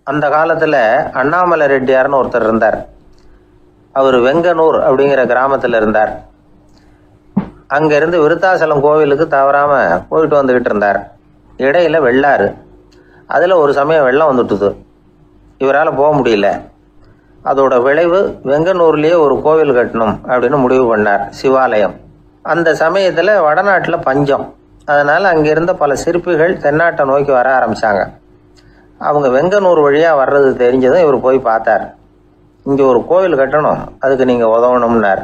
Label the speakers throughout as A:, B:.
A: அந்த காலத்தில் அண்ணாமலை ரெட்டியார்னு ஒருத்தர் இருந்தார். அவர் வெங்கனூர் அப்படிங்கிற கிராமத்தில் இருந்தார். அங்கேருந்து விருத்தாசலம் கோவிலுக்கு தவறாமல் போயிட்டு வந்துக்கிட்டு இருந்தார். இடையில வெள்ளாறு, அதில் ஒரு சமயம் வெள்ளம் வந்துட்டுது. இவரால் போக முடியல. அதோட விளைவு வெங்கனூர்லேயே ஒரு கோவில் கட்டணும் அப்படின்னு முடிவு பண்ணார், சிவாலயம். அந்த சமயத்தில் வடநாட்டில் பஞ்சம். அதனால் அங்கே இருந்த பல சிற்பிகள் தென்னாட்டை நோக்கி வர ஆரம்பித்தாங்க. அவங்க வெங்கனூர் வழியாக வர்றது தெரிஞ்சதும் இவர் போய் பார்த்தார். இங்கே ஒரு கோவில் கட்டணும், அதுக்கு நீங்கள் உதவணும்னார்.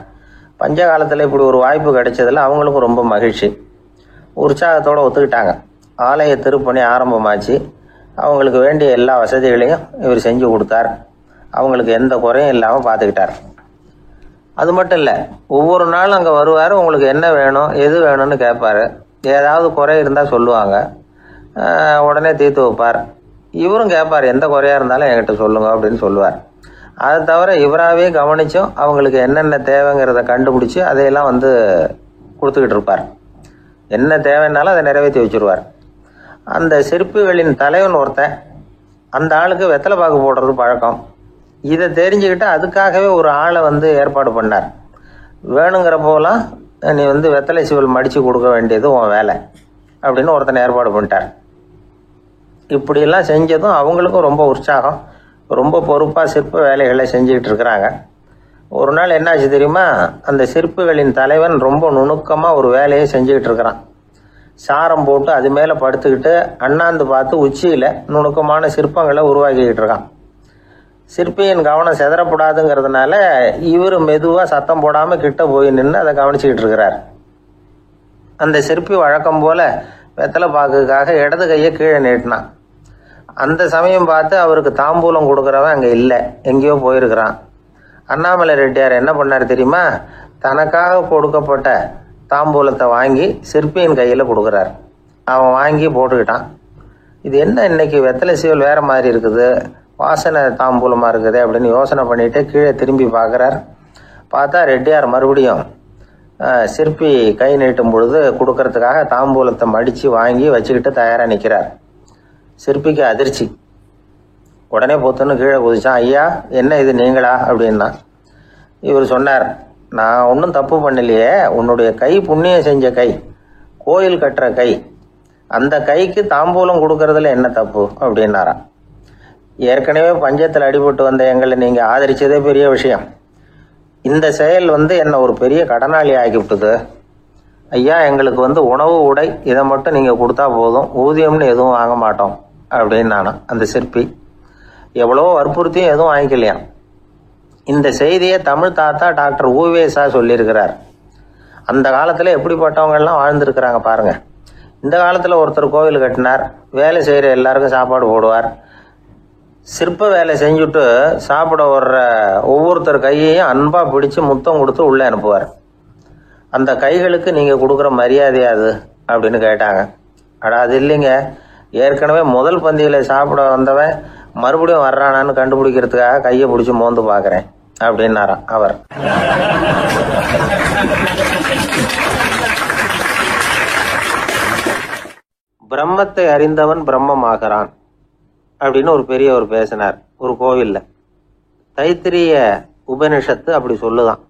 A: பஞ்ச காலத்தில் இப்படி ஒரு வாய்ப்பு கிடைச்சதில் அவங்களுக்கும் ரொம்ப மகிழ்ச்சி. உற்சாகத்தோடு ஒத்துக்கிட்டாங்க. ஆலய திருப்பணி ஆரம்பமாச்சு. அவங்களுக்கு வேண்டிய எல்லா வசதிகளையும் இவர் செஞ்சு கொடுத்தார். அவங்களுக்கு எந்த குறையும் இல்லாமல் பார்த்துக்கிட்டார். அது மட்டும் இல்லை, ஒவ்வொரு நாளும் அங்கே வருவார். உங்களுக்கு என்ன வேணும், எது வேணும்னு கேட்பார். ஏதாவது குறை இருந்தால் சொல்லுவாங்க, உடனே தீர்த்து வைப்பார். இவரும் கேட்பார், எந்த குறையாக இருந்தாலும் என்கிட்ட சொல்லுங்க அப்படின்னு சொல்லுவார். அதை தவிர இவராகவே கவனிச்சும் அவங்களுக்கு என்னென்ன தேவைங்கிறத கண்டுபிடிச்சி அதையெல்லாம் கொடுத்துக்கிட்டு இருப்பார். என்ன தேவைன்னாலும் அதை நிறைவேற்றி வச்சுருவார். அந்த சிற்பிகளின் தலைவன் ஒருத்தன், அந்த ஆளுக்கு வெத்தலை பாக்கு போடுறது பழக்கம். இதை தெரிஞ்சுக்கிட்டு அதுக்காகவே ஒரு ஆளை ஏற்பாடு பண்ணார். வேணுங்கிறப்போலாம் நீ வெத்தலை சிவல் மடித்து கொடுக்க வேண்டியது உன் வேலை அப்படின்னு ஒருத்தனை ஏற்பாடு பண்ணிட்டார். இப்படியெல்லாம் செஞ்சதும் அவங்களுக்கும் ரொம்ப உற்சாகம். ரொம்ப பொறுப்பாக சிற்ப வேலைகளை செஞ்சுக்கிட்டு இருக்கிறாங்க. ஒரு நாள் என்னாச்சு தெரியுமா? அந்த சிற்பிகளின் தலைவன் ரொம்ப நுணுக்கமாக ஒரு வேலையை செஞ்சுக்கிட்டு இருக்கிறான். சாரம் போட்டு அது மேலே படுத்துக்கிட்டு அண்ணாந்து பார்த்து உச்சியில் நுணுக்கமான சிற்பங்களை உருவாக்கிக்கிட்டு இருக்கான். சிற்பியின் கவனம் செதறப்படாதுங்கிறதுனால இவர் மெதுவாக சத்தம் போடாமல் கிட்ட போய் நின்று அதை கவனிச்சுக்கிட்டு இருக்கிறார். அந்த சிற்பி வழக்கம் போல் வெத்தலை பாக்குக்காக இடது கையை கீழே நீட்டினான். அந்த சமயம் பார்த்து அவருக்கு தாம்பூலம் கொடுக்குறவன் அங்கே இல்லை, எங்கேயோ போயிருக்கிறான். அண்ணாமலை ரெட்டியார் என்ன பண்ணார் தெரியுமா? தனக்காக கொடுக்கப்பட்ட தாம்பூலத்தை வாங்கி சிற்பியின் கையில் கொடுக்குறார். அவன் வாங்கி போட்டுக்கிட்டான். இது என்ன இன்னைக்கு வெத்தலை சீவல் வேறு மாதிரி இருக்குது, வாசனை தாம்பூலமாக இருக்குது அப்படின்னு யோசனை பண்ணிட்டு கீழே திரும்பி பார்க்குறார். பார்த்தா ரெட்டியார் மறுபடியும் சிற்பி கை நீட்டும் பொழுது கொடுக்கறதுக்காக தாம்பூலத்தை மடித்து வாங்கி வச்சுக்கிட்டு தயாராக நிற்கிறார். சிற்பிக்கு அதிர்ச்சி. உடனே பொத்துன்னு கீழே குதிச்சான். ஐயா, என்ன இது நீங்களா அப்படின்னா. இவர் சொன்னார், நான் ஒன்றும் தப்பு பண்ணலையே, உன்னுடைய கை புண்ணியம் செஞ்ச கை, கோயில் கட்டுற கை, அந்த கைக்கு தாம்பூலம் கொடுக்கறதுல என்ன தப்பு அப்படின்னாராம். ஏற்கனவே பஞ்சத்தில் அடிபட்டு வந்த எங்களை நீங்கள் ஆதரிச்சதே பெரிய விஷயம். இந்த செயல் என்னை ஒரு பெரிய கடனாளி ஆகிவிட்டது. ஐயா, எங்களுக்கு உணவு உடை இதை மட்டும் நீங்கள் கொடுத்தா போதும், ஊதியம்னு எதுவும் வாங்க மாட்டோம் அப்படின்னு நானும். அந்த சிற்பி எவ்வளோ வற்புறுத்தியும் எதுவும் வாங்கிக்கலையாம். இந்த செய்தியை தமிழ் தாத்தா டாக்டர் ஊவேசா சொல்லியிருக்கிறார். அந்த காலத்தில் எப்படிப்பட்டவங்கெல்லாம் வாழ்ந்துருக்கிறாங்க பாருங்க. இந்த காலத்தில் ஒருத்தர் கோவில் கட்டினார், வேலை செய்கிற எல்லாருக்கும் சாப்பாடு போடுவார். சிற்ப வேலை செஞ்சுட்டு சாப்பிட வர்ற ஒவ்வொருத்தர் கையையும் அன்பாக பிடிச்சி முத்தம் கொடுத்து உள்ளே அனுப்புவார். அந்த கைகளுக்கு நீங்கள் கொடுக்குற மரியாதையாது அப்படின்னு கேட்டாங்க. அது இல்லைங்க, ஏற்கனவே முதல் பந்தியில் சாப்பிட வந்தவன் மறுபடியும் வர்றானான்னு கண்டுபிடிக்கிறதுக்காக கையை பிடிச்சி மோந்து பார்க்குறேன் அப்படின்னாராம் அவர். பிரம்மத்தை அறிந்தவன் பிரம்மமாகிறான் அப்படின்னு ஒரு பெரியவர் பேசினார் ஒரு கோவிலில். தைத்திரிய உபனிஷத்து அப்படி சொல்லுதான்.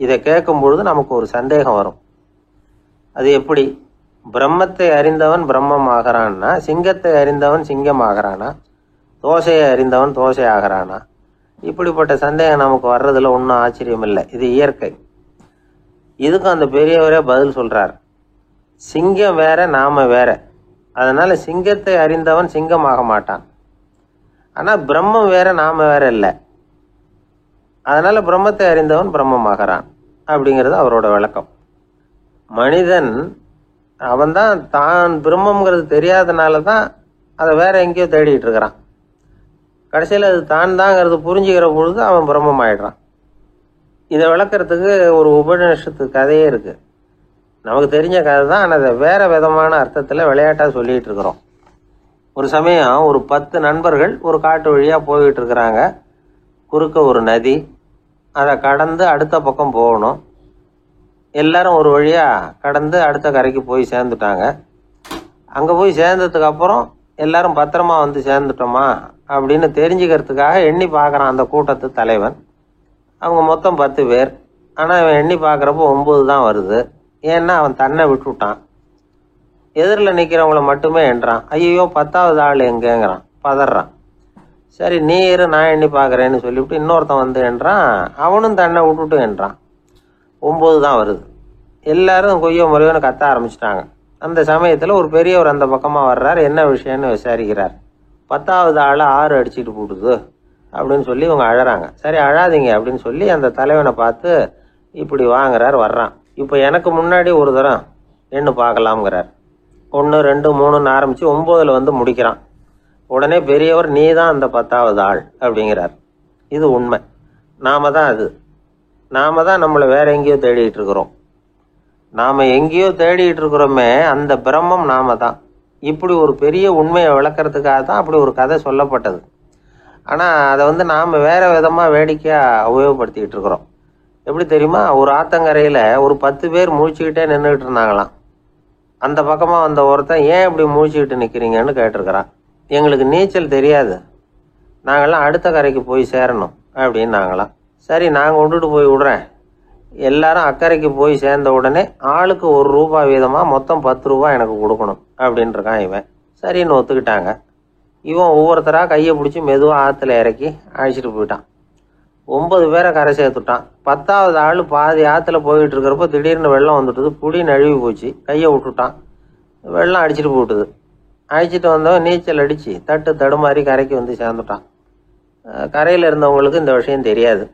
A: இதை கேட்கும் பொழுது நமக்கு ஒரு சந்தேகம் வரும். அது எப்படி? பிரம்மத்தை அறிந்தவன் பிரம்மம் ஆகிறான்னா, சிங்கத்தை அறிந்தவன் சிங்கம் ஆகிறானா, தோசையை அறிந்தவன் தோசை ஆகிறானா? இப்படிப்பட்ட சந்தேகம் நமக்கு வர்றதுல ஒன்றும் ஆச்சரியம் இல்லை. இது இயற்கை. இதுக்கும் அந்த பெரியவரே பதில் சொல்றார். சிங்கம் வேற, நாம வேற. அதனால சிங்கத்தை அறிந்தவன் சிங்கமாக மாட்டான். ஆனா பிரம்மம் வேற, நாம வேற இல்லை. அதனால பிரம்மத்தை அறிந்தவன் பிரம்மமாகிறான் அப்படிங்கிறது அவரோட விளக்கம். மனிதன் அவன்தான் தான் பிரம்மங்கிறது தெரியாதனால தான் அதை வேற எங்கேயோ தேடிட்டு இருக்கிறான். கடைசியில் அது தான் தாங்கிறது புரிஞ்சுக்கிற பொழுது அவன் பிரம்மம் ஆயிடுறான். இதை விளக்கிறதுக்கு ஒரு உபநிஷத்து கதையே இருக்கு. நமக்கு தெரிஞ்ச கதை தான், ஆனால் அதை வேற விதமான அர்த்தத்தில் விளையாட்டாக சொல்லிகிட்டு இருக்கிறோம். ஒரு சமயம் ஒரு 10 நண்பர்கள் ஒரு காட்டு வழியாக போய்கிட்டு இருக்கிறாங்க. குறுக்க ஒரு நதி, அதை கடந்து அடுத்த பக்கம் போகணும். எல்லாரும் ஒரு வழியாக கடந்து அடுத்த கரைக்கு போய் சேர்ந்துட்டாங்க. அங்கே போய் சேர்ந்ததுக்கு அப்புறம் எல்லாரும் பத்திரமா சேர்ந்துட்டோமா அப்படின்னு தெரிஞ்சுக்கிறதுக்காக எண்ணி பார்க்குறான் அந்த கூட்டத்து தலைவன். அவங்க மொத்தம் 10 பேர். ஆனால் இவன் எண்ணி பார்க்குறப்போ 9 தான் வருது. ஏன்னா அவன் தன்னை விட்டுவிட்டான். எதிரில் நிற்கிறவங்கள மட்டுமே எண்றான். ஐயோ 10வது ஆள் எங்கேங்கிறான், பதறான். சரி நீ இரு, நான் எண்ணி பார்க்குறேன்னு சொல்லிவிட்டு இன்னொருத்தன் வந்து எண்றான். அவனும் தன்னை விட்டுட்டு எண்றான். 9 தான் வருது. எல்லாரும் கொய்யோ முறையோன்னு கத்த ஆரம்பிச்சிட்டாங்க. அந்த சமயத்தில் ஒரு பெரியவர் அந்த பக்கமாக வர்றார். என்ன விஷயம்னு விசாரிக்கிறார். 10வது ஆள் 6 அடிச்சுட்டு போட்டுது அப்படின்னு சொல்லி இவங்க அழறாங்க. சரி அழாதீங்க அப்படின்னு சொல்லி அந்த தலைவனை பார்த்து இப்படி வாங்குறார். வர்றான். இப்போ எனக்கு முன்னாடி ஒரு தரம் எண்ணு பார்க்கலாம்ங்கிறார். 1 2 3ன்னு ஆரம்பித்து 9ல் வந்து முடிக்கிறான். உடனே பெரியவர் நீ தான் அந்த 10வது ஆள் அப்படிங்கிறார். இது உண்மை. நாம தான் அது. நாம தான் நம்மளை வேற எங்கேயோ தேடிட்டு இருக்கிறோம். நாம எங்கேயோ தேடிட்டு இருக்கிறோமே, அந்த பிரம்மம் நாம தான். இப்படி ஒரு பெரிய உண்மையை விளக்கறதுக்காக தான் அப்படி ஒரு கதை சொல்லப்பட்டது. ஆனால் அதை வந்து நாம் வேற விதமாக வேடிக்கையாக உபயோகப்படுத்திக்கிட்டு இருக்கிறோம். எப்படி தெரியுமா? ஒரு ஆத்தங்கரையில் ஒரு 10 பேர் முழிச்சுக்கிட்டே நின்றுக்கிட்டு இருந்தாங்களாம். அந்த பக்கமாக வந்த ஒருத்தன் ஏன் இப்படி முழிச்சுக்கிட்டு நிற்கிறீங்கன்னு கேட்டிருக்கிறான். எங்களுக்கு நீச்சல் தெரியாது, நாங்கள்லாம் அடுத்த கரைக்கு போய் சேரணும் அப்படின்னு நாங்களாம். சரி நான் கொண்டுட்டு போய் விடுறேன். எல்லாரும் அக்கறைக்கு போய் சேர்ந்த உடனே ஆளுக்கு ₹1 வீதமாக மொத்தம் ₹10 எனக்கு கொடுக்கணும் அப்படின்ட்டுருக்கான் இவன். சரின்னு ஒத்துக்கிட்டாங்க. இவன் ஒவ்வொருத்தராக கையை பிடிச்சி மெதுவாக ஆற்றுல இறக்கி அழைச்சிட்டு போயிட்டான். 9 பேரை கரை சேர்த்துட்டான். 10வது ஆள் பாதி ஆற்றுல போயிட்டு இருக்கிறப்போ திடீர்னு வெள்ளம் வந்துட்டுது. புடி நழுவி போச்சு. கையை விட்டுட்டான். வெள்ளம் அடிச்சுட்டு போட்டுது. அழைச்சிட்டு வந்தவன் நீச்சல் அடித்து தடுமாறி கரைக்கு வந்து சேர்ந்துட்டான். கரையில் இருந்தவங்களுக்கு இந்த விஷயம் தெரியாது.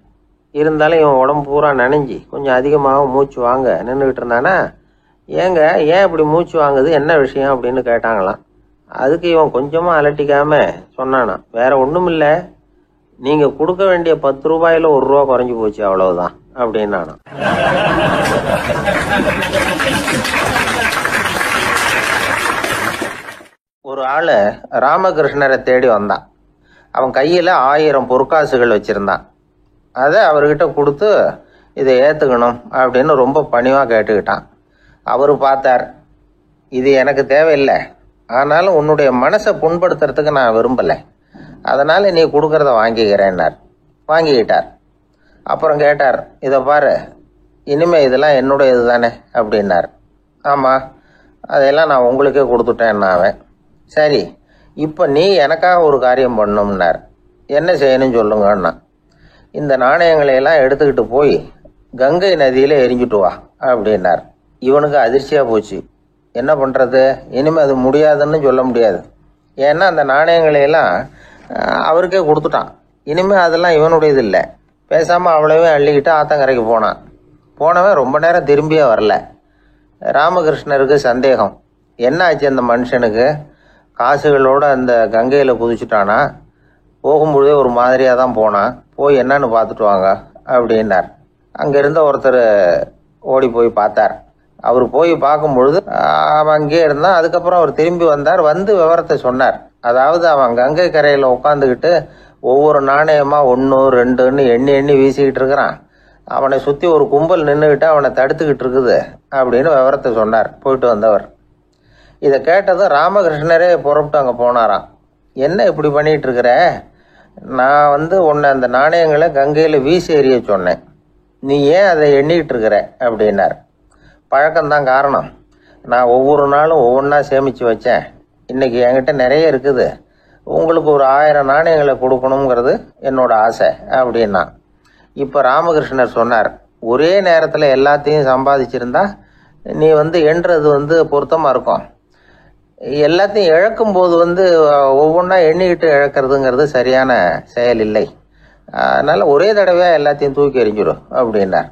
A: இருந்தாலும் இவன் உடம்பு பூரா நனைஞ்சி கொஞ்சம் அதிகமாக மூச்சு வாங்க நின்றுக்கிட்டு இருந்தானா, ஏங்க ஏன் இப்படி மூச்சு வாங்குது, என்ன விஷயம் அப்படின்னு கேட்டாங்களாம். அதுக்கு இவன் கொஞ்சமாக அலட்டிக்காம சொன்னானா, வேற ஒன்றும் இல்லை, நீங்கள் கொடுக்க வேண்டிய ₹10 ₹1 குறைஞ்சி போச்சு அவ்வளவுதான் அப்படின்னானா. ஒரு ஆள் ராமகிருஷ்ணரை தேடி வந்தான். அவன் கையில் 1000 பொற்காசுகள் வச்சுருந்தான். அதை அவர்கிட்ட கொடுத்து இதை ஏற்றுக்கணும் அப்படின்னு ரொம்ப பணிவாக கேட்டுக்கிட்டான். அவர் பார்த்தார், இது எனக்கு தேவையில்லை, ஆனாலும் உன்னுடைய மனசை புண்படுத்துறதுக்கு நான் விரும்பலை, அதனால் நீ கொடுக்கறத வாங்கிக்கிறேன்னார். வாங்கிக்கிட்டார். அப்புறம் கேட்டார், இதை பாரு, இனிமேல் இதெல்லாம் என்னுடைய இது தானே அப்படின்னார். ஆமாம், அதையெல்லாம் நான் உங்களுக்கே கொடுத்துட்டேன்னா அவன். சரி, இப்போ நீ எனக்காக ஒரு காரியம் பண்ணணும்னார். என்ன செய்யணும்னு சொல்லுங்கன்னா, இந்த நாணயங்களையெல்லாம் எடுத்துக்கிட்டு போய் கங்கை நதியில் எரிஞ்சுட்டு வா அப்படின்னார். இவனுக்கு அதிர்ச்சியாக போச்சு. என்ன பண்ணுறது, இனிமேல் அது முடியாதுன்னு சொல்ல முடியாது. ஏன்னா அந்த நாணயங்களையெல்லாம் அவருக்கே கொடுத்துட்டான். இனிமேல் அதெல்லாம் இவனுடையது இல்லை. பேசாமல் அவ்வளவே அள்ளிக்கிட்டு ஆத்தங்கரைக்கு போனான். போனவன் ரொம்ப நேரம் திரும்பியே வரல. ராமகிருஷ்ணருக்கு சந்தேகம், என்ன ஆச்சு அந்த மனுஷனுக்கு, காசுகளோடு அந்த கங்கையில் குதிச்சுட்டானா, போகும்பொழுதே ஒரு மாதிரியாக தான் போனான், போய் என்னன்னு பார்த்துட்டு வாங்க அப்படின்னார். அங்கே இருந்த ஒருத்தர் ஓடி போய் பார்த்தார். அவர் போய் பார்க்கும்பொழுது அவன் அங்கேயே இருந்தான். அதுக்கப்புறம் அவர் திரும்பி வந்தார். வந்து விவரத்தை சொன்னார். அதாவது அவன் கங்கை கரையில் உட்காந்துக்கிட்டு ஒவ்வொரு நாணயமாக 1 2ன்னு எண்ணி எண்ணி வீசிக்கிட்டு இருக்கிறான். அவனை சுற்றி ஒரு கும்பல் நின்றுக்கிட்டு அவனை தடுத்துக்கிட்டு இருக்குது அப்படின்னு விவரத்தை சொன்னார் போயிட்டு வந்தவர். இதை கேட்டதும் ராமகிருஷ்ணரே புறப்பட்டு அங்கே போனாராம். என்ன இப்படி பண்ணிகிட்டு இருக்கிற, நான் உன்னை அந்த நாணயங்களை கங்கையில் வீசி எறிய சொன்னேன், நீ ஏன் அதை எண்ணிக்கிட்டு இருக்கிற அப்படின்னார். பழக்கம்தான் காரணம், நான் ஒவ்வொரு நாளும் ஒவ்வொன்றா சேமித்து வச்சேன், இன்றைக்கி என்கிட்ட நிறைய இருக்குது, உங்களுக்கு ஒரு 1000 நாணயங்களை கொடுக்கணுங்கிறது என்னோட ஆசை அப்படின்னா. இப்போ ராமகிருஷ்ணர் சொன்னார், ஒரே நேரத்தில் எல்லாத்தையும் சம்பாதிச்சிருந்தா நீ எண்ணுறது பொருத்தமாக இருக்கும். எல்லாத்தையும் இழக்கும்போது ஒவ்வொன்றா எண்ணிக்கிட்டு இழக்கிறதுங்கிறது சரியான செயல் இல்லை. அதனால் ஒரே தடவையாக எல்லாத்தையும் தூக்கி எறிஞ்சிடும் அப்படின்னார்.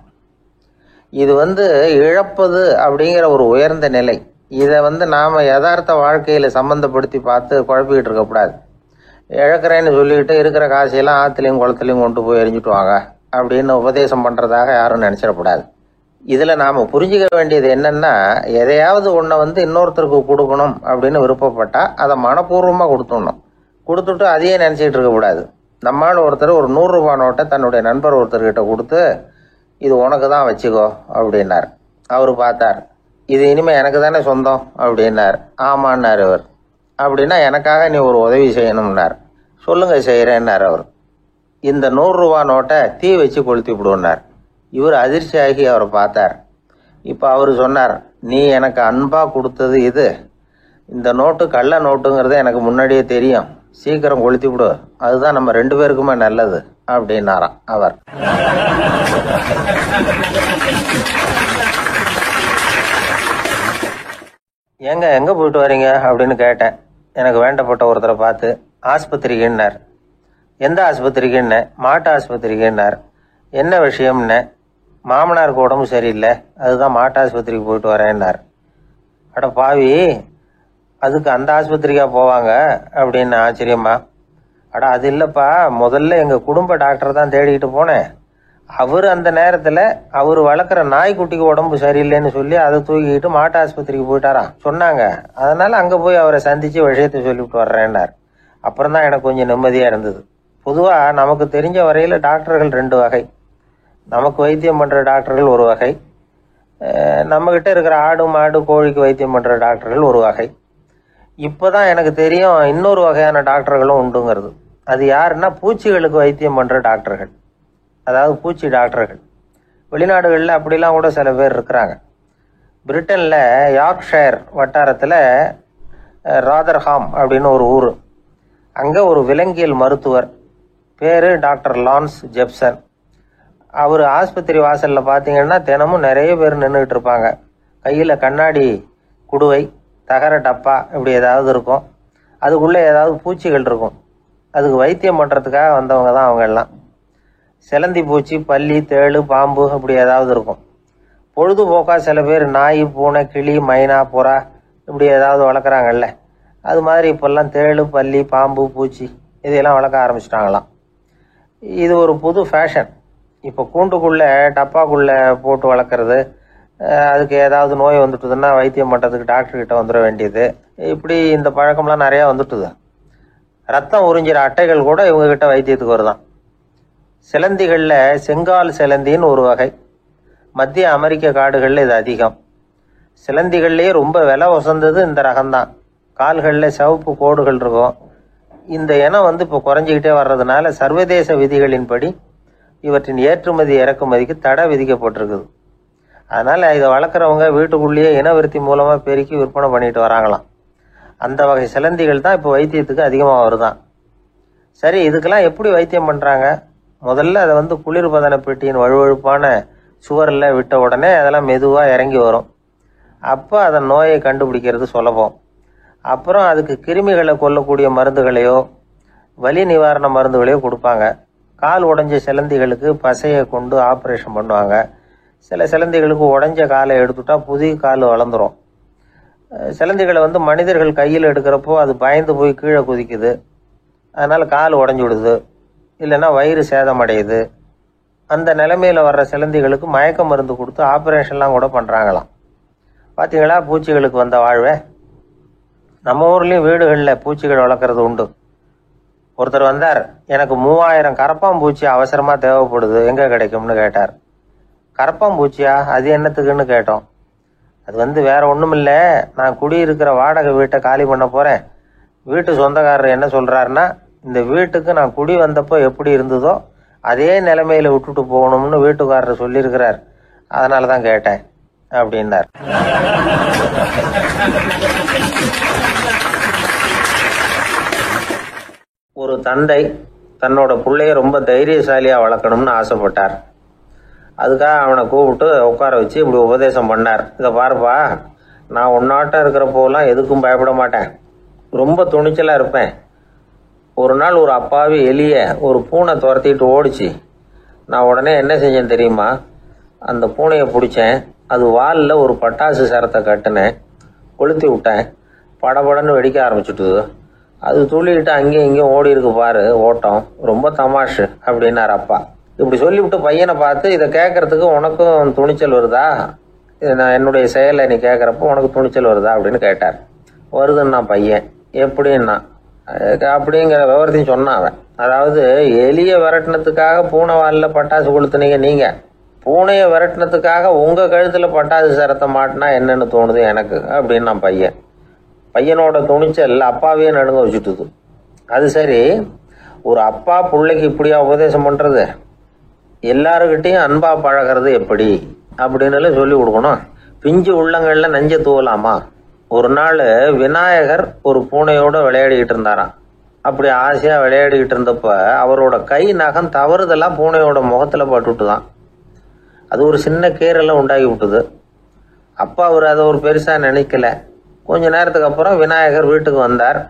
A: இது இழப்பது அப்படிங்கிற ஒரு உயர்ந்த நிலை. இதை நாம் யதார்த்த வாழ்க்கையில் சம்மந்தப்படுத்தி பார்த்து குழப்பிக்கிட்டு இருக்கக்கூடாது. இழக்கிறேன்னு சொல்லிக்கிட்டு இருக்கிற காசையெல்லாம் ஆற்றுலையும் குளத்துலையும் கொண்டு போய் எரிஞ்சுட்டு வாங்க அப்படின்னு உபதேசம் பண்ணுறதாக யாரும் நினச்சிடக்கூடாது. இதில் நாம் புரிஞ்சிக்க வேண்டியது என்னென்னா, எதையாவது ஒன்றை இன்னொருத்தருக்கு கொடுக்கணும் அப்படின்னு விருப்பப்பட்டால் அதை மனப்பூர்வமாக கொடுத்துடணும். கொடுத்துட்டு அதையே நினச்சிக்கிட்டு இருக்கக்கூடாது. நம்மால் ஒருத்தர் ஒரு ₹100 நோட்டை தன்னுடைய நண்பர் ஒருத்தர்கிட்ட கொடுத்து, இது உனக்கு தான் வச்சுக்கோ அப்படின்னார். அவர் பார்த்தார், இது இனிமேல் எனக்கு தானே சொந்தம் அப்படின்னார். ஆமான்னார் அவர். அப்படின்னா எனக்காக நீ ஒரு உதவி செய்யணும்னார். சொல்லுங்க செய்கிறேன்னார் அவர். இந்த 100 ரூபா நோட்டை தீ வச்சு கொளுத்தி விடுனார். இவர் அதிர்ச்சியாகி அவரை பார்த்தார். இப்போ அவர் சொன்னார், நீ எனக்கு அன்பா கொடுத்தது இது, இந்த நோட்டு கள்ள நோட்டுங்கிறது எனக்கு முன்னாடியே தெரியும், சீக்கிரம் கொளுத்தி விடு, அதுதான் நம்ம 2 பேருக்குமே நல்லது அப்படின்னாராம் அவர். ஏங்க எங்க போயிட்டு வரீங்க அப்படின்னு கேட்டேன். எனக்கு வேண்டப்பட்ட ஒருத்தரை பார்த்து. ஆஸ்பத்திரிக்குன்னார். எந்த ஆஸ்பத்திரிக்குன்னு? மாட்டு ஆஸ்பத்திரிக்குன்னார். என்ன விஷயம்னு? மாமனாருக்கு உடம்பு சரியில்லை, அதுதான் மாட்டு ஆஸ்பத்திரிக்கு போயிட்டு வரேன்னார். அட பாவி, அதுக்கு அந்த ஆஸ்பத்திரிக்கா போவாங்க அப்படின்னு ஆச்சரியமா. அட அது இல்லைப்பா, முதல்ல எங்கள் குடும்ப டாக்டர் தான் தேடிக்கிட்டு போனேன். அவர் அந்த நேரத்தில் அவர் வளர்க்குற நாய்க்குட்டிக்கு உடம்பு சரியில்லைன்னு சொல்லி அதை தூக்கிக்கிட்டு மாட்டு ஆஸ்பத்திரிக்கு போயிட்டாராம் சொன்னாங்க. அதனால் அங்கே போய் அவரை சந்தித்து விஷயத்தை சொல்லிவிட்டு வர்றேன்னார். அப்புறம் தான் எனக்கு கொஞ்சம் நிம்மதியாக இருந்தது. பொதுவாக நமக்கு தெரிஞ்ச வரையில் டாக்டர்கள் 2 வகை. நமக்கு வைத்தியம் பண்ணுற டாக்டர்கள் ஒரு வகை, நம்மக்கிட்ட இருக்கிற ஆடு மாடு கோழிக்கு வைத்தியம் பண்ணுற டாக்டர்கள் ஒரு வகை. இப்போ தான் எனக்கு தெரியும் இன்னொரு வகையான டாக்டர்களும் உண்டுங்கிறது. அது யாருன்னா பூச்சிகளுக்கு வைத்தியம் பண்ணுற டாக்டர்கள், அதாவது பூச்சி டாக்டர்கள். வெளிநாடுகளில் அப்படிலாம் கூட சில பேர் இருக்கிறாங்க. பிரிட்டனில் யார்க்ஷயர் வட்டாரத்தில் ராதர்ஹாம் அப்படின்னு ஒரு ஊர். அங்கே ஒரு விலங்கியல் மருத்துவர், பேர் டாக்டர் லான்ஸ் ஜெப்சன். அவர் ஆஸ்பத்திரி வாசலில் பார்த்தீங்கன்னா தினமும் நிறைய பேர் நின்றுக்கிட்டு இருப்பாங்க. கையில் கண்ணாடி குடுவை, தகர டப்பா இப்படி ஏதாவது இருக்கும். அதுக்குள்ளே ஏதாவது பூச்சிகள் இருக்கும். அதுக்கு வைத்தியம் பண்ணுறதுக்காக வந்தவங்க தான் அவங்க எல்லாம். சிலந்தி பூச்சி, பல்லி, தேளு, பாம்பு இப்படி ஏதாவது இருக்கும். பொழுதுபோக்காக சில பேர் நாய், பூனை, கிளி, மைனா, புறா இப்படி ஏதாவது வளர்க்குறாங்கல்ல, அது மாதிரி இப்போல்லாம் தேளு, பல்லி, பாம்பு, பூச்சி இதையெல்லாம் வளர்க்க ஆரம்பிச்சிட்டாங்களாம். இது ஒரு புது ஃபேஷன். இப்போ கூண்டுக்குள்ளே டப்பாக்குள்ளே போட்டு வளர்க்குறது, அதுக்கு ஏதாவது நோய் வந்துட்டுதுன்னா வைத்தியம் பண்ணுறதுக்கு டாக்டர்கிட்ட வந்துட வேண்டியது, இப்படி இந்த பழக்கம்லாம் நிறையா வந்துட்டுது. ரத்தம் உறிஞ்சிற அட்டைகள் கூட இவங்ககிட்ட வைத்தியத்துக்கு வருதான். சிலந்திகளில் செங்கால் சிலந்தின்னு ஒரு வகை. மத்திய அமெரிக்க காடுகளில் இது அதிகம். சிலந்திகள்லேயே ரொம்ப விலை உசந்தது இந்த ரகம்தான். கால்களில் சிவப்பு கோடுகள் இருக்கும். இந்த இனம் இப்போ குறைஞ்சிக்கிட்டே வர்றதுனால சர்வதேச விதிகளின்படி இவற்றின் ஏற்றுமதி இறக்குமதிக்கு தடை விதிக்கப்பட்டிருக்குது. அதனால் இதை வளர்க்குறவங்க வீட்டுக்குள்ளேயே இனவிருத்தி மூலமாக பெருக்கி விற்பனை பண்ணிட்டு வராங்களாம். அந்த வகை சிலந்திகள் தான் இப்போ வைத்தியத்துக்கு அதிகமாக வருதான். சரி, இதுக்கெல்லாம் எப்படி வைத்தியம் பண்ணுறாங்க? முதல்ல அதை குளிர்பதன பெட்டியின் வழுவழுப்பான சுவரில் விட்ட உடனே அதெல்லாம் மெதுவாக இறங்கி வரும். அப்போ அதன் நோயை கண்டுபிடிக்கிறது சுலபம். அப்புறம் அதுக்கு கிருமிகளை கொல்லக்கூடிய மருந்துகளையோ வலி நிவாரண மருந்துகளையோ கொடுப்பாங்க. கால் உடைஞ்ச சிலந்திகளுக்கு பசையை கொண்டு ஆப்ரேஷன் பண்ணுவாங்க. சில சிலந்திகளுக்கு உடைஞ்ச காலை எடுத்துட்டா புதிய கால் வளர்ந்துடும். சிலந்திகளை மனிதர்கள் கையில் எடுக்கிறப்போ அது பயந்து போய் கீழே குதிக்குது, அதனால் கால் உடஞ்சி விடுது, இல்லைன்னா வயிறு சேதமடையுது. அந்த நிலைமையில் வர்ற சிலந்திகளுக்கு மயக்க மருந்து கொடுத்து ஆப்ரேஷன்லாம் கூட பண்ணுறாங்களாம். பார்த்தீங்களா பூச்சிகளுக்கு வந்த வாழ்வே. நம்ம ஊர்லேயும் வீடுகளில் பூச்சிகள் வளர்க்குறது உண்டு. ஒருத்தர் வந்தார், எனக்கு 3000 கரப்பாம்பூச்சி அவசரமாக தேவைப்படுது, எங்கே கிடைக்கும்னு கேட்டார். கரப்பாம்பூச்சியா, அது என்னத்துக்குன்னு கேட்டோம். அது வேற ஒன்றும் இல்லை, நான் குடியிருக்கிற வாடகை வீட்டை காலி பண்ண போகிறேன். வீட்டு சொந்தக்காரர் என்ன சொல்கிறாருன்னா, இந்த வீட்டுக்கு நான் குடி வந்தப்போ எப்படி இருந்ததோ அதே நிலைமையில் விட்டுட்டு போகணும்னு வீட்டுக்காரர் சொல்லியிருக்கிறார், அதனால தான் கேட்டேன் அப்படின்னார். ஒரு தந்தை தன்னோட பிள்ளைய ரொம்ப தைரியசாலியாக வளர்க்கணும்னு ஆசைப்பட்டார். அதுக்காக அவனை கூப்பிட்டு உட்கார வச்சு இப்படி உபதேசம் பண்ணார். இதை பாருப்பா, நான் உன்னாட்டம் இருக்கிறப்போலாம் எதுக்கும் பயப்பட மாட்டேன், ரொம்ப துணிச்சலாக இருப்பேன். ஒரு நாள் ஒரு அப்பாவி எலிய ஒரு பூனை துரத்திட்டு ஓடிச்சு. நான் உடனே என்ன செஞ்சேன் தெரியுமா? அந்த பூனையை பிடிச்சேன், அது வாலில் ஒரு பட்டாசு சரத்தை கட்டினேன், கொளுத்தி விட்டேன், படபடன்னு வெடிக்க ஆரம்பிச்சுட்டுது. அது துள்ளிக்கிட்டு அங்கேயும் இங்கேயும் ஓடி இருக்கு பாரு ஓட்டம், ரொம்ப தமாஷு அப்படின்னார் அப்பா. இப்படி சொல்லிவிட்டு பையனை பார்த்து, இதை கேட்கறதுக்கு உனக்கும் துணிச்சல் வருதா, நான் என்னுடைய செயலை நீ கேட்குறப்போ உனக்கு துணிச்சல் வருதா அப்படின்னு கேட்டார். வருதுன்னா பையன். எப்படின்னா அப்படிங்கிற விவரத்தையும் சொன்னான் அவன். அதாவது எலியை விரட்டினத்துக்காக பூனை வாலில் பட்டாசு கொளுத்துனீங்க நீங்கள், பூனையை விரட்டினத்துக்காக உங்கள் கழுத்தில் பட்டாசு சரத்தை மாட்டினா என்னன்னு தோணுது எனக்கு அப்படின்னு நான் பையனோட துணிச்சல் அப்பாவையே நடுங்க வச்சுட்டுது. அது சரி, ஒரு அப்பா பிள்ளைக்கு இப்படியா உபதேசம் பண்ணுறது? எல்லாருக்கிட்டையும் அன்பா பழகிறது எப்படி அப்படின்னு சொல்லி கொடுக்கணும். பிஞ்சு உள்ளங்கள்ல நஞ்ச தூவலாமா? ஒரு நாள் விநாயகர் ஒரு பூனையோட விளையாடிக்கிட்டு இருந்தாராம். அப்படி ஆசையாக விளையாடிக்கிட்டு இருந்தப்ப அவரோட கை நகம் தவறுதெல்லாம் பூனையோட முகத்தில் பட்டுவிட்டுதான். அது ஒரு சின்ன கீறலை உண்டாகி விட்டுது. அப்பா அவர் அதை ஒரு பெருசாக நினைக்கல. கொஞ்ச நேரத்துக்கு அப்புறம் விநாயகர் வீட்டுக்கு வந்தார்.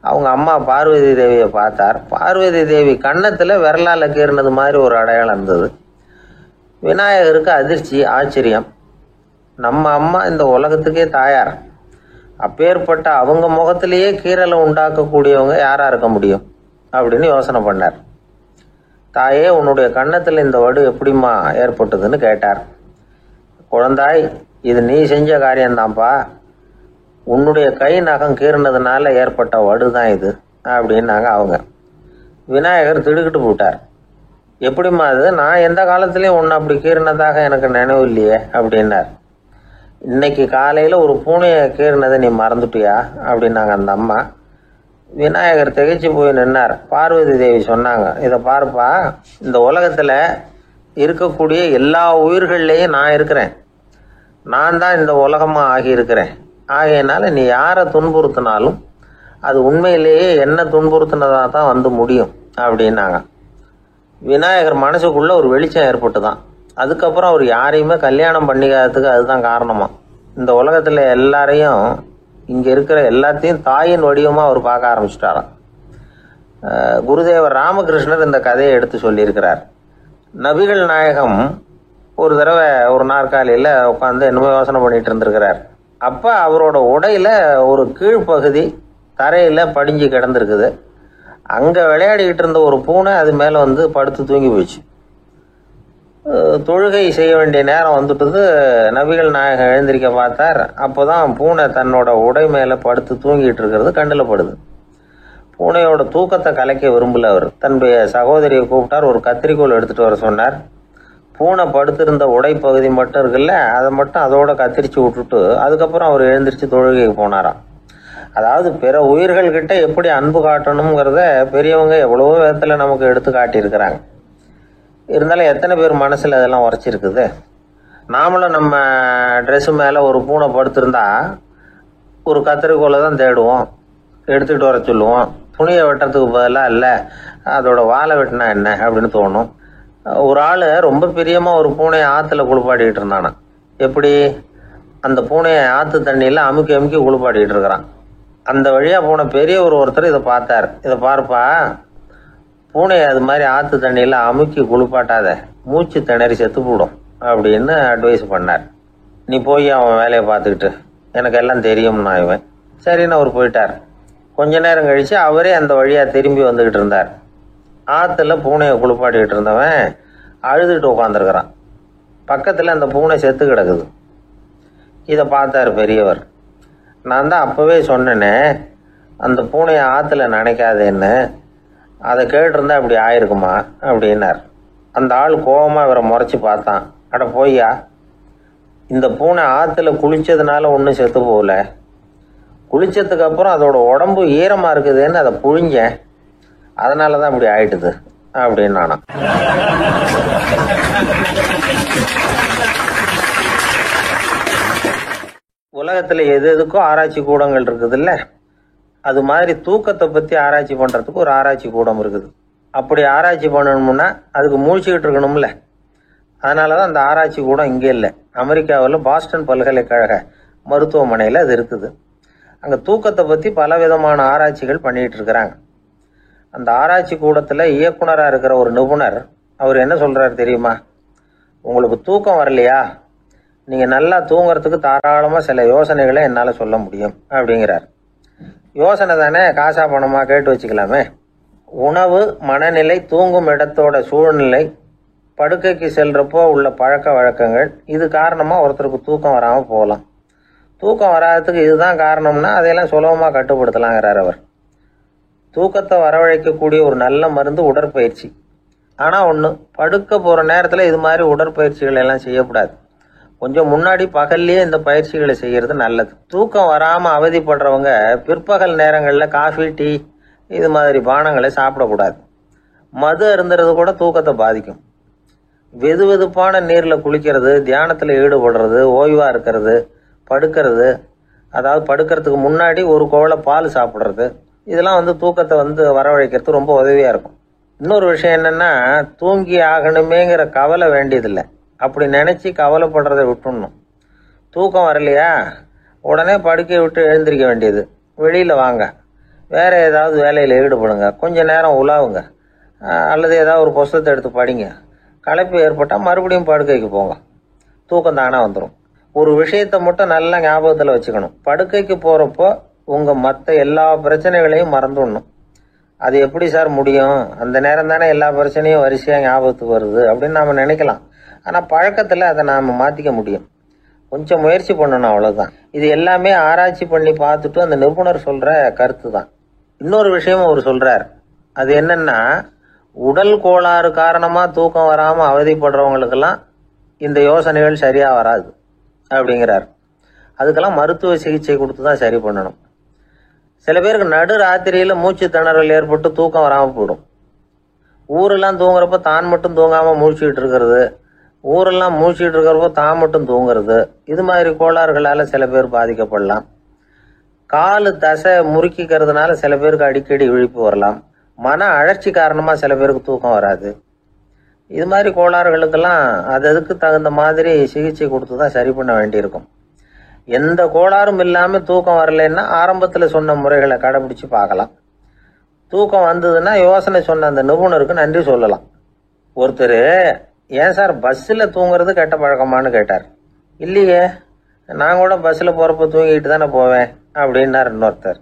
A: அவங்க அம்மா பார்வதி தேவியை பார்த்தார். பார்வதி தேவி கன்னத்தில் விரலால் கீறினது மாதிரி ஒரு அடையாளம் இருந்தது. விநாயகருக்கு அதிர்ச்சி, ஆச்சரியம். நம்ம அம்மா இந்த உலகத்துக்கே தாயார். அப்பேற்பட்ட அவங்க முகத்திலேயே கீறலை உண்டாக்கக்கூடியவங்க யாரா இருக்க முடியும் அப்படின்னு யோசனை பண்ணார். தாயே, உன்னுடைய கன்னத்தில் இந்த வடு எப்படிம்மா ஏற்பட்டதுன்னு கேட்டார். குழந்தாய், இது நீ செஞ்ச காரியம்தான்ப்பா. உன்னுடைய கை நகம் கீறினதுனால ஏற்பட்ட வடு தான் இது அப்படின்னாங்க அவங்க. விநாயகர் திடுக்கிட்டு போட்டார். எப்படிம்மா அது? நான் எந்த காலத்துலேயும் ஒன்று அப்படி கீறினதாக எனக்கு நினைவு இல்லையே அப்படின்னார். இன்னைக்கு காலையில் ஒரு பூனையை கீறினதை நீ மறந்துட்டியா அப்படின்னாங்க அந்த அம்மா. விநாயகர் திகைச்சு போய் நின்னார். பார்வதி தேவி சொன்னாங்க, இதை பாருப்பா, இந்த உலகத்தில் இருக்கக்கூடிய எல்லா உயிர்கள்லேயும் நான் இருக்கிறேன். நான் தான் இந்த உலகமாக ஆகியிருக்கிறேன். ஆகையினால நீ யாரை துன்புறுத்தினாலும் அது உண்மையிலேயே என்ன துன்புறுத்தினதாக தான் வந்து முடியும் அப்படின்னாங்க. விநாயகர் மனசுக்குள்ள ஒரு வெளிச்சம் ஏற்பட்டு தான். அதுக்கப்புறம் அவர் யாரையுமே கல்யாணம் பண்ணிக்காததுக்கு அதுதான் காரணமா. இந்த உலகத்தில் எல்லாரையும், இங்கே இருக்கிற எல்லாத்தையும் தாயின் வடிவமாக அவர் பார்க்க ஆரம்பிச்சிட்டாராம். குருதேவர் ராமகிருஷ்ணர் இந்த கதையை எடுத்து சொல்லியிருக்கிறார். நபிகள் நாயகம் ஒரு தடவை ஒரு நாற்காலியில் உட்காந்து என்னமோ யோசனை பண்ணிட்டு இருந்திருக்கிறார். அப்போ அவரோட உடையில ஒரு கீழ்ப்பகுதி தரையில் படிஞ்சு கிடந்திருக்குது. அங்கே விளையாடிக்கிட்டு இருந்த ஒரு பூனை அது மேலே வந்து படுத்து தூங்கி போயிடுச்சு. தொழுகை செய்ய வேண்டிய நேரம் வந்துட்டது. நபிகள் நாயகம் எழுந்திருக்க பார்த்தார். அப்போ தான் பூனை தன்னோட உடை மேலே படுத்து தூங்கிட்டு இருக்கிறது கண்ணில் படுது. பூனையோட தூக்கத்தை கலைக்க விரும்பல அவர். தன்னுடைய சகோதரியை கூப்பிட்டார். ஒரு கத்திரிக்கோள் எடுத்துகிட்டு வர சொன்னார். பூனை படுத்திருந்த உடைப்பகுதி மட்டும் இருக்குல்ல, அதை மட்டும் அதோட கத்திரிச்சு விட்டுட்டு அதுக்கப்புறம் அவர் எழுந்திரிச்சு தொழுகைக்கு போனாராம். அதாவது பிற உயிர்கள்கிட்ட எப்படி அன்பு காட்டணுங்கிறத பெரியவங்க எவ்வளவோ விதத்தில் நமக்கு எடுத்து காட்டியிருக்கிறாங்க. இருந்தாலும் எத்தனை பேர் மனசில் அதெல்லாம் உரைச்சிருக்குது? நாமளும் நம்ம ட்ரெஸ்ஸு மேலே ஒரு பூனை படுத்திருந்தா ஒரு கத்திரிக்கோலை தான் தேடுவோம், எடுத்துகிட்டு வர சொல்லுவோம். துணியை வெட்டுறதுக்கு பதிலாக இல்லை அதோட வாழை வெட்டினா என்ன அப்படின்னு தோணும். ஒரு ஆள் ரொம்ப பிரியமாக ஒரு பூனையை ஆற்றுல குளிப்பாட்டிக்கிட்டு இருந்தானா. எப்படி? அந்த பூனையை ஆற்று தண்ணியில் அமுக்கி அமுக்கி குளிப்பாட்டிக்கிட்டு இருக்கிறான். அந்த வழியாக போன பெரியவர் ஒருத்தர் இதை பார்த்தார். இதை பார்ப்பா, பூனையை அது மாதிரி ஆற்று தண்ணியில் அமுக்கி குளிப்பாட்டாத, மூச்சு திணறி செத்து போடும் அப்படின்னு அட்வைஸ் பண்ணார். நீ போய் அவன் வேலையை பார்த்துக்கிட்டு, எனக்கு எல்லாம் தெரியும்னா இவன். சரின்னு அவர் போயிட்டார். கொஞ்ச நேரம் கழித்து அவரே அந்த வழியாக திரும்பி வந்துக்கிட்டு இருந்தார். ஆற்றுல பூனையை குளிப்பாட்டிக்கிட்டு இருந்தவன் அழுதுகிட்டு உட்காந்துருக்கிறான். பக்கத்தில் அந்த பூனை செத்து கிடக்குது. இதை பார்த்தார் பெரியவர். நான் தான் அப்போவே சொன்னேனே அந்த பூனையை ஆற்றுல நினைக்காதேன்னு, அதை கேட்டிருந்தா இப்படி ஆயிருக்குமா அப்படின்னார். அந்த ஆள் கோபமாக இவரை முறைச்சி பார்த்தான். அட போய்யா, இந்த பூனை ஆற்றுல குளித்ததுனால ஒன்றும் செத்து போகல, குளித்ததுக்கு அப்புறம் அதோட உடம்பு ஈரமாக இருக்குதுன்னு அதை புழிஞ்சேன், அதனால தான் இப்படி ஆயிட்டுது அப்படின்னு நானா. உலகத்தில் எது எதுக்கோ ஆராய்ச்சி கூடங்கள் இருக்குது இல்லை? அது மாதிரி தூக்கத்தை பற்றி ஆராய்ச்சி பண்ணுறதுக்கு ஒரு ஆராய்ச்சி கூடம் இருக்குது. அப்படி ஆராய்ச்சி பண்ணணும்னா அதுக்கு மூழ்கிக்கிட்டு இருக்கணும்ல. அதனால தான் அந்த ஆராய்ச்சி கூடம் இங்கே இல்லை. அமெரிக்காவில் பாஸ்டன் பல்கலைக்கழக மருத்துவமனையில் அது இருக்குது. அங்கே தூக்கத்தை பற்றி பலவிதமான ஆராய்ச்சிகள் பண்ணிகிட்டு இருக்கிறாங்க. அந்த ஆராய்ச்சி கூடத்தில் இயக்குனராக இருக்கிற ஒரு நிபுணர் அவர் என்ன சொல்கிறார் தெரியுமா? உங்களுக்கு தூக்கம் வரலையா, நீங்கள் நல்லா தூங்குறதுக்கு தாராளமாக சில யோசனைகளை என்னால் சொல்ல முடியும் அப்படிங்கிறார். யோசனை தானே, காசா பணமா கேட்டு வச்சுக்கலாமே. உணவு, மனநிலை, தூங்கும் இடத்தோட சூழ்நிலை, படுக்கைக்கு செல்றப்போ உள்ள பழக்க வழக்கங்கள், இது காரணமாக ஒருத்தருக்கு தூக்கம் வராமல் போகலாம். தூக்கம் வராததுக்கு இதுதான் காரணம்னா அதையெல்லாம் சுலபமாக கட்டுப்படுத்தலாங்கிறார் அவர். தூக்கத்தை வரவழைக்கக்கூடிய ஒரு நல்ல மருந்து உடற்பயிற்சி. ஆனால் ஒன்று, படுக்க போகிற நேரத்தில் இது மாதிரி உடற்பயிற்சிகள் எல்லாம் செய்யக்கூடாது. கொஞ்சம் முன்னாடி பகல்லையே இந்த பயிற்சிகளை செய்கிறது நல்லது. தூக்கம் வராமல் அவதிப்படுறவங்க பிற்பகல் நேரங்களில் காஃபி, டீ இது மாதிரி பானங்களை சாப்பிடக்கூடாது. மது அருந்துறது கூட தூக்கத்தை பாதிக்கும். வெது வெதுப்பான நீரில் குளிக்கிறது, தியானத்தில் ஈடுபடுறது, ஓய்வாக இருக்கிறது, படுக்கிறது, அதாவது படுக்கிறதுக்கு முன்னாடி ஒரு கோவலை பால் சாப்பிட்றது, இதெல்லாம் தூக்கத்தை வரவழைக்கிறது ரொம்ப உதவியாக இருக்கும். இன்னொரு விஷயம் என்னென்னா, தூங்கி ஆகணுமேங்கிற கவலை வேண்டியதில்லை. அப்படி நினச்சி கவலைப்படுறதை விட்டுடணும். தூக்கம் வரலையா, உடனே படுக்கையை விட்டு எழுந்திரிக்க வேண்டியது. வெளியில் வாங்க, வேறு ஏதாவது வேலையில் ஈடுபடுங்க, கொஞ்சம் நேரம் உலாவுங்க, அல்லது ஏதாவது ஒரு புஸ்தகத்தை எடுத்து படிங்க. களைப்பு ஏற்பட்டால் மறுபடியும் படுக்கைக்கு போங்க, தூக்கம் தானாக வந்துடும். ஒரு விஷயத்தை மட்டும் நல்லா ஞாபகத்தில் வச்சுக்கணும். படுக்கைக்கு போகிறப்போ உங்கள் மற்ற எல்லா பிரச்சனைகளையும் மறந்துடணும். அது எப்படி சார் முடியும், அந்த நேரம் தானே எல்லா பிரச்சனையும் வரிசையாக ஞாபகத்துக்கு வருது அப்படின்னு நாம் நினைக்கலாம். ஆனால் பழக்கத்தில் அதை நாம் மாற்றிக்க முடியும். கொஞ்சம் முயற்சி பண்ணணும், அவ்வளோதான். இது எல்லாமே ஆராய்ச்சி பண்ணி பார்த்துட்டு அந்த நிபுணர் சொல்கிற கருத்து தான். இன்னொரு விஷயமும் அவர் சொல்கிறார். அது என்னென்னா, உடல் கோளாறு காரணமாக தூக்கம் வராமல் அவதிப்படுறவங்களுக்கெல்லாம் இந்த யோசனைகள் சரியாக வராது அப்படிங்கிறார். அதுக்கெல்லாம் மருத்துவ சிகிச்சை கொடுத்து தான் சரி பண்ணணும். சில பேருக்கு நடு ராத்திரியில் மூச்சு திணறல் ஏற்பட்டு தூக்கம் வராமல் போயிடும். ஊரெல்லாம் தூங்குறப்ப தான் மட்டும் தூங்காமல் மூழ்கிட்டு இருக்கிறது, ஊரெல்லாம் மூழ்கிட்டு இருக்கிறப்போ தான் மட்டும் தூங்குறது, இது மாதிரி கோளாறுகளால் சில பேர் பாதிக்கப்படலாம். காலு தசை முறுக்கிக்கிறதுனால சில பேருக்கு அடிக்கடி இழிப்பு வரலாம். மன அழற்சி காரணமாக சில பேருக்கு தூக்கம் வராது. இது மாதிரி கோளாறுகளுக்கெல்லாம் அதுக்கு தகுந்த மாதிரி சிகிச்சை கொடுத்து தான் சரி பண்ண வேண்டியிருக்கும். எந்த கோளாறும் இல்லாமல் தூக்கம் வரலைன்னா ஆரம்பத்தில் சொன்ன முறைகளை கடைபிடிச்சு பார்க்கலாம். தூக்கம் வந்ததுன்னா யோசனை சொன்ன அந்த நிபுணருக்கு நன்றி சொல்லலாம். ஒருத்தர், ஏன் சார் பஸ்ஸில் தூங்குறது கெட்ட பழக்கமானு கேட்டார். இல்லையே, நான் கூட பஸ்ஸில் போகிறப்ப தூங்கிட்டு தானே போவேன் அப்படின்னார் இன்னொருத்தர்.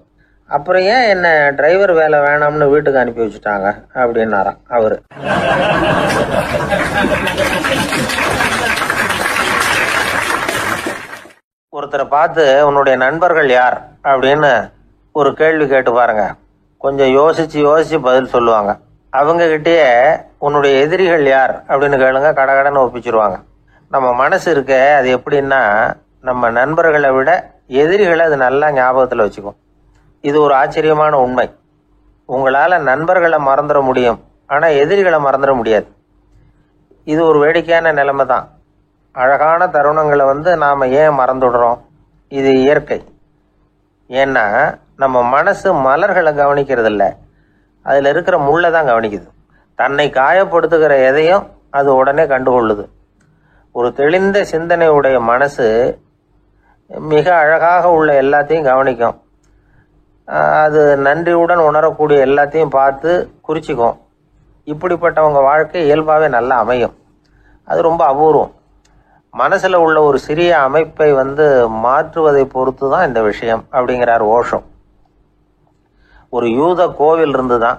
A: அப்புறம் ஏன் என்ன டிரைவர் வேலை வேணாம்னு வீட்டுக்கு அனுப்பி வச்சுட்டாங்க அப்படின்னாராம் அவரு. ஒருத்தரை பார்த்து உன்னுடைய நண்பர்கள் யார் அப்படின்னு ஒரு கேள்வி கேட்டு பாருங்க. கொஞ்சம் யோசிச்சு பதில் சொல்லுவாங்க. அவங்க கிட்டேயே உன்னுடைய எதிரிகள் யார் அப்படின்னு கேளுங்க, கடகடன்னு ஒப்பிச்சிருவாங்க. நம்ம மனசு இருக்க, அது எப்படின்னா, நம்ம நண்பர்களை விட எதிரிகளை அது நல்லா ஞாபகத்தில் வச்சுக்கும். இது ஒரு ஆச்சரியமான உண்மை. உங்களால் நண்பர்களை மறந்துட முடியும், ஆனால் எதிரிகளை மறந்துட முடியாது. இது ஒரு வேடிக்கையான நிலைமை தான். அழகான தருணங்களை நாம் ஏன் மறந்துடுறோம்? இது இயற்கை. ஏன்னா நம்ம மனசு மலர்களை கவனிக்கிறது இல்லை, அதில் இருக்கிற முள்ளை தான் கவனிக்குது. தன்னை காயப்படுத்துகிற எதையும் அது உடனே கண்டுகொள்ளுது. ஒரு தெளிந்த சிந்தனையுடைய மனசு மிக அழகாக உள்ள எல்லாத்தையும் கவனிக்கும். அது நன்றியுடன் உணரக்கூடிய எல்லாத்தையும் பார்த்து குறிச்சிக்கும். இப்படிப்பட்டவங்க வாழ்க்கை இயல்பாகவே நல்லா அமையும். அது ரொம்ப அபூர்வம். மனசில் உள்ள ஒரு சிறிய அமைப்பை மாற்றுவதை பொறுத்து தான் இந்த விஷயம் அப்படிங்கிறார் ஓஷோ. ஒரு யூத கோவில் இருந்து தான்,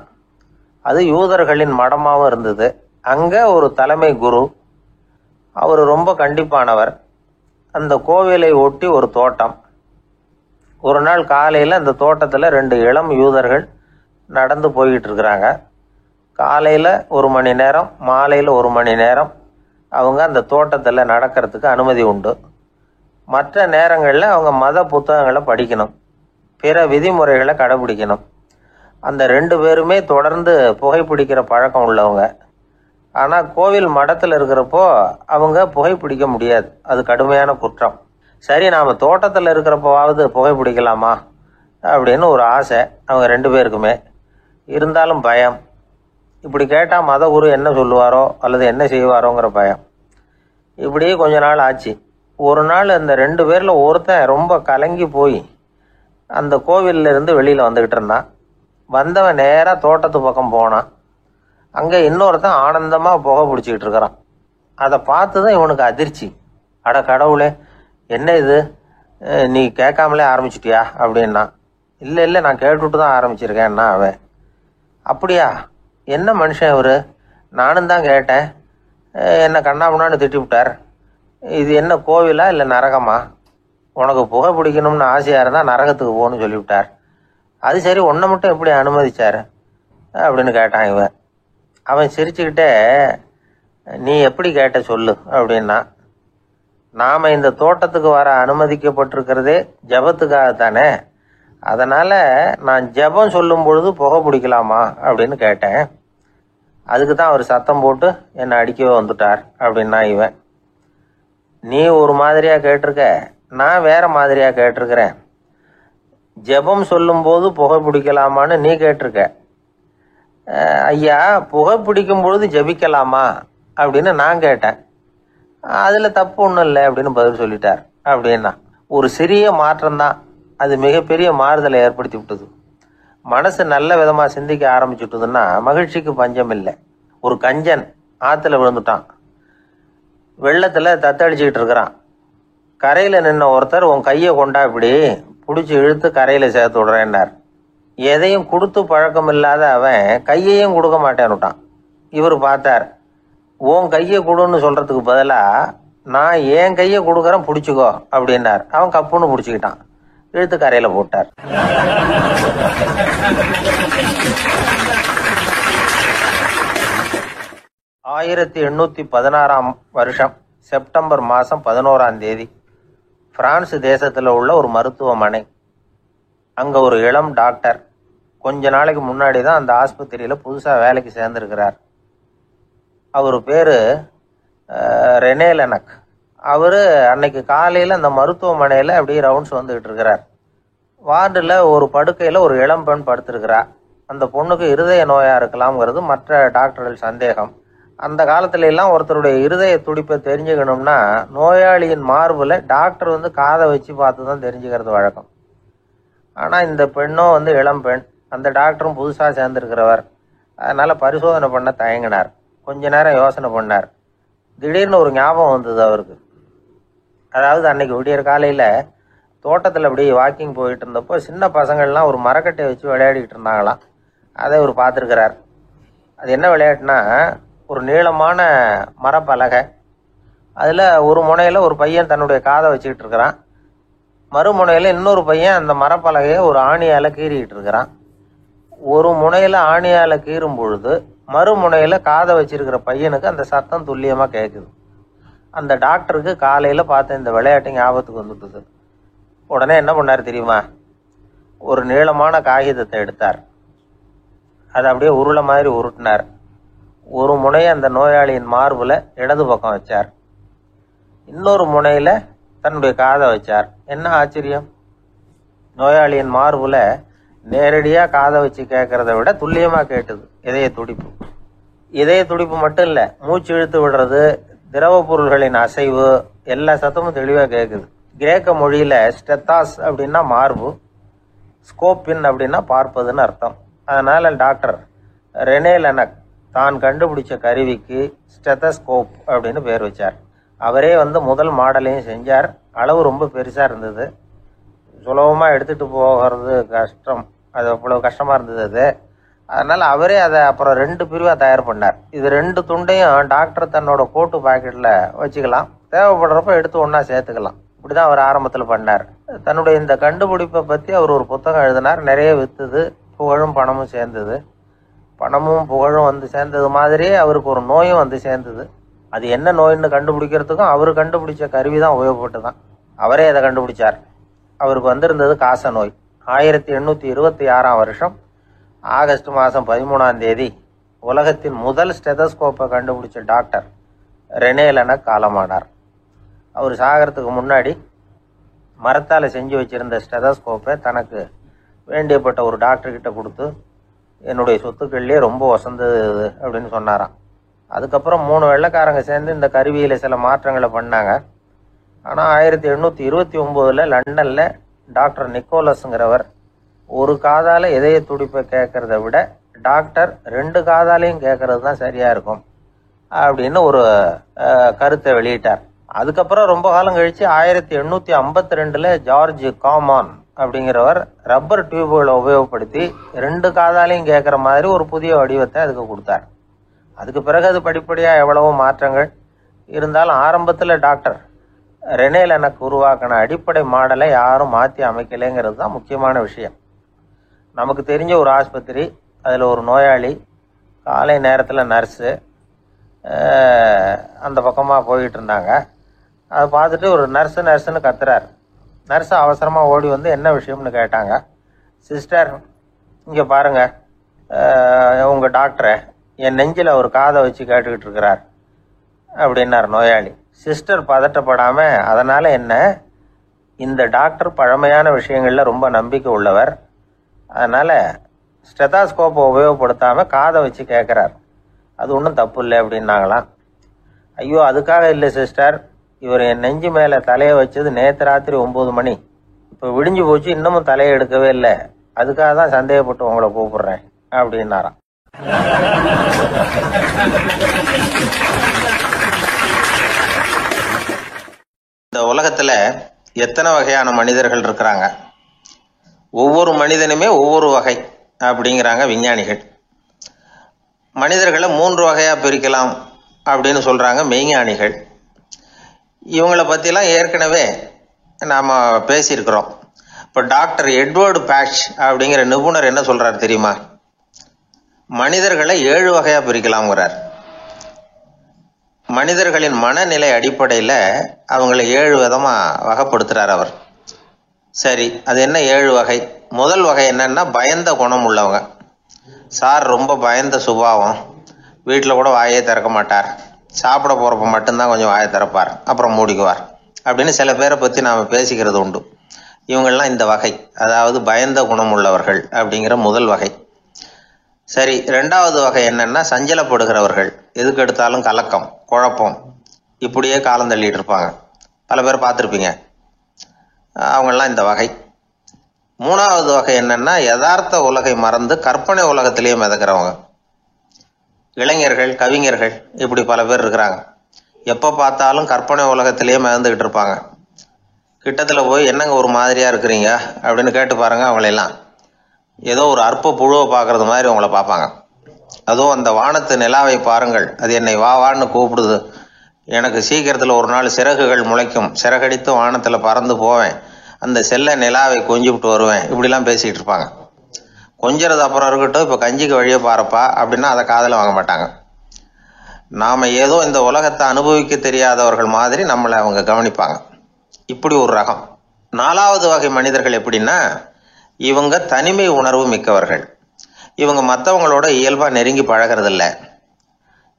A: அது யூதர்களின் மடமாகவும் இருந்தது. அங்கே ஒரு தலைமை குரு, அவர் ரொம்ப கண்டிப்பானவர். அந்த கோவிலை ஒட்டி ஒரு தோட்டம். ஒரு நாள் காலையில் அந்த தோட்டத்தில் 2 இளம் யூதர்கள் நடந்து போய்கிட்டு இருக்கிறாங்க. காலையில் 1 மணி நேரம், மாலையில் 1 மணி நேரம் அவங்க அந்த தோட்டத்தில் நடக்கிறதுக்கு அனுமதி உண்டு. மற்ற நேரங்களில் அவங்க மத புத்தகங்களை படிக்கணும், பிற விதிமுறைகளை கடைபிடிக்கணும். அந்த 2 பேருமே தொடர்ந்து புகைப்பிடிக்கிற பழக்கம் உள்ளவங்க. ஆனால் கோவில் மடத்தில் இருக்கிறப்போ அவங்க புகைப்பிடிக்க முடியாது, அது கடுமையான குற்றம். சரி, நாம் தோட்டத்தில் இருக்கிறப்போவாவது புகைப்பிடிக்கலாமா அப்படின்னு ஒரு ஆசை அவங்க 2 பேருக்குமே. இருந்தாலும் பயம். இப்படி கேட்டால் மத குரு என்ன சொல்லுவாரோ அல்லது என்ன செய்வாரோங்கிற பயம். இப்படியே கொஞ்ச நாள் ஆச்சு. ஒரு நாள் அந்த 2 பேரில் ஒருத்தன் ரொம்ப கலங்கி போய் அந்த கோவிலிருந்து வெளியில் வந்துக்கிட்டு இருந்தான். வந்தவன் நேராக தோட்டத்து பக்கம் போனான். அங்கே இன்னொருத்தன் ஆனந்தமாக புகை பிடிச்சிக்கிட்டு இருக்கிறான். அதை பார்த்து தான் இவனுக்கு அதிர்ச்சி. அட கடவுளே, என்ன இது, நீ கேட்காமலே ஆரம்பிச்சிட்டியா அப்படின்னா. இல்லை நான் கேட்டுவிட்டு தான் ஆரம்பிச்சிருக்கேன்னா அவன். அப்படியா, என்ன மனுஷன் இவர், நானும் தான் கேட்டேன், என்னை கண்ணாமுன்னான்னு திட்டி விட்டார். இது என்ன கோவிலா இல்லை நரகமா? உனக்கு புகை பிடிக்கணும்னு ஆசையாக இருந்தால் நரகத்துக்கு போகணும்னு சொல்லிவிட்டார். அது சரி, உன்னை மட்டும் எப்படி அனுமதிச்சார் அப்படின்னு கேட்டான் இவன். அவன் சிரிச்சுக்கிட்டே, நீ எப்படி கேட்ட சொல்லு அப்படின்னா. நாம் இந்த தோட்டத்துக்கு வர அனுமதிக்கப்பட்டிருக்கிறதே ஜபத்துக்காகத்தானே, அதனால் நான் ஜபம் சொல்லும் பொழுது புகை பிடிக்கலாமா அப்படின்னு கேட்டேன். அதுக்கு தான் அவர் சத்தம் போட்டு என்னை அடிக்கவே வந்துட்டார் அப்படின்னா இவன். நீ ஒரு மாதிரியா கேட்டிருக்க, நான் வேற மாதிரியா கேட்டிருக்கிறேன். ஜெபம் சொல்லும்போது புகை பிடிக்கலாமான்னு நீ கேட்டிருக்க. ஐயா, புகை பிடிக்கும் பொழுது ஜெபிக்கலாமா அப்படின்னு நான் கேட்டேன். அதில் தப்பு ஒன்றும் இல்லை அப்படின்னு பதில் சொல்லிட்டார். அப்படின்னா ஒரு சிறிய மாற்றம்தான் அது மிகப்பெரிய மாறுதலை ஏற்படுத்தி விட்டது. மனசு நல்ல விதமாக சிந்திக்க ஆரம்பிச்சுட்டுதுன்னா மகிழ்ச்சிக்கு பஞ்சம் இல்லை. ஒரு கஞ்சன் ஆற்றுல விழுந்துட்டான், வெள்ளத்தில் தத்தடிச்சுக்கிட்டு இருக்கிறான். கரையில் நின்ன ஒருத்தர் உன் கையை கொண்டா இப்படி பிடிச்சி இழுத்து கரையில் சேர்த்து விடுறேன்னார். எதையும் கொடுத்து பழக்கம் இல்லாத அவன் கையையும் கொடுக்க மாட்டேன்னுட்டான். இவர் பார்த்தார், உன் கையை கொடுன்னு சொல்றதுக்கு பதிலாக நான் என் கையை கொடுக்குறேன் பிடிச்சிக்கோ அப்படின்னார். அவன் கப்புன்னு பிடிச்சிக்கிட்டான், இழுத்து கரையில் போட்டார். ஆயிரத்தி 1816 செப்டம்பர் மாதம் 11 பிரான்ஸ் தேசத்தில் உள்ள ஒரு மருத்துவமனை. அங்கே ஒரு இளம் டாக்டர் கொஞ்ச நாளைக்கு முன்னாடி தான் அந்த ஆஸ்பத்திரியில் புதுசாக வேலைக்கு சேர்ந்துருக்கிறார். அவர் பேர் ரெனே லெனக். அவர் அன்னைக்கு காலையில் அந்த மருத்துவமனையில் அப்படியே ரவுண்ட்ஸ் வந்துக்கிட்டு இருக்கிறார். வார்டில் ஒரு படுக்கையில் ஒரு இளம் பெண் படுத்திருக்கிறா. அந்த பொண்ணுக்கு இருதய நோயாக இருக்கலாம்ங்கிறது மற்ற டாக்டர்கள் சந்தேகம். அந்த காலத்துல எல்லாம் ஒருத்தருடைய இருதய துடிப்பை தெரிஞ்சுக்கணும்னா நோயாளியின் மார்புல டாக்டர் காதை வச்சு பார்த்து தான் தெரிஞ்சுக்கிறது வழக்கம். ஆனால் இந்த பெண்ணும் இளம் பெண், அந்த டாக்டரும் புதுசாக சேர்ந்துருக்கிறவர். அதனால் பரிசோதனை பண்ண தயங்கினார். கொஞ்ச நேரம் யோசனை பண்ணார். திடீர்னு ஒரு ஞாபகம் வந்தது அவருக்கு. அதாவது அன்னைக்கு விடியற் காலையில் தோட்டத்தில் அப்படி வாக்கிங் போயிட்டு இருந்தப்போ சின்ன பசங்கள்லாம் ஒரு மரக்கட்டையை வச்சு விளையாடிக்கிட்டு இருந்தாங்களாம். அதை இவர் பார்த்துருக்கிறார். அது என்ன விளையாட்டுனா, ஒரு நீளமான மரப்பலகை, அதில் ஒரு முனையில் ஒரு பையன் தன்னுடைய காதை வச்சுக்கிட்டு இருக்கிறான், மறுமுனையில் இன்னொரு பையன் அந்த மரப்பலகையை ஒரு ஆணியால் கீறிக்கிட்டு இருக்கிறான். ஒரு முனையில் ஆணியால் கீறும் பொழுது மறுமுனையில் காதை வச்சிருக்கிற பையனுக்கு அந்த சத்தம் துல்லியமாக கேட்குது. அந்த டாக்டருக்கு காலையில் பார்த்த இந்த விளையாட்டு ஞாபகத்துக்கு வந்துட்டுது. உடனே என்ன பண்ணார் தெரியுமா? ஒரு நீளமான காகிதத்தை எடுத்தார், அதை அப்படியே உருளை மாதிரி உருட்டினார். ஒரு முனையை அந்த நோயாளியின் மார்புல இடது பக்கம் வச்சார், இன்னொரு முனையில தன்னுடைய காதை வச்சார். என்ன ஆச்சரியம்! நோயாளியின் மார்புல நேரடியா காதை வச்சு கேட்கறத விட துல்லியமா கேட்டது இதய துடிப்பு. இதய துடிப்பு மட்டும் இல்ல, மூச்சு இழுத்து விடுறது, திரவ பொருள்களின் அசைவு, எல்லா சத்தமும் தெளிவா கேட்குது. கிரேக்க மொழியில ஸ்டெத்தாஸ் அப்படின்னா மார்பு, ஸ்கோப்பின் அப்படின்னா பார்ப்பதுன்னு அர்த்தம். அதனால டாக்டர் ரெனே லெனக் தான் கண்டுபிடிச்ச கருவிக்கு ஸ்டெத்தஸ்கோப் அப்படின்னு பேர் வச்சார். அவரே முதல் மாடலையும் செஞ்சார். அளவு ரொம்ப பெருசாக இருந்தது, சுலபமாக எடுத்துகிட்டு போகிறது கஷ்டம், அது அவ்வளோ கஷ்டமாக இருந்தது அது. அதனால் அவரே அதை அப்புறம் 2 பிரிவாக தயார் பண்ணார். இது 2 துண்டையும் டாக்டர் தன்னோட கோட்டு பாக்கெட்டில் வச்சுக்கலாம், தேவைப்படுறப்ப எடுத்து ஒன்றா சேர்த்துக்கலாம். இப்படி தான் அவர் ஆரம்பத்தில் பண்ணார். தன்னுடைய இந்த கண்டுபிடிப்பை பற்றி அவர் ஒரு புத்தகம் எழுதினார். நிறைய விற்றுது, புகழும் பணமும் சேர்ந்தது. பணமும் புகழும் சேர்ந்தது மாதிரியே அவருக்கு ஒரு நோயும் சேர்ந்தது. அது என்ன நோயின்னு கண்டுபிடிக்கிறதுக்கும் அவர் கண்டுபிடிச்ச கருவி தான் உபயோகப்பட்டு தான். அவரே அதை கண்டுபிடிச்சார். அவருக்கு வந்திருந்தது காச நோய். 1826 ஆகஸ்ட் மாதம் 13 உலகத்தின் முதல் ஸ்டெதஸ்கோப்பை கண்டுபிடிச்ச டாக்டர் ரெனே லெனக் காலமானார். அவர் சாகிறதுக்கு முன்னாடி மரத்தால் செஞ்சு வச்சிருந்த ஸ்டெதஸ்கோப்பை தனக்கு வேண்டியப்பட்ட ஒரு டாக்டர்கிட்ட கொடுத்து, என்னுடைய சொத்துக்கள்லேயே ரொம்ப வசந்தது அப்படின்னு சொன்னாராம். அதுக்கப்புறம் 3 வெள்ளைக்காரங்க சேர்ந்து இந்த கருவியில் சில மாற்றங்களை பண்ணாங்க. ஆனால் 1829 லண்டனில் டாக்டர் நிக்கோலஸுங்கிறவர் ஒரு காதால் இதய துடிப்பை கேட்கறத விட டாக்டர் 2 காதாலையும் கேட்கறது தான் சரியாக இருக்கும் அப்படின்னு ஒரு கருத்தை வெளியிட்டார். அதுக்கப்புறம் ரொம்ப காலம் கழித்து 1852 ஜார்ஜ் காமான் அப்படிங்கிறவர் ரப்பர் டியூப்களை உபயோகப்படுத்தி 2 காதாலையும் கேட்குற மாதிரி ஒரு புதிய வடிவத்தை அதுக்கு கொடுத்தார். அதுக்கு பிறகு அது படிப்படியாக எவ்வளவோ மாற்றங்கள் இருந்தாலும் ஆரம்பத்தில் டாக்டர் ரெனே லெனக் உருவாக்கின அடிப்படை மாடலை யாரும் மாற்றி அமைக்கலைங்கிறது தான் முக்கியமான விஷயம். நமக்கு தெரிஞ்ச ஒரு ஆஸ்பத்திரி, அதில் ஒரு நோயாளி, காலை நேரத்தில் நர்ஸு அந்த பக்கமாக போயிட்டு இருந்தாங்க. அதை பார்த்துட்டு ஒரு நர்ஸுன்னு கத்துறாரு. நர்ஸு அவசரமாக ஓடி என்ன விஷயம்னு கேட்டாங்க. சிஸ்டர், இங்கே பாருங்கள், உங்கள் டாக்டரை என் நெஞ்சில் ஒரு காதை வச்சு கேட்டுக்கிட்டு இருக்கிறார் அப்படின்னார் நோயாளி. சிஸ்டர் பதட்டப்படாம, அதனால என்ன, இந்த டாக்டர் பழமையான விஷயங்கள்ல ரொம்ப நம்பிக்கை உள்ளவர், அதனால ஸ்டெதாஸ்கோப்பை உபயோகப்படுத்தாம காதை வச்சு கேட்குறார், அது ஒன்றும் தப்பு இல்லை அப்படின்னாங்களாம். ஐயோ, அதுக்காக இல்லை சிஸ்டர், இவர் என் நெஞ்சு மேலே தலையை வச்சது நேற்று ராத்திரி 9 மணி, இப்போ விடிஞ்சு போச்சு, இன்னமும் தலையை எடுக்கவே இல்லை, அதுக்காக தான் சந்தேகப்பட்டு உங்களை கூப்பிடுறேன் அப்படின்னாராம். இந்த உலகத்துல எத்தனை வகையான மனிதர்கள் இருக்கிறாங்க, ஒவ்வொரு மனிதனுமே ஒவ்வொரு வகை அப்படிங்கிறாங்க விஞ்ஞானிகள். மனிதர்களை 3 வகையா பிரிக்கலாம் அப்படின்னு சொல்றாங்க மெய்ஞானிகள். இவங்களை பத்திலாம் ஏற்கனவே நாம பேசியிருக்கிறோம். இப்போ டாக்டர் எட்வர்டு பேட்ச் அப்படிங்கிற நிபுணர் என்ன சொல்றாரு தெரியுமா? மனிதர்களை 7 வகையா பிரிக்கலாம்ங்கிறார். மனிதர்களின் மனநிலை அடிப்படையில் அவங்களை 7 விதமா வகைப்படுத்துறார் அவர். சரி, அது என்ன 7 வகை? முதல் வகை என்னன்னா, பயந்த குணம் உள்ளவங்க. சார் ரொம்ப பயந்த சுபாவம், வீட்டில் கூட வாயே திறக்க மாட்டார், சாப்பிட போறப்ப மட்டும்தான் கொஞ்சம் வாயை திறப்பார், அப்புறம் மூடிக்குவார் அப்படின்னு சில பேரை பற்றி நாம் பேசிக்கிறது உண்டு. இவங்கெல்லாம் இந்த வகை, அதாவது பயந்த குணம் உள்ளவர்கள் அப்படிங்கிற முதல் வகை. சரி, 2வது வகை என்னன்னா, சஞ்சலப்படுகிறவர்கள், எதுக்கு எடுத்தாலும் கலக்கம், குழப்பம், இப்படியே காலம் தள்ளிட்டு இருப்பாங்க. பல பேர் பார்த்துருப்பீங்க, அவங்கெல்லாம் இந்த வகை. 3வது வகை என்னன்னா, யதார்த்த உலகை மறந்து கற்பனை உலகத்திலேயே மிதக்கிறவங்க. இளைஞர்கள், கவிஞர்கள், இப்படி பல பேர் இருக்கிறாங்க. எப்போ பார்த்தாலும் கற்பனை உலகத்திலேயே மிதந்துக்கிட்டு இருப்பாங்க. கிட்டத்தில் போய் என்னங்க ஒரு மாதிரியா இருக்கிறீங்க அப்படின்னு கேட்டு பாருங்க, அவங்களெல்லாம் ஏதோ ஒரு அற்ப புழுவை பார்க்கறது மாதிரி அவங்கள பார்ப்பாங்க. அதுவும் அந்த வானத்து நிலாவை பாருங்கள், அது என்னை வா வான்னு கூப்பிடுது, எனக்கு சீக்கிரத்தில் ஒரு நாள் சிறகுகள் முளைக்கும், சிறகடித்து வானத்தில் பறந்து போவேன், அந்த செல்ல நிலாவை கொஞ்சிவிட்டு வருவேன், இப்படிலாம் பேசிக்கிட்டு இருப்பாங்க. கொஞ்சிறது அப்புறம் இருக்கட்டும், இப்போ கஞ்சிக்கு வழியே பாருப்பா அப்படின்னா அதை காதில் வாங்க மாட்டாங்க. நாம் ஏதோ இந்த உலகத்தை அனுபவிக்க தெரியாதவர்கள் மாதிரி நம்மளை அவங்க கவனிப்பாங்க. இப்படி ஒரு ரகம். 4வது வகை மனிதர்கள் எப்படின்னா, இவங்க தனிமை உணர்வு மிக்கவர்கள். இவங்க மற்றவங்களோட இயல்பா நெருங்கி பழகிறதில்ல,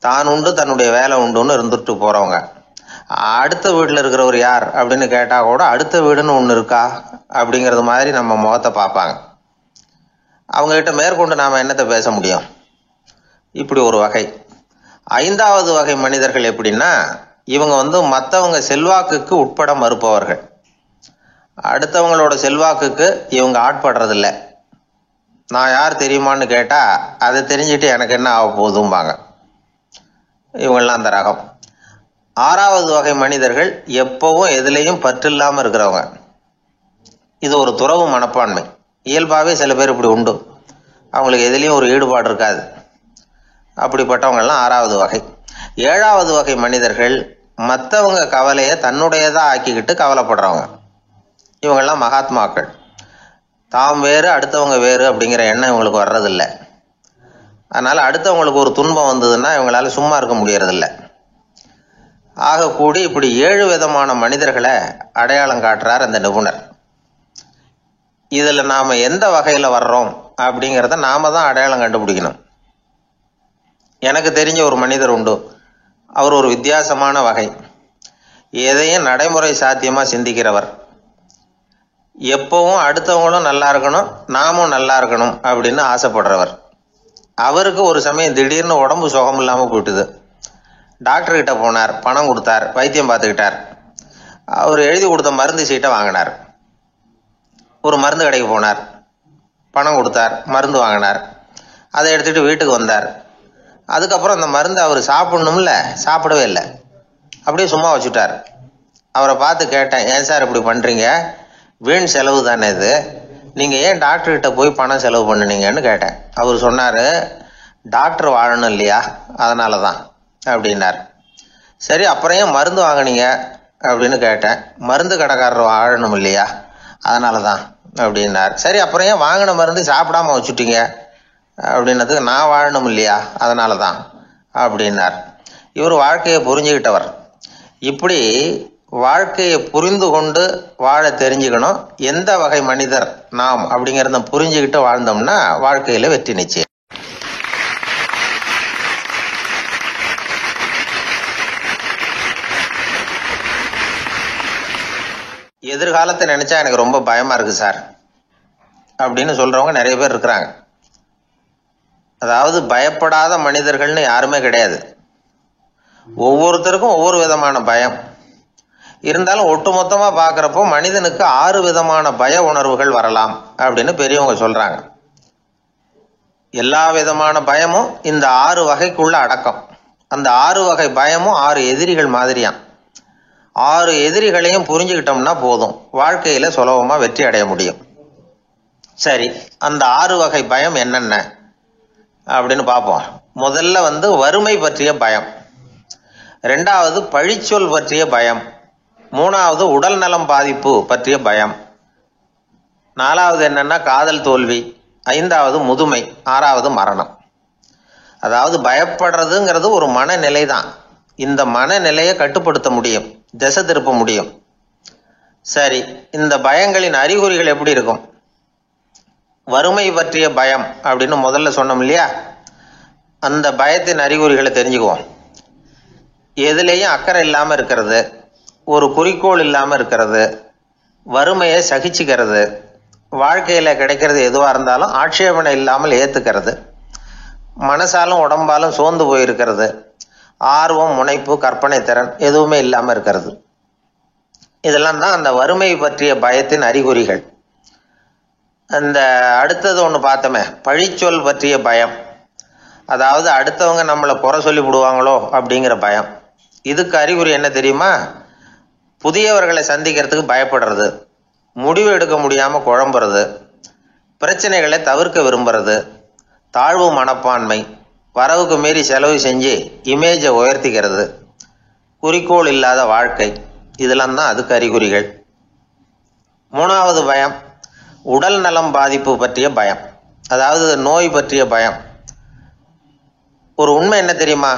A: தான் உண்டு தன்னுடைய வேலை உண்டுன்னு இருந்துட்டு போறவங்க. அடுத்த வீட்டில் இருக்கிறவர் யார் அப்படின்னு கேட்டா கூட அடுத்த வீடுன்னு ஒன்று இருக்கா அப்படிங்கிறது மாதிரி நம்ம முகத்தை பார்ப்பாங்க. அவங்க கிட்ட மேற்கொண்டு நாம என்னத்தை பேச முடியும்? இப்படி ஒரு வகை. 5வது வகை மனிதர்கள் எப்படின்னா, இவங்க மற்றவங்க செல்வாக்குக்கு உட்பட மறுப்பவர்கள். அடுத்தவங்களோட செல்வாக்குக்கு இவங்க ஆட்படுறதில்ல. நான் யார் தெரியுமான்னு கேட்டா அதை தெரிஞ்சுட்டு எனக்கு என்ன ஆக போகுதும்பாங்க. இவங்கெல்லாம் அந்த ரகம். 6வது வகை மனிதர்கள் எப்பவும் எதுலேயும் பற்றில்லாம இருக்கிறவங்க. இது ஒரு துறவு மனப்பான்மை. இயல்பாகவே சில பேர் இப்படி உண்டு, அவங்களுக்கு எதுலேயும் ஒரு ஈடுபாடு இருக்காது. அப்படிப்பட்டவங்கெல்லாம் 6வது வகை. 7வது வகை மனிதர்கள் மற்றவங்க கவலையை தன்னுடையதாக ஆக்கிக்கிட்டு கவலைப்படுறவங்க. இவங்கெல்லாம் மகாத்மாக்கள். தாம் வேறு அடுத்தவங்க வேறு அப்படிங்கிற எண்ணம் இவங்களுக்கு வர்றதில்லை. அதனால அடுத்தவங்களுக்கு ஒரு துன்பம் வந்ததுன்னா இவங்களால சும்மா இருக்க முடியறதில்லை. ஆக கூடி இப்படி 7 விதமான மனிதர்களை அடையாளம் காட்டுறார் அந்த நிபுணர். இதுல நாம எந்த வகையில வர்றோம் அப்படிங்கிறத நாம தான் அடையாளம் கண்டுபிடிக்கணும். எனக்கு தெரிஞ்ச ஒரு மனிதர் உண்டு. அவர் ஒரு வித்தியாசமான வகை. எதையும் நடைமுறை சாத்தியமா சிந்திக்கிறவர். எப்பவும் அடுத்தவங்களும் நல்லா இருக்கணும், நாமும் நல்லா இருக்கணும் அப்படின்னு ஆசைப்படுறவர். அவருக்கு ஒரு சமயம் திடீர்னு உடம்பு சுகம் இல்லாமல் போயிட்டுது. டாக்டர் கிட்ட போனார், பணம் கொடுத்தார், வைத்தியம் பார்த்துக்கிட்டார். அவர் எழுதி கொடுத்த மருந்து சீட்டை வாங்கினார். ஒரு மருந்து கடைக்கு போனார், பணம் கொடுத்தார், மருந்து வாங்கினார். அதை எடுத்துகிட்டு வீட்டுக்கு வந்தார். அதுக்கப்புறம் அந்த மருந்து அவர் சாப்பிடணும்ல, சாப்பிடவே இல்லை, அப்படியே சும்மா வச்சுட்டார். அவரை பார்த்து கேட்டேன், ஏன் சார் இப்படி பண்ணுறீங்க, வீண் செலவு தானே இது, நீங்கள் ஏன் டாக்டர்கிட்ட போய் பணம் செலவு பண்ணுனீங்கன்னு கேட்டேன். அவர் சொன்னார், டாக்டர் வாழணும் இல்லையா, அதனால தான் அப்படின்னார். சரி, அப்புறம் ஏன் மருந்து வாங்கினீங்க அப்படின்னு கேட்டேன். மருந்து கடைக்காரர் வாழணும் இல்லையா, அதனால தான் அப்படின்னார். சரி, அப்புறம் ஏன் வாங்கின மருந்து சாப்பிடாம வச்சுட்டீங்க அப்படின்னதுக்கு, நான் வாழணும் இல்லையா அதனால தான் அப்படின்னார். இவர் வாழ்க்கையை புரிஞ்சுக்கிட்டவர். இப்படி வாழ்க்கையை புரிந்து கொண்டு வாழ தெரிஞ்சுக்கணும். எந்த வகை மனிதர் நாம் அப்படிங்கிறத புரிஞ்சுக்கிட்டு வாழ்ந்தோம்னா வாழ்க்கையில வெற்றி நிச்சயம். எதிர்காலத்தை நினைச்சா எனக்கு ரொம்ப பயமா இருக்கு சார் அப்படின்னு சொல்றவங்க நிறைய பேர் இருக்கிறாங்க. அதாவது பயப்படாத மனிதர்கள்னு யாருமே கிடையாது. ஒவ்வொருத்தருக்கும் ஒவ்வொரு விதமான பயம் இருந்தாலும் ஒட்டுமொத்தமா பாக்குறப்போ மனிதனுக்கு 6 விதமான பய உணர்வுகள் வரலாம் அப்படின்னு பெரியவங்க சொல்றாங்க. எல்லா விதமான பயமும் இந்த 6 வகைக்குள்ள அடக்கம். அந்த 6 வகை பயமும் 6 எதிரிகள் மாதிரியாம். 6 எதிரிகளையும் புரிஞ்சுக்கிட்டோம்னா போதும், வாழ்க்கையில சுலபமா வெற்றி அடைய முடியும். சரி, அந்த 6 வகை பயம் என்னென்ன அப்படின்னு பார்ப்போம். முதல்ல வறுமை பற்றிய பயம், 2வது பழிச்சொல் பற்றிய பயம், 3வது உடல் நலம் பாதிப்பு பற்றிய பயம், 4வது என்னன்னா காதல் தோல்வி, 5வது முதுமை, 6வது மரணம். அதாவது பயப்படுறதுங்கிறது ஒரு மனநிலை தான். இந்த மனநிலையை கட்டுப்படுத்த முடியும், திசை திருப்ப முடியும். சரி, இந்த பயங்களின் அறிகுறிகள் எப்படி இருக்கும்? வறுமை பற்றிய பயம் அப்படின்னு முதல்ல சொன்னோம் இல்லையா, அந்த பயத்தின் அறிகுறிகளை தெரிஞ்சுக்குவோம். எதுலேயும் அக்கறை இல்லாமல் இருக்கிறது, ஒரு குறிக்கோள் இல்லாமல் இருக்கிறது, வறுமையை சகிச்சுக்கிறது, வாழ்க்கையில் கிடைக்கிறது எதுவாக இருந்தாலும் ஆட்சேபனை இல்லாமல் ஏற்றுக்கிறது, மனசாலும் உடம்பாலும் சோர்ந்து போயிருக்கிறது, ஆர்வம், முனைப்பு, கற்பனை திறன் எதுவுமே இல்லாமல் இருக்கிறது. இதெல்லாம் தான் அந்த வறுமை பற்றிய பயத்தின் அறிகுறிகள். அந்த அடுத்தது ஒன்று பார்த்தோமே, பழிச்சொல் பற்றிய பயம். அதாவது அடுத்தவங்க நம்மளை குறை சொல்லி விடுவாங்களோ அப்படிங்கிற பயம். இதுக்கு அறிகுறி என்ன தெரியுமா? புதியவர்களை சந்திக்கிறதுக்கு பயப்படுறது, முடிவு எடுக்க முடியாமல் குழம்புறது, பிரச்சனைகளை தவிர்க்க விரும்புறது, தாழ்வு மனப்பான்மை, வரவுக்கு மீறி செலவு செஞ்சு இமேஜை உயர்த்திக்கிறது, குறிக்கோள் இல்லாத வாழ்க்கை. இதெல்லாம் தான் அதுக்கு அறிகுறிகள். 3வது பயம் உடல் நலம் பாதிப்பு பற்றிய பயம், அதாவது நோய் பற்றிய பயம். ஒரு உண்மை என்ன தெரியுமா?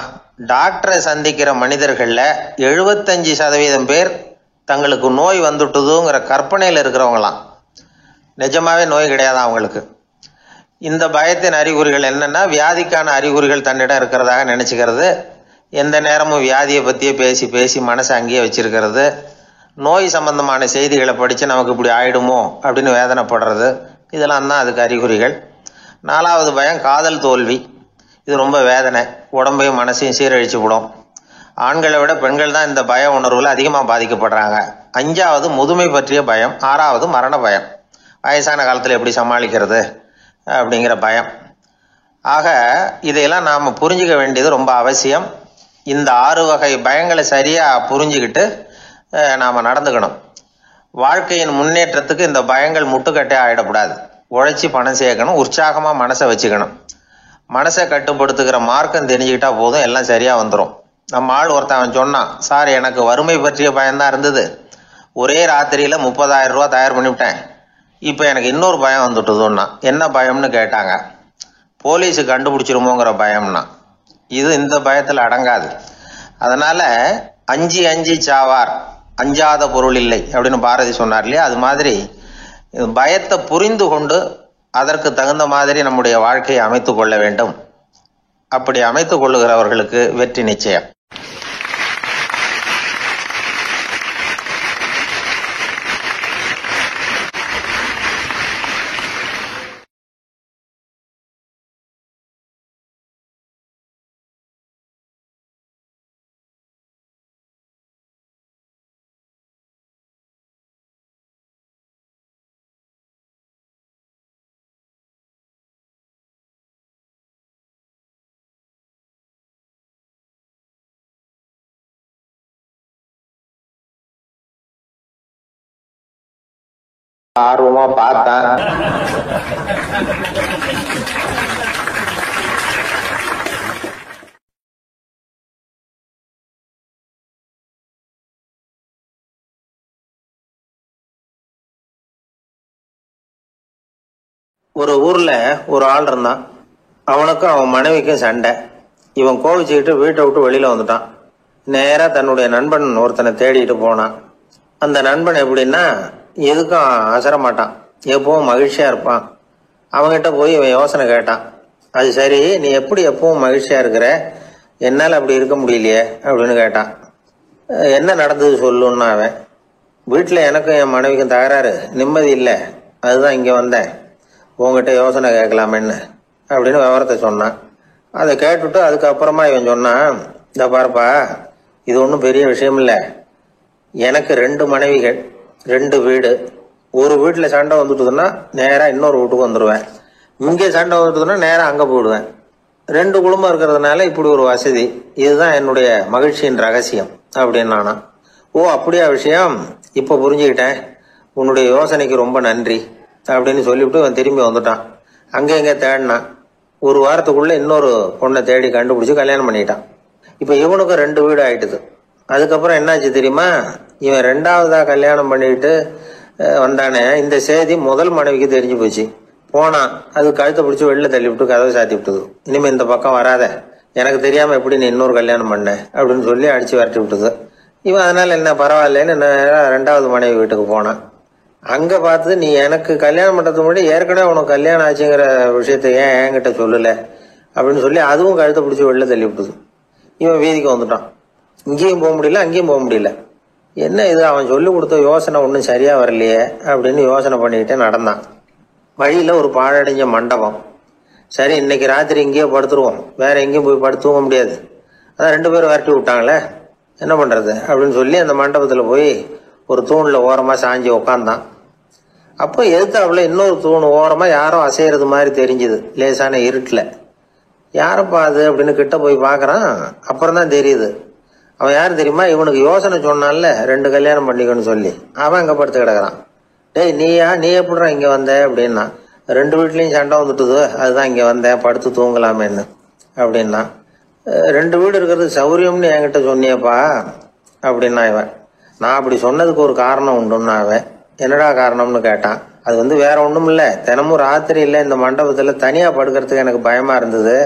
A: டாக்டரை சந்திக்கிற மனிதர்கள்ல 75% பேர் தங்களுக்கு நோய் வந்துட்டுதுங்கிற கற்பனையில் இருக்கிறவங்களாம். நிஜமாவே நோய் கிடையாது அவங்களுக்கு. இந்த பயத்தின் அறிகுறிகள் என்னன்னா, வியாதிக்கான அறிகுறிகள் தன்னிடம் இருக்கிறதாக நினைச்சுக்கிறது, எந்த நேரமும் வியாதியை பற்றியே பேசி பேசி மனசை அங்கேயே வச்சிருக்கிறது, நோய் சம்பந்தமான செய்திகளை படித்து நமக்கு இப்படி ஆயிடுமோ அப்படின்னு வேதனைப்படுறது. இதெல்லாம் தான் அதுக்கு அறிகுறிகள். 4வது பயம் காதல் தோல்வி. இது ரொம்ப வேதனை, உடம்பையும் மனசையும் சீரழிச்சு விடும். ஆண்களை விட பெண்கள் தான் இந்த பய உணர்வுல அதிகமாக பாதிக்கப்படுறாங்க. 5வது முதுமை பற்றிய பயம். 6வது மரண பயம், வயசான காலத்தில் எப்படி சமாளிக்கிறது அப்படிங்கிற பயம். ஆக இதையெல்லாம் நாம் புரிஞ்சுக்க வேண்டியது ரொம்ப அவசியம். இந்த 6 வகை பயங்களை சரியாக புரிஞ்சுக்கிட்டு நாம் நடந்துக்கணும். வாழ்க்கையின் முன்னேற்றத்துக்கு இந்த பயங்கள் முட்டுக்கட்டே ஆகிடக்கூடாது. உழைச்சி பணம் சேர்க்கணும், உற்சாகமாக மனசை வச்சுக்கணும். மனசை கட்டுப்படுத்துகிற மார்க்கம் தெரிஞ்சுக்கிட்டா போதும், எல்லாம் சரியாக வந்துடும். நம்ம ஆள் ஒருத்தன் சொன்னான், சார் எனக்கு வறுமை பற்றிய பயம்தான் இருந்தது, ஒரே ராத்திரியில் 30,000 ரூபா தயார் பண்ணிவிட்டேன், இப்போ எனக்கு இன்னொரு பயம் வந்துட்டுதுன்னா. என்ன பயம்னு கேட்டாங்க. போலீஸு கண்டுபிடிச்சிருமோங்கிற பயம்னா. இது இந்த பயத்தில் அடங்காது. அதனால அஞ்சி அஞ்சி சாவார், அஞ்சாத பொருள் இல்லை அப்படின்னு பாரதி சொன்னார் இல்லையா, அது மாதிரி பயத்தை புரிந்து கொண்டு அதற்கு தகுந்த மாதிரி நம்முடைய வாழ்க்கையை அமைத்துக் கொள்ள வேண்டும். அப்படி அமைத்துக் கொள்ளுகிறவர்களுக்கு வெற்றி நிச்சயம். ஆர்வமா பார்த்தேன். ஒரு ஊர்ல ஒரு ஆள் இருந்தான். அவனுக்கும் அவன் மனைவிக்கும் சண்டை. இவன் கோவிச்சுக்கிட்டு வீட்டை விட்டு வெளியில வந்துட்டான். நேரா தன்னுடைய நண்பன் ஒருத்தனை தேடிட்டு போனான். அந்த நண்பன் எப்படின்னா, எதுக்கும் அசர மாட்டான், எப்பவும் மகிழ்ச்சியா இருப்பான். அவன்கிட்ட போய் இவன் யோசனை கேட்டான். அது சரி, நீ எப்படி எப்பவும் மகிழ்ச்சியா இருக்கிற, என்னால் அப்படி இருக்க முடியலையே அப்படின்னு கேட்டான். என்ன நடந்தது சொல்லுன்னா அவன். வீட்டில் எனக்கும் என் மனைவிக்கும் தகராறு, நிம்மதி இல்லை. அதுதான் இங்கே வந்தேன், உங்ககிட்ட யோசனை கேட்கலாமேன்னு அப்படின்னு விவரத்தை சொன்னான். அதை கேட்டுவிட்டு அதுக்கப்புறமா இவன் சொன்னான், இந்த பாருப்பா, இது ஒன்றும் பெரிய விஷயம் இல்லை. எனக்கு 2 மனைவிகள், 2 வீடு. ஒரு வீட்டில் சண்டை வந்துட்டுதுன்னா நேராக இன்னொரு வீட்டுக்கு வந்துடுவேன். இங்கே சண்டை வந்துட்டுதுன்னா நேராக அங்கே போயிடுவேன். 2 குடும்பம் இருக்கிறதுனால இப்படி ஒரு வசதி. இதுதான் என்னுடைய மகிழ்ச்சியின் ரகசியம் அப்படின்னு நானா. ஓ அப்படியா விஷயம், இப்போ புரிஞ்சுக்கிட்டேன், உன்னுடைய யோசனைக்கு ரொம்ப நன்றி அப்படின்னு சொல்லிவிட்டு அவன் திரும்பி வந்துட்டான். அங்கே எங்கே தேடினான். ஒரு வாரத்துக்குள்ளே இன்னொரு பொண்ணை தேடி கண்டுபிடிச்சி கல்யாணம் பண்ணிட்டான். இப்போ இவனுக்கும் 2 வீடு ஆயிட்டுது. அதுக்கப்புறம் என்னாச்சு தெரியுமா, இவன் 2வதா கல்யாணம் பண்ணிக்கிட்டு வந்தானே, இந்த செய்தி முதல் மனைவிக்கு தெரிஞ்சு போச்சு. போனான், அது கழுத்தை பிடிச்சி வெளில தள்ளி விட்டு கதவை சாத்தி விட்டுது. இனிமேல் இந்த பக்கம் வராத, எனக்கு தெரியாமல் எப்படி நீ இன்னொரு கல்யாணம் பண்ண அப்படின்னு சொல்லி அடித்து விரட்டி விட்டுது. இவன் அதனால் என்ன பரவாயில்லன்னு 2வது மனைவி வீட்டுக்கு போனான். அங்கே பார்த்து, நீ எனக்கு கல்யாணம் பண்ணுறதுக்கு முன்னாடி ஏற்கனவே உனக்கு கல்யாணம் ஆச்சுங்கிற விஷயத்த ஏன் என்கிட்ட சொல்லலை அப்படின்னு சொல்லி அதுவும் கழுத்தை பிடிச்சி வெளில தள்ளி விட்டுது. இவன் வீதிக்கு வந்துட்டான். இங்கேயும் போக முடியல, அங்கேயும் போக முடியல. என்ன இது, அவன் சொல்லி கொடுத்த யோசனை ஒன்றும் சரியாக வரலையே அப்படின்னு யோசனை பண்ணிக்கிட்டே நடந்தான். வழியில் ஒரு பாழடைஞ்ச மண்டபம். சரி, இன்னைக்கு ராத்திரி இங்கேயே படுத்துருவோம், வேற எங்கேயும் போய் படுத்துவங்க முடியாது. அதான் 2 பேரும் விரட்டி விட்டாங்களே, என்ன பண்ணுறது அப்படின்னு சொல்லி அந்த மண்டபத்தில் போய் ஒரு தூணில் ஓரமாக சாஞ்சி உக்காந்தான். அப்போ எதுத்தாப்புல இன்னொரு தூண் ஓரமாக யாரோ அசைகிறது மாதிரி தெரிஞ்சுது, லேசான இருட்டில். யாரப்பா அது அப்படின்னு கிட்ட போய் பார்க்குறான். அப்புறம் தான் தெரியுது, அவன் யார் தெரியுமா, இவனுக்கு யோசனை சொன்னான்ல 2 கல்யாணம் பண்ணிக்கணும்னு சொல்லி, அவன் அங்கே படுத்து கிடக்குறான். டேய் நீ எப்படிறான் இங்கே வந்த அப்படின்னா, 2 வீட்லேயும் சண்டை வந்துட்டுது, அதுதான் இங்கே வந்தேன், படுத்து தூங்கலாமேன்னு அப்படின்னா. 2 வீடு இருக்கிறது சௌரியம்னு என்கிட்ட சொன்னியப்பா அப்படின்னா இவன். நான் அப்படி சொன்னதுக்கு ஒரு காரணம் உண்டுன்னா அவன். என்னடா காரணம்னு கேட்டான். அது வேற ஒன்றும் இல்லை, தினமும் ராத்திரி இல்லை இந்த மண்டபத்தில் தனியாக படுக்கிறதுக்கு எனக்கு பயமாக இருந்தது,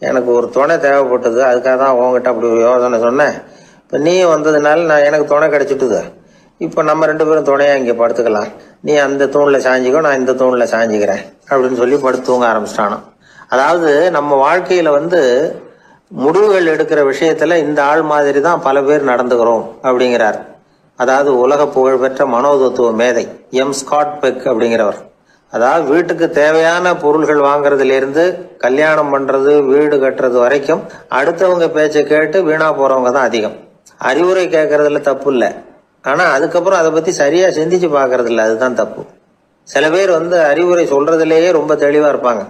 A: எனக்கு ஒரு துணை தேவைப்பட்டது, அதுக்காக தான் உங்ககிட்ட அப்படி ஒரு யோசனை சொன்னேன். இப்போ நீ வந்ததுனால எனக்கு துணை கிடைச்சிட்டுது. இப்போ நம்ம 2 பேரும் துணையாக இங்கே படுத்துக்கலாம், நீ அந்த தூணில் சாஞ்சிக்கோ, நான் இந்த தூணில் சாஞ்சிக்கிறேன் அப்படின்னு சொல்லி படுத்து தூங்க ஆரம்பிச்சிட்டானோ. அதாவது நம்ம வாழ்க்கையில் முடிவுகள் எடுக்கிற விஷயத்தில் இந்த ஆள் மாதிரி தான் பல பேர் நடந்துக்கிறோம் அப்படிங்கிறார். அதாவது உலக புகழ்பெற்ற மனோதத்துவ மேதை ஸ்காட் பெக் அப்படிங்கிறவர். அதாவது வீட்டுக்கு தேவையான பொருள்கள் வாங்குறதுலேருந்து கல்யாணம் பண்ணுறது, வீடு கட்டுறது வரைக்கும் அடுத்தவங்க பேச்சை கேட்டு வீணா போகிறவங்க தான் அதிகம். அறிவுரை கேட்கறதுல தப்பு இல்லை, ஆனால் அதுக்கப்புறம் அதை பற்றி சரியாக சிந்திச்சு பார்க்கறது இல்லை, அதுதான் தப்பு. சில பேர் அறிவுரை சொல்றதுலேயே ரொம்ப தெளிவாக இருப்பாங்க.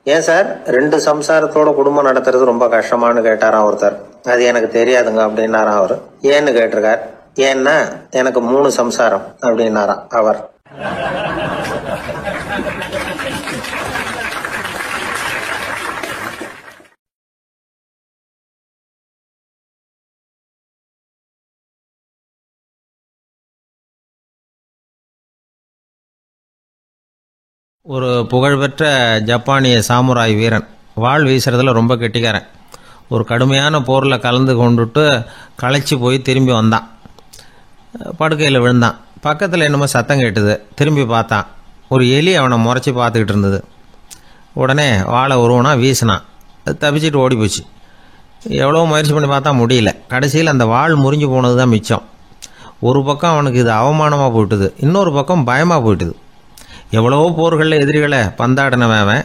A: ஏன் சார் 2 சம்சாரத்தோட குடும்பம் நடத்துறது ரொம்ப கஷ்டமானு கேட்டாராம் ஒருத்தர். அது எனக்கு தெரியாதுங்க அப்படின்னாராம் அவர். ஏன்னு கேட்டிருக்கார். ஏன்னா எனக்கு 3 சம்சாரம் அப்படின்னாராம் அவர்.
B: ஒரு புகழ்பெற்ற ஜப்பானிய சாமுராய் வீரன், வாள் வீசுறதுல ரொம்ப கெட்டிக்காரன். ஒரு கடுமையான போரில் கலந்து கொண்டுட்டு களைச்சி போய் திரும்பி வந்தான். படுக்கையில் விழுந்தான். பக்கத்தில் என்னமோ சத்தம் கேட்டுது. திரும்பி பார்த்தான். ஒரு எலி அவனை முறைச்சி பார்த்துக்கிட்டு இருந்தது. உடனே வாழை உருவனா வீசினான். அது தப்பிச்சிட்டு ஓடி போச்சு. எவ்வளோ முயற்சி பண்ணி பார்த்தா முடியல. கடைசியில் அந்த வாள் முறிஞ்சு போனது தான் மிச்சம். ஒரு பக்கம் அவனுக்கு இது அவமானமாக போயிட்டுது, இன்னொரு பக்கம் பயமாக போயிட்டுது. எவ்வளவோ போர்களில் எதிரிகளை பந்தாடினவன்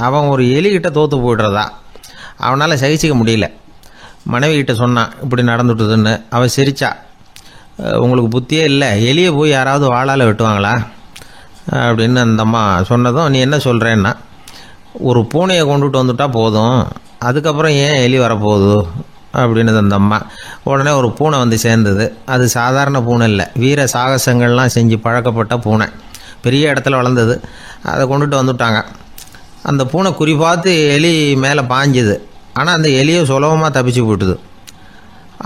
B: அவன் ஒரு எலிகிட்ட தோற்று போய்டுறதா அவனால் சகிச்சிக்க முடியல. மனைவி கிட்ட சொன்னான் இப்படி நடந்துட்டுதுன்னு. அவன் சிரிச்சா. உங்களுக்கு புத்தியே இல்லை, எலியை போய் யாராவது வாளால் வெட்டுவாங்களா அப்படின்னு அந்த அம்மா சொன்னதும், நீ என்ன சொல்கிறேன்னா, ஒரு பூனையை கொண்டுட்டு வந்துட்டா போதும், அதுக்கப்புறம் ஏன் எலி வரப்போகுது அப்படின்னு அந்த அம்மா. உடனே ஒரு பூனை வந்து சேர்ந்தது. அது சாதாரண பூனை இல்லை, வீர சாகசங்கள்லாம் செஞ்சு பழக்கப்பட்ட பூனை. பெரிய இடத்துல வளர்ந்தது. அதை கொண்டுட்டு வந்துட்டாங்க. அந்த பூனை குறி பார்த்து எலி மேலே பாஞ்சுது. ஆனால் அந்த எலியை சுலபமாக தப்பிச்சு போட்டுது.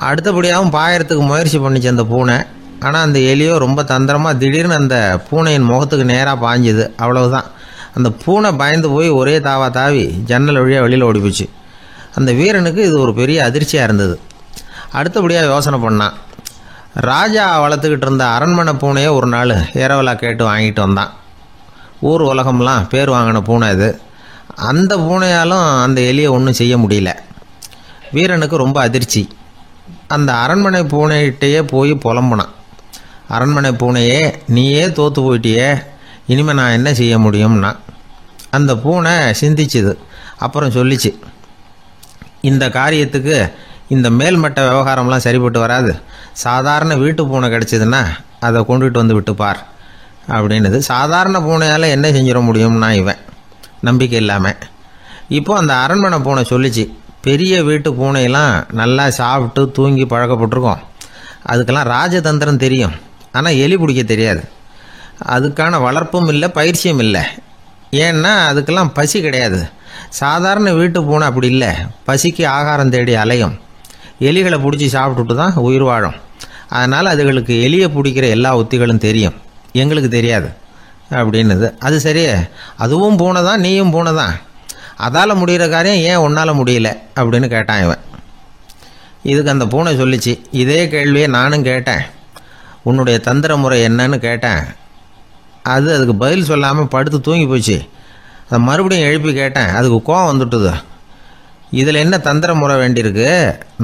B: அடுத்தபடியாகவும் பாயறதுக்கு முயற்சி பண்ணிச்சு அந்த பூனை. ஆனால் அந்த எலியோ ரொம்ப தந்திரமாக திடீர்னு அந்த பூனையின் முகத்துக்கு நேராக பாஞ்சுது. அவ்வளவுதான். அந்த பூனை பயந்து போய் ஒரே தாவி ஜன்னல் வழியாக வெளியில் ஓடி போச்சு. அந்த வீரனுக்கு இது ஒரு பெரிய அதிர்ச்சியாக இருந்தது. அடுத்தபடியாக யோசனை பண்ணான். ராஜா வளர்த்துக்கிட்டு இருந்த அரண்மனை பூனையை ஒரு நாள் இரவலா கேட்டு வாங்கிட்டு வந்தான். ஊர் உலகம்லாம் பேர் வாங்கின பூனை இது. அந்த பூனையாலும் அந்த எலியை ஒன்றும் செய்ய முடியல. வீரனுக்கு ரொம்ப அதிர்ச்சி. அந்த அரண்மனை பூனைகிட்டையே போய் புலம்புனான். அரண்மனை பூனையே, நீயே தோற்று போயிட்டியே, இனிமேல் நான் என்ன செய்ய முடியும்னா. அந்த பூனை சிந்திச்சுது. அப்புறம் சொல்லிச்சு, இந்த காரியத்துக்கு இந்த மேல்மட்ட விவகாரம்லாம் சரிப்பட்டு வராது. சாதாரண வீட்டு பூனை கிடச்சிதுன்னா அதை கொண்டுகிட்டு வந்து விட்டுப்பார் அப்படின்னுது. சாதாரண பூனையால் என்ன செஞ்சிட முடியும்னா இவன் நம்பிக்கை இல்லாமல். இப்போ அந்த அரண்மனை பூனை சொல்லிச்சு, பெரிய வீட்டு பூனையெல்லாம் நல்லா சாப்பிட்டு தூங்கி பழக்கப்பட்டிருக்கோம். அதுக்கெல்லாம் ராஜதந்திரம் தெரியும், ஆனால் எலி பிடிக்க தெரியாது. அதுக்கான வளர்ப்பும் இல்லை, பயிற்சியும் இல்லை. ஏன்னா அதுக்கெல்லாம் பசி கிடையாது. சாதாரண வீட்டு பூனை அப்படி இல்லை, பசிக்கு ஆகாரம் தேடி அலையும். எலிகளை பிடிச்சி சாப்பிட்டுட்டு தான் உயிர் வாழும். அதனால் அதுகளுக்கு எலியை பிடிக்கிற எல்லா உத்திகளும் தெரியும், எங்களுக்கு தெரியாது அப்படின்னுது. அது சரியே, அதுவும் பூனை தான், நீயும் பூனை தான். அதால் முடிகிற காரியம் ஏன் உன்னால் முடியல அப்படின்னு கேட்டான் இவன். இதுக்கு அந்த பூனை சொல்லிச்சு, இதே கேள்வியை நானும் கேட்டேன், உன்னுடைய தந்திர முறை என்னன்னு கேட்டேன். அதுக்கு பதில் சொல்லாமல் படுத்து தூங்கி போச்சு. அதை மறுபடியும் எழுப்பி கேட்டேன், அதுக்கு கோவம் வந்துட்டுது. இதில் என்ன தந்திர முறை வேண்டியிருக்கு?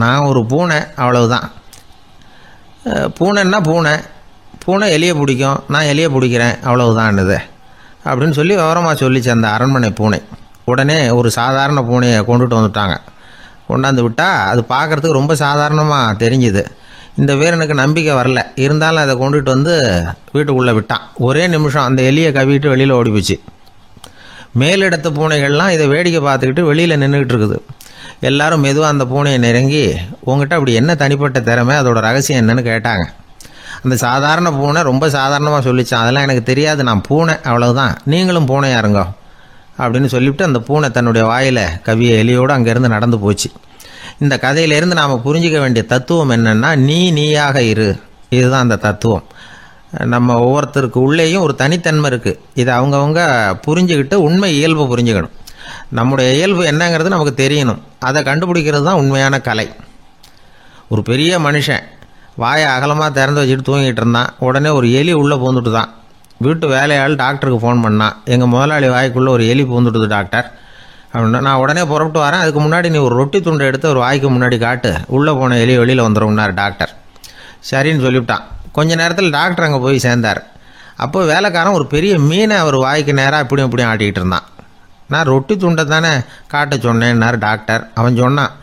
B: நான் ஒரு பூனை, அவ்வளவுதான். பூனைன்னா பூனை, பூனை எலியை பிடிக்கும், நான் எலியை பிடிக்கிறேன், அவ்வளவுதான்னுது அப்படின்னு சொல்லி விவரமாக சொல்லிச்சு அந்த அரண்மனை பூனை. உடனே ஒரு சாதாரண பூனையை கொண்டுட்டு வந்துட்டாங்க. கொண்டாந்து விட்டால் அது பார்க்குறதுக்கு ரொம்ப சாதாரணமாக தெரிஞ்சுது. இந்த வீரனுக்கு நம்பிக்கை வரல. இருந்தாலும் அதை கொண்டுட்டு வந்து வீட்டுக்குள்ளே விட்டான். ஒரே நிமிஷம் அந்த எலியை கவிட்டு வெளியில் ஓடிப்போச்சு. மேலிடத்து பூனைகள்லாம் இதை வேடிக்கை பார்த்துக்கிட்டு வெளியில் நின்றுக்கிட்டு இருக்குது. எல்லாரும் மெதுவாக அந்த பூனையை நெருங்கி, உங்ககிட்ட அப்படி என்ன தனிப்பட்ட திறமை, அதோட ரகசியம் என்னன்னு கேட்டாங்க. அந்த சாதாரண பூனை ரொம்ப சாதாரணமாக சொல்லிச்சான், அதெல்லாம் எனக்கு தெரியாது, நான் பூனை, அவ்வளவுதான், நீங்களும் பூனையா இருங்கோ அப்படின்னு சொல்லிவிட்டு அந்த பூனை தன்னுடைய வாயில் கவிய எலியோடு அங்கேருந்து நடந்து போச்சு. இந்த கதையிலேருந்து நாம் புரிஞ்சிக்க வேண்டிய தத்துவம் என்னென்னா, நீயாக இரு. இதுதான் அந்த தத்துவம். நம்ம ஒவ்வொருத்தருக்கு உள்ளேயும் ஒரு தனித்தன்மை இருக்குது. இதை அவங்கவுங்க புரிஞ்சுக்கிட்டு உண்மை இயல்பு புரிஞ்சுக்கணும். நம்முடைய இயல்பு என்னங்கிறது நமக்கு தெரியணும். அதை கண்டுபிடிக்கிறது தான் உண்மையான கலை. ஒரு பெரிய மனுஷன் வாயை அகலமாக திறந்து வச்சுட்டு தூங்கிட்டு இருந்தான். உடனே ஒரு எலி உள்ளே பூந்துட்டு தான். வீட்டு வேலையாள் டாக்டருக்கு ஃபோன் பண்ணான், எங்கள் முதலாளி வாய்க்குள்ளே ஒரு எலி பூந்துட்டுது டாக்டர் அப்படின்னா. நான் உடனே புறப்பட்டு வரேன், அதுக்கு முன்னாடி நீ ஒரு ரொட்டி துண்டை எடுத்து ஒரு வாய்க்கு முன்னாடி காட்டு, உள்ளே போன எலி வெளியில் வந்துடும்னார் டாக்டர். சரின்னு சொல்லிவிட்டான். கொஞ்ச நேரத்தில் டாக்டர் அங்கே போய் சேர்ந்தார். அப்போ வேலைக்காரன் ஒரு பெரிய மீனை அவர் வாய்க்கு நேராக இப்படியும் இப்படியும் ஆட்டிக்கிட்டு இருந்தான். நான் ரொட்டி துண்டை தானே காட்ட சொன்னேன்னார் டாக்டர். அவன் சொன்னான்,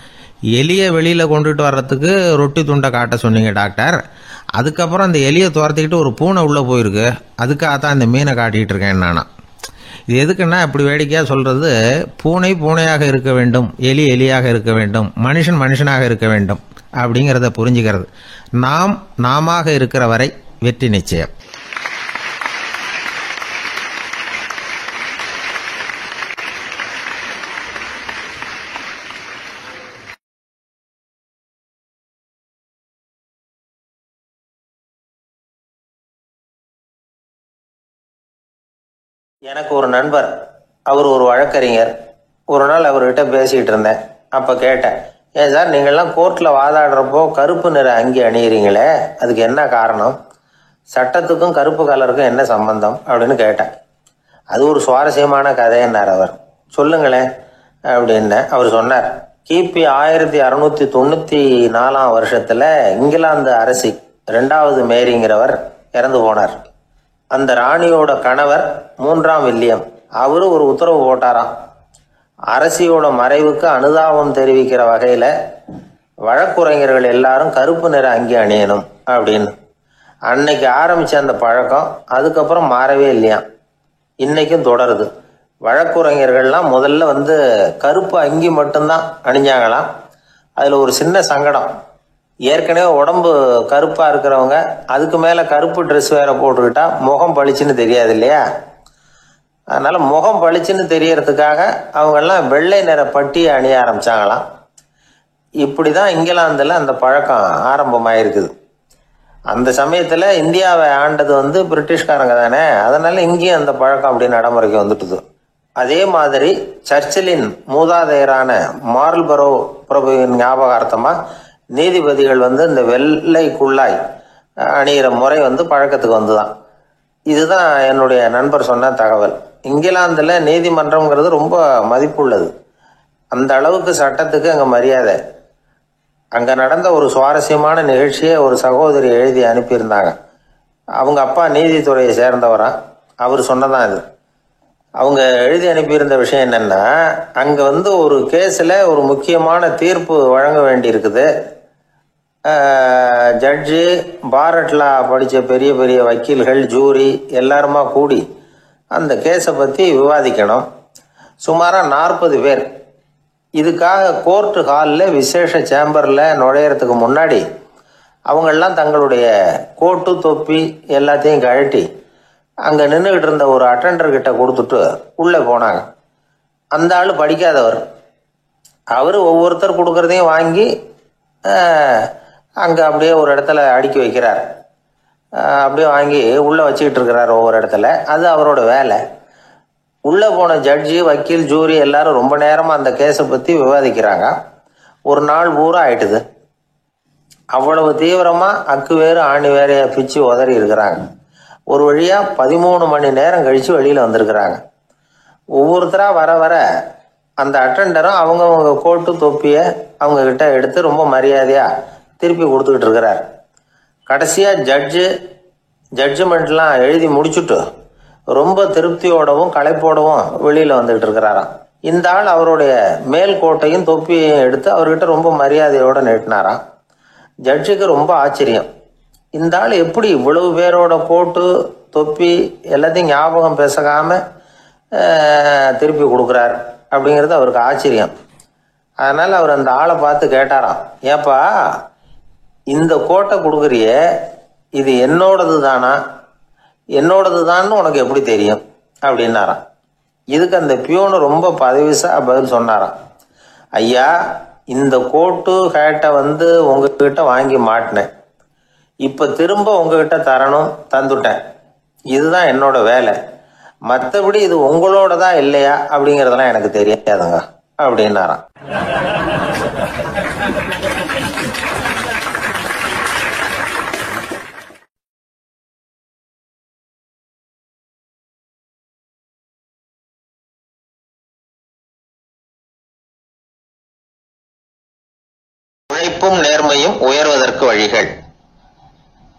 B: எலியை வெளியில் கொண்டுட்டு வர்றதுக்கு ரொட்டி துண்டை காட்ட சொன்னீங்க டாக்டர், அதுக்கப்புறம் அந்த எலியை துரத்திக்கிட்டு ஒரு பூனை உள்ளே போயிருக்கு, அதுக்காகத்தான் இந்த மீனை காட்டிகிட்டு இருக்கேன் நானா. இது எதுக்குன்னா, இப்படி வேடிக்கையாக சொல்கிறது, பூனை பூனையாக இருக்க வேண்டும், எலி எலியாக இருக்க வேண்டும், மனுஷன் மனுஷனாக இருக்க வேண்டும் அப்படிங்கிறத புரிஞ்சுக்கிறது. நாம இருக்கிற வரை வெற்றி நிச்சயம்.
A: எனக்கு ஒரு நண்பர், அவர் ஒரு வழக்கறிஞர். ஒரு நாள் அவர்கிட்ட பேசிக்கிட்டு இருந்தேன். அப்போ கேட்டேன், ஏன் சார் நீங்கள்லாம் கோர்ட்டில் வாதாடுறப்போ கருப்பு நிற அங்கி அணியிறீங்களே, அதுக்கு என்ன காரணம்? சட்டத்துக்கும் கருப்பு கலருக்கும் என்ன சம்பந்தம் அப்படின்னு கேட்டேன். அது ஒரு சுவாரஸ்யமான கதைன்னார் அவர். சொல்லுங்களேன் அப்படின்னு அவர் சொன்னார். கிபி 1694 வருஷத்தில் இங்கிலாந்து அரசி 2வது மேரிங்கிறவர் இறந்து போனார். அந்த ராணியோட கணவர் 3ஆம் வில்லியம், அவரு ஒரு உத்தரவு போட்டாராம், அரசியோட மறைவுக்கு அனுதாபம் தெரிவிக்கிற வகையில் வழக்குரைஞர்கள் எல்லாரும் கருப்பு நிற அங்கி அணியணும் அப்படின்னு. அன்னைக்கு ஆரம்பித்த அந்த பழக்கம் அதுக்கப்புறம் மாறவே இல்லையாம், இன்னைக்கும் தொடருது. வழக்குரைஞர்கள்லாம் முதல்ல கருப்பு அங்கி மட்டும்தான் அணிஞ்சாங்களாம். அதில் ஒரு சின்ன சங்கடம், ஏற்கனவே உடம்பு கருப்பாக இருக்கிறவங்க அதுக்கு மேலே கருப்பு ட்ரெஸ் வேற போட்டுக்கிட்டா முகம் பளிச்சுன்னு தெரியாது இல்லையா? அதனால் முகம் பளிச்சுன்னு தெரியறதுக்காக அவங்கெல்லாம் வெள்ளை நிற பட்டியை அணிய ஆரம்பித்தாங்களாம். இப்படி தான் இங்கிலாந்தில் அந்த பழக்கம் ஆரம்பமாயிருக்குது. அந்த சமயத்தில் இந்தியாவை ஆண்டது பிரிட்டிஷ்காரங்க தானே, அதனால் இங்கேயும் அந்த பழக்கம் அப்படி நடைமுறைக்கு வந்துட்டுது. அதே மாதிரி சர்ச்சிலின் மூதாதையரான மார்ல்பரோ பிரபுவின் ஞாபகார்த்தமாக நீதிபதிகள் இந்த வெள்ளை குள்ளாய் அணிகிற முறை பழக்கத்துக்கு வந்துதான். இதுதான் என்னுடைய நண்பர் சொன்ன தகவல். இங்கிலாந்தில் நீதிமன்றம்ங்கிறது ரொம்ப மதிப்புள்ளது. அந்த அளவுக்கு சட்டத்துக்கு அங்கே மரியாதை. அங்கே நடந்த ஒரு சுவாரஸ்யமான நிகழ்ச்சியை ஒரு சகோதரி எழுதி அனுப்பியிருந்தாங்க. அவங்க அப்பா நீதித்துறையை சேர்ந்தவரா. அவர் சொன்னதான் இது. அவங்க எழுதி அனுப்பியிருந்த விஷயம் என்னன்னா, அங்கே ஒரு கேஸில் ஒரு முக்கியமான தீர்ப்பு வழங்க வேண்டி இருக்குது. ஜட்ஜு, பாரட்லா படித்த பெரிய பெரிய வக்கீல்கள், ஜூரி எல்லாருமா கூடி அந்த கேஸை பற்றி விவாதிக்கணும். சுமாராக 40 பேர். இதுக்காக கோர்ட்டு ஹாலில் விசேஷ சேம்பரில் நுழையிறதுக்கு முன்னாடி அவங்கெல்லாம் தங்களுடைய கோட்டு தொப்பி எல்லாத்தையும் கழட்டி அங்கே நின்றுக்கிட்டு இருந்த ஒரு அட்டெண்டர்கிட்ட கொடுத்துட்டு உள்ளே போனாங்க. அந்த ஆள் படிக்காதவர். அவர் ஒவ்வொருத்தர் கொடுக்குறதையும் வாங்கி அங்கே அப்படியே ஒரு இடத்துல அடுக்கி வைக்கிறார். அப்படியே வாங்கி உள்ளே வச்சுக்கிட்டு இருக்கிறார் ஒவ்வொரு இடத்துல. அது அவரோட வேலை. உள்ளே போன ஜட்ஜி, வக்கீல், ஜூரி எல்லாரும் ரொம்ப நேரமாக அந்த கேஸை பற்றி விவாதிக்கிறாங்க. ஒரு நாள் பூரா ஆயிட்டுது. அவ்வளவு தீவிரமாக அக்கு வேறு ஆணி வேறையை பிச்சு உதறி இருக்கிறாங்க. ஒரு வழியாக 13 மணி நேரம் கழித்து வெளியில் வந்திருக்கிறாங்க. ஒவ்வொருத்தராக வர வர அந்த அட்டெண்டரும் அவங்கவுங்க கோட்டு தொப்பியை அவங்கக்கிட்ட எடுத்து ரொம்ப மரியாதையாக திருப்பி கொடுத்துக்கிட்டு இருக்கிறார். கடைசியாக ஜட்ஜ்மெண்ட்லாம் எழுதி முடிச்சுட்டு ரொம்ப திருப்தியோடவும் களைப்போடவும் வெளியில் வந்துக்கிட்டு இருக்கிறாராம். இந்த ஆள் அவருடைய மேல் கோட்டையும் தொப்பியையும் எடுத்து அவர்கிட்ட ரொம்ப மரியாதையோடு நீட்டினாராம். ஜட்ஜுக்கு ரொம்ப ஆச்சரியம். இந்த ஆள் எப்படி இவ்வளவு பேரோட கோட்டு தொப்பி எல்லாத்தையும் ஞாபகம் பேசகாமல் திருப்பி கொடுக்குறார் அப்படிங்கிறது அவருக்கு ஆச்சரியம். அதனால் அவர் அந்த ஆளை பார்த்து கேட்டாராம், ஏப்பா இந்த கோட்டை கொடுக்குறியே, இது என்னோடது தானா, என்னோடது தான்னு உனக்கு எப்படி தெரியும் அப்படின்னாராம். இதுக்கு அந்த பியூனு ரொம்ப பதவிசா பதில் சொன்னாராம், ஐயா இந்த கோட்டு ஹேட்டை உங்ககிட்ட வாங்கி மாட்டினேன், இப்போ திரும்ப உங்ககிட்ட தரணும், தந்துட்டேன், இதுதான் என்னோட வேலை. மற்றபடி இது உங்களோடதா இல்லையா அப்படிங்கிறதெல்லாம் எனக்கு தெரியாதுங்க அப்படின்னாராம். உழைப்பும் நேர்மையும் உயர்வதற்கு வழிகள்.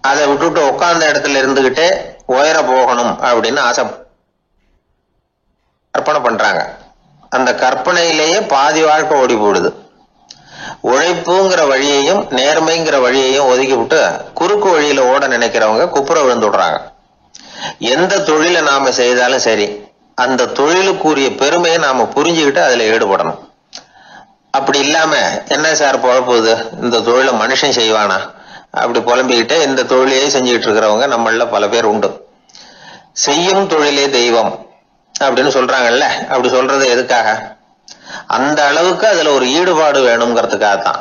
A: அதை விட்டுட்டு உட்கார்ந்த இடத்துல இருந்துகிட்டே உயர போகணும் அப்படின்னு ஆசை கற்பனை பண்றாங்க. அந்த கற்பனையிலேயே பாதி வாழ்க்கை ஓடி போடுது. உழைப்புங்கிற வழியையும் நேர்மைங்கிற வழியையும் ஒதுக்கி விட்டு குறுக்கு வழியில ஓட நினைக்கிறவங்க குப்புற விழுந்துடுறாங்க. எந்த தொழிலை நாம செய்தாலும் சரி, அந்த தொழிலுக்குரிய பெருமையை நாம புரிஞ்சுக்கிட்டு அதுல ஈடுபடணும். அப்படி இல்லாம என்ன சார் பொழப்புது, இந்த தொழிலை மனுஷன் செய்வானா அப்படி புலம்பிக்கிட்டே இந்த தொழிலையே செஞ்சுக்கிட்டு இருக்கிறவங்க நம்மள பல பேர் உண்டு. செய்யும் தொழிலே தெய்வம் அப்படின்னு சொல்றாங்கல்ல, அப்படி சொல்றது எதுக்காக? அந்த அளவுக்கு அதுல ஒரு ஈடுபாடு வேணுங்கிறதுக்காகத்தான்.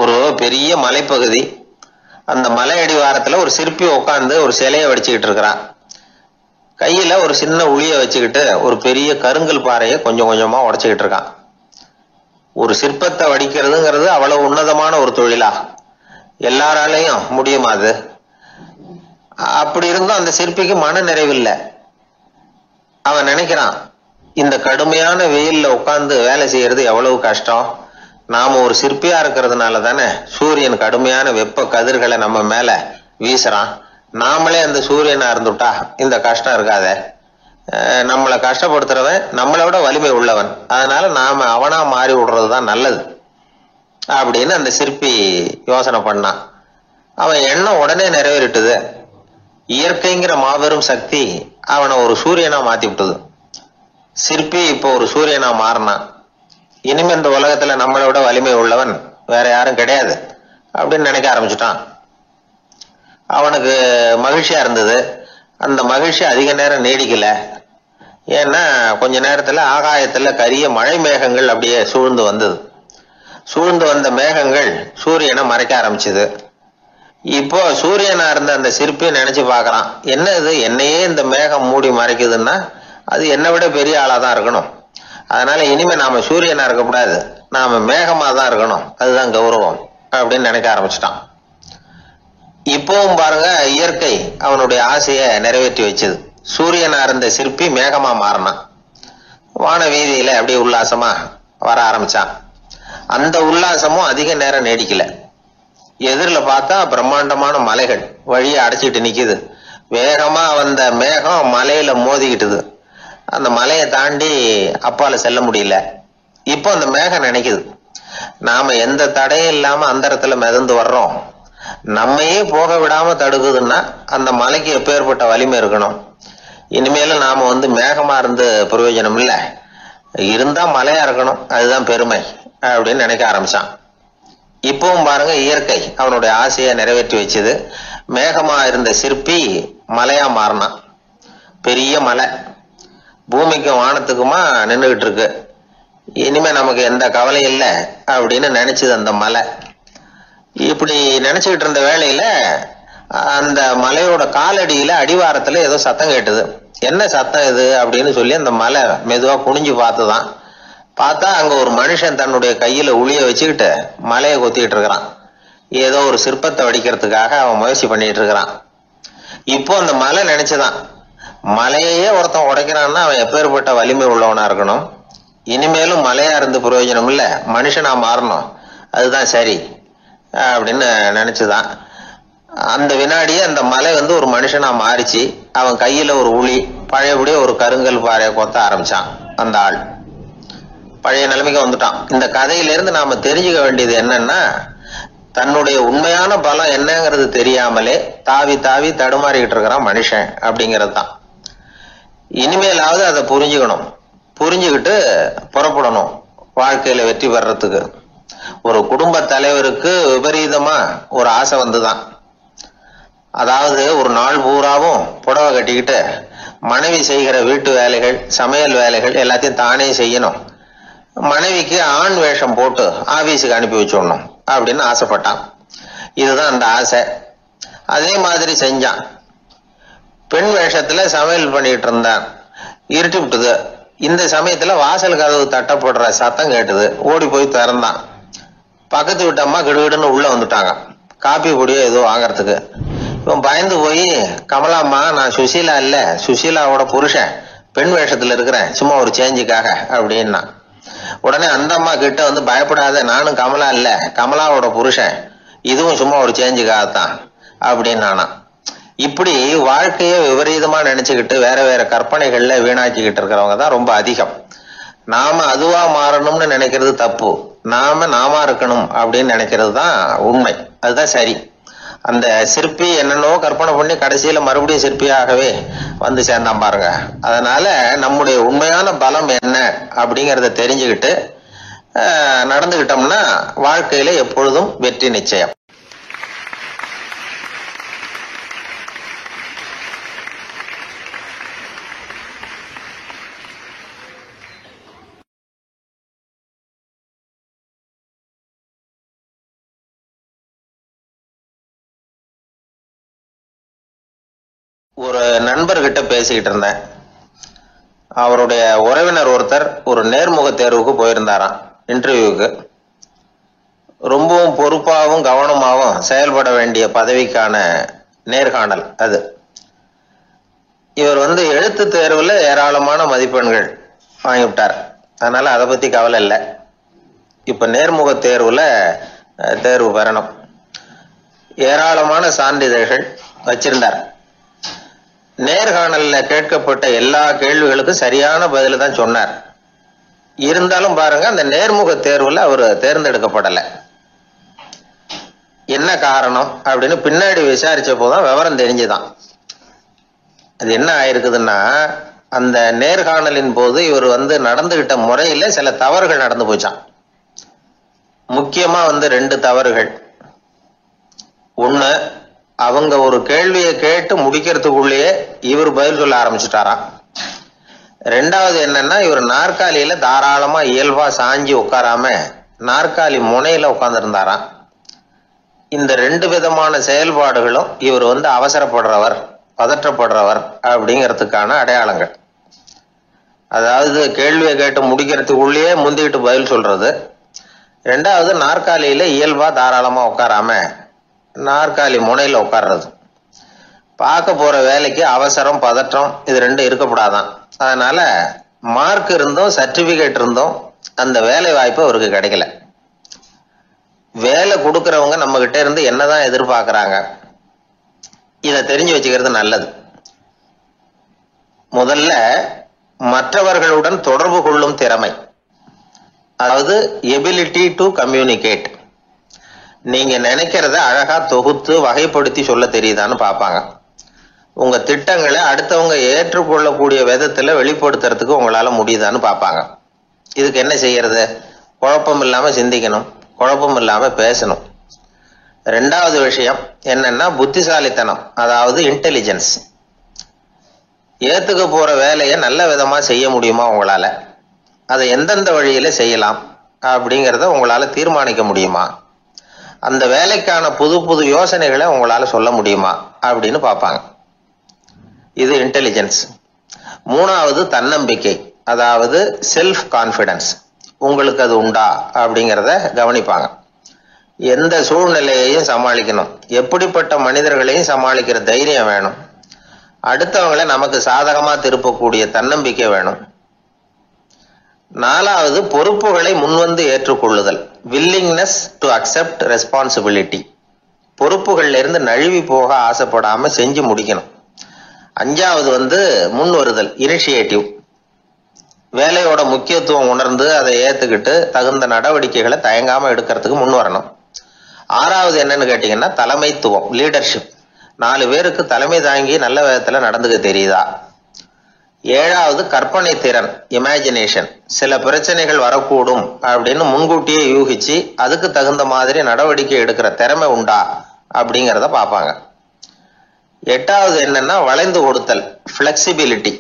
A: ஒரு பெரிய மலைப்பகுதி, அந்த மலை அடிவாரத்துல ஒரு சிற்பி உட்காந்து ஒரு சிலையை வடிச்சுக்கிட்டு இருக்கிறான். கையில ஒரு சின்ன உளிய வச்சுக்கிட்டு ஒரு பெரிய கருங்கல் பாறையை கொஞ்சம் கொஞ்சமா உடைச்சுக்கிட்டு இருக்கான். ஒரு சிற்பத்தை வடிக்கிறதுங்கிறது அவ்வளவு உன்னதமான ஒரு தொழிலா? எல்லாராலையும் முடியுமா அது? அப்படி இருந்தும் அந்த சிற்பிக்கு மன நிறைவில்லை. அவன் நினைக்கிறான், இந்த கடுமையான வெயில்ல உட்கார்ந்து வேலை செய்யறது எவ்வளவு கஷ்டம். நாம ஒரு சிற்பியா இருக்கிறதுனால தானே சூரியன் கடுமையான வெப்ப கதிர்களை நம்ம மேல வீசுறான். நாமளே அந்த சூரியனா இருந்துட்டா இந்த கஷ்டம் இருக்காதே. நம்மளை கஷ்டப்படுத்துறவன் நம்மளை விட வலிமை உள்ளவன், அதனால நாம அவனா மாறி விடுறதுதான் நல்லது அப்படின்னு அந்த சிற்பி யோசனை பண்ணான். அவன் எண்ணம் உடனே நிறைவேறிட்டுது. இயற்கைங்கிற மாபெரும் சக்தி அவனை ஒரு சூரியனா மாத்தி விட்டது. சிற்பி இப்போ ஒரு சூரியனா மாறினான். இனிமே இந்த உலகத்துல நம்மளை விட வலிமை உள்ளவன் வேற யாரும் கிடையாது அப்படின்னு நினைக்க ஆரம்பிச்சுட்டான். அவனுக்கு மகிழ்ச்சியா இருந்தது. அந்த மகிழ்ச்சி அதிக நேரம் நீடிக்கல. ஏன்னா கொஞ்ச நேரத்துல ஆகாயத்துல கரிய மழை மேகங்கள் அப்படியே சூழ்ந்து வந்தது. சூழ்ந்து வந்த மேகங்கள் சூரியனை மறைக்க ஆரம்பிச்சது. இப்போ சூரியனா இருந்த அந்த சிற்பி நினைச்சு பாக்குறான், என்ன இது, என்னையே இந்த மேகம் மூடி மறைக்குதுன்னா அது என்னை விட பெரிய ஆளாதான் இருக்கணும். அதனால இனிமே நாம சூரியனா இருக்கக்கூடாது, நாம மேகமா தான் இருக்கணும், அதுதான் கௌரவம் அப்படின்னு நினைக்க ஆரம்பிச்சிட்டான். இப்பவும் பாருங்க, இயற்கை அவனுடைய ஆசையை நிறைவேற்றி வச்சது. சூரியனா இருந்த சிற்பி மேகமா மாறினான். வான வீதியில அப்படியே உல்லாசமா வர ஆரம்பிச்சான். அந்த உல்லாசமும் அதிக நேரம் நீடிக்கல. எதிரில் பார்த்தா பிரம்மாண்டமான மலைகள் வழியை அடைச்சிட்டு நிக்குது. வேகமா வந்த மேகம் மலையில மோதிக்கிட்டுது. அந்த மலையை தாண்டி அப்பால செல்ல முடியல. இப்போ அந்த மேகம் நினைக்குது, நாம எந்த தடையும் இல்லாம அந்த இடத்துல மிதந்து வர்றோம், நம்மையே போக விடாம தடுக்குதுன்னா அந்த மலைக்கு எப்பேற்பட்ட வலிமை இருக்கணும். இனிமேல நாம மேகமா இருந்து பிரயோஜனம் இல்லை, இருந்தா மலையா இருக்கணும், அதுதான் பெருமை அப்படின்னு நினைக்க ஆரம்பிச்சான். இப்பவும் பாருங்க, இயற்கை அவனுடைய ஆசையை நிறைவேற்றி வச்சது. மேகமா இருந்த சிற்பி மலையா மாறினான். பெரிய மலை பூமிக்கும் வானத்துக்குமா நின்றுகிட்டு இருக்கு. இனிமே நமக்கு எந்த கவலையும் இல்லை அப்படின்னு நினைச்சது அந்த மலை. இப்படி நினைச்சுக்கிட்டு இருந்த வேளையில அந்த மலையோட காலடியில அடிவாரத்துல ஏதோ சத்தம் கேட்டுது. என்ன சத்தம் இது அப்படின்னு சொல்லி அந்த மலை மெதுவா குனிஞ்சு பார்த்துதான். பார்த்தா அங்க ஒரு மனுஷன் தன்னுடைய கையில உளிய வச்சுக்கிட்டு மலையை கொத்திக்கிட்டு இருக்கிறான். ஏதோ ஒரு சிற்பத்தை வடிக்கிறதுக்காக அவன் முயற்சி பண்ணிட்டு இருக்கிறான். இப்போ அந்த மலை நினைச்சுதான், மலையையே ஒருத்தன் உடைக்கிறான்னா அவன் எப்பேற்பட்ட வலிமை உள்ளவனா இருக்கணும். இனிமேலும் மலையா இருந்து பிரயோஜனம் இல்ல, மனுஷனா மாறணும், அதுதான் சரி அப்படின்னு நினைச்சுதான். அந்த வினாடியே அந்த மலை ஒரு மனுஷனா மாறிச்சு. அவன் கையில ஒரு உளி, பழையபடியே ஒரு கருங்கல் பாறையை கொத்த ஆரம்பிச்சான். அந்த ஆள் பழைய நிலைமைக்கு வந்துட்டான். இந்த கதையிலிருந்து நாம தெரிஞ்சுக்க வேண்டியது என்னன்னா, தன்னுடைய உண்மையான பலம் என்னங்கிறது தெரியாமலே தாவி தாவி தடுமாறிக்கிட்டு இருக்கிறான் மனுஷன் அப்படிங்கிறது தான். இனிமேலாவது அதை புரிஞ்சுக்கணும், புரிஞ்சுக்கிட்டு புறப்படணும் வாழ்க்கையில வெற்றி பெறறதுக்கு. ஒரு குடும்ப தலைவருக்கு விபரீதமா ஒரு ஆசை வந்துதான். அதாவது ஒரு நாள் பூராவும் புடவை கட்டிக்கிட்டு மனைவி செய்கிற வீட்டு வேலைகள், சமையல் வேலைகள் எல்லாத்தையும் தானே செய்யணும், மனைவிக்கு ஆண் வேஷம் போட்டு ஆபீஸுக்கு அனுப்பி வச்சுடணும் அப்படின்னு ஆசைப்பட்டான். இதுதான் அந்த ஆசை. அதே மாதிரி செஞ்சான். பெண் வேஷத்துல சமையல் பண்ணிட்டு இருந்தான். இருட்டி விட்டுது. இந்த சமயத்துல வாசல் கதவு தட்டப்படுற சத்தம் கேட்டுது. ஓடி போய் திறந்தான். பக்கத்து வீட்டு அம்மா கிடுகிடுன்னு உள்ள வந்துட்டாங்க, காப்பி பொடியோ ஏதோ வாங்கறதுக்கு. இவன் பயந்து போய், கமலாம்மா, நான் சுசீலா இல்ல, சுசீலாவோட புருஷன், பெண் வேஷத்துல இருக்கிறேன், சும்மா ஒரு சேஞ்சுக்காக அப்படின்னா. உடனே அந்த அம்மா கிட்ட பயப்படாத, நானும் கமலா இல்ல, கமலாவோட புருஷன், இதுவும் சும்மா ஒரு சேஞ்சுக்காகத்தான் அப்படின்னு. இப்படி வாழ்க்கைய விபரீதமா நினைச்சுக்கிட்டு வேற வேற கற்பனைகள்ல வீணாக்கிக்கிட்டு இருக்கிறவங்க தான் ரொம்ப அதிகம். நாம அதுவா மாறணும்னு நினைக்கிறது தப்பு, நாம இருக்கணும் அப்படின்னு நினைக்கிறது தான் உண்மை, அதுதான் சரி. அந்த சிற்பி என்னென்னோ கற்பனை பண்ணி கடைசியில மறுபடியும் சிற்பியாகவே சேர்ந்தான் பாருங்க. அதனால நம்முடைய உண்மையான பலம் என்ன அப்படிங்கறத தெரிஞ்சுக்கிட்டு நடந்துகிட்டோம்னா வாழ்க்கையில எப்பொழுதும் வெற்றி நிச்சயம். ஒரு நண்பர்கிட்ட பேசிக்கிட்டு இருந்தேன். அவருடைய உறவினர் ஒருத்தர் ஒரு நேர்முக தேர்வுக்கு போயிருந்தாராம், இன்டர்வியூக்கு. ரொம்பவும் பொறுப்பாகவும் கவனமாகவும் செயல்பட வேண்டிய பதவிக்கான நேர்காணல் அது. இவர் எழுத்து தேர்வுல ஏராளமான மதிப்பெண்கள் வாங்கிவிட்டார். அதனால அதை பத்தி கவலை இல்லை. இப்ப நேர்முக தேர்வுல தேர்வு பெறணும். ஏராளமான சான்றிதழ்கள் வச்சிருந்தார். நேர்காணல்ல கேட்கப்பட்ட எல்லா கேள்விகளுக்கும் சரியான பதில தான் சொன்னார். இருந்தாலும் பாருங்க, அந்த நேர்முக தேர்வுல அவர் தேர்ந்தெடுக்கப்படல. என்ன காரணம் அப்படின்னு பின்னாடி விசாரிச்ச போதுதான் விவரம் தெரிஞ்சுதான். அது என்ன ஆயிருக்குதுன்னா, அந்த நேர்காணலின் போது இவர் நடந்துகிட்ட முறையில சில தவறுகள் நடந்து போச்சான். முக்கியமா 2 தவறுகள். ஒண்ணு, அவங்க ஒரு கேள்வியை கேட்டு முடிக்கிறதுக்குள்ளேயே இவர் பதில் சொல்ல ஆரம்பிச்சுட்டாராம். 2வது என்னன்னா, இவர் நாற்காலியில தாராளமா இயல்பா சாஞ்சி உட்காராம நாற்காலி முனையில உட்கார்ந்து இருந்தாராம். இந்த 2 விதமான செயல்பாடுகளும் இவர் அவசரப்படுறவர், பதற்றப்படுறவர் அப்படிங்கிறதுக்கான அடையாளங்கள். அதாவது கேள்வியை கேட்டு முடிக்கிறதுக்குள்ளேயே முந்திக்கிட்டு பதில் சொல்றது. 2வது, நாற்காலியில இயல்பா தாராளமா உட்காராம நாற்காலி முனையில உட்கார்றது. பார்க்க போற வேலைக்கு அவசரம், பதற்றம் இது 2 இருக்கப்படாதான். அதனால மார்க் இருந்தும் சர்டிபிகேட் இருந்தும் அந்த வேலை வாய்ப்பு அவருக்கு கிடைக்கல. வேலை கொடுக்கறவங்க நம்ம கிட்ட இருந்து என்னதான் எதிர்பார்க்கறாங்க, இதை தெரிஞ்சு வச்சுக்கிறது நல்லது. முதல்ல மற்றவர்களுடன் தொடர்பு கொள்ளும் திறமை, அதாவது எபிலிட்டி டு கம்யூனிகேட். நீங்க நினைக்கிறத அழகா தொகுத்து வகைப்படுத்தி சொல்ல தெரியுதான்னு பார்ப்பாங்க. உங்க திட்டங்களை அடுத்தவங்க ஏற்றுக்கொள்ளக்கூடிய விதத்துல வெளிப்படுத்துறதுக்கு உங்களால முடியுதான்னு பார்ப்பாங்க. இதுக்கு என்ன செய்யறது? குழப்பம் இல்லாம சிந்திக்கணும், குழப்பம் இல்லாம பேசணும். ரெண்டாவது விஷயம் என்னன்னா புத்திசாலித்தனம், அதாவது இன்டெலிஜென்ஸ். ஏத்துக்க போற வேலையை நல்ல விதமா செய்ய முடியுமா உங்களால, அதை எந்தெந்த வழியில செய்யலாம் அப்படிங்கிறத உங்களால தீர்மானிக்க முடியுமா, அந்த வேலைக்கான புது புது யோசனைகளை உங்களால சொல்ல முடியுமா அப்படின்னு பார்ப்பாங்க. இது இன்டெலிஜென்ஸ். மூணாவது தன்னம்பிக்கை, அதாவது செல்ஃப் கான்பிடன்ஸ். உங்களுக்கு அது உண்டா அப்படிங்கிறத கவனிப்பாங்க. எந்த சூழ்நிலையையும் சமாளிக்கணும், எப்படிப்பட்ட மனிதர்களையும் சமாளிக்கிற தைரியம் வேணும், அடுத்தவங்களை நமக்கு சாதகமா திருப்பக்கூடிய தன்னம்பிக்கை வேணும். நாலாவது பொறுப்புகளை முன்வந்து ஏற்றுக்கொள்ளுதல், வில்லிங்னஸ் டு அக்செப்ட் ரெஸ்பான்சிபிலிட்டி. பொறுப்புகள்ல இருந்து நழுவி போக ஆசைப்படாம செஞ்சு முடிக்கணும். அஞ்சாவது முன் வருதல், இனிஷியேட்டிவ். வேலையோட முக்கியத்துவம் உணர்ந்து அதை ஏத்துக்கிட்டு தகுந்த நடவடிக்கைகளை தயங்காம எடுக்கிறதுக்கு முன் வரணும். ஆறாவது என்னன்னு கேட்டீங்கன்னா தலைமைத்துவம், லீடர்ஷிப். 4 பேருக்கு தலைமை தாங்கி நல்ல விதத்துல நடந்துக்க தெரியுதா. ஏழாவது கற்பனை திறன், இமேஜினேஷன். சில பிரச்சனைகள் வரக்கூடும் அப்படின்னு முன்கூட்டியே யூகிச்சு அதுக்கு தகுந்த மாதிரி நடவடிக்கை எடுக்கிற திறமை உண்டா அப்படிங்கிறத பார்ப்பாங்க. எட்டாவது என்னன்னா வளைந்து கொடுத்தல், பிளெக்சிபிலிட்டி.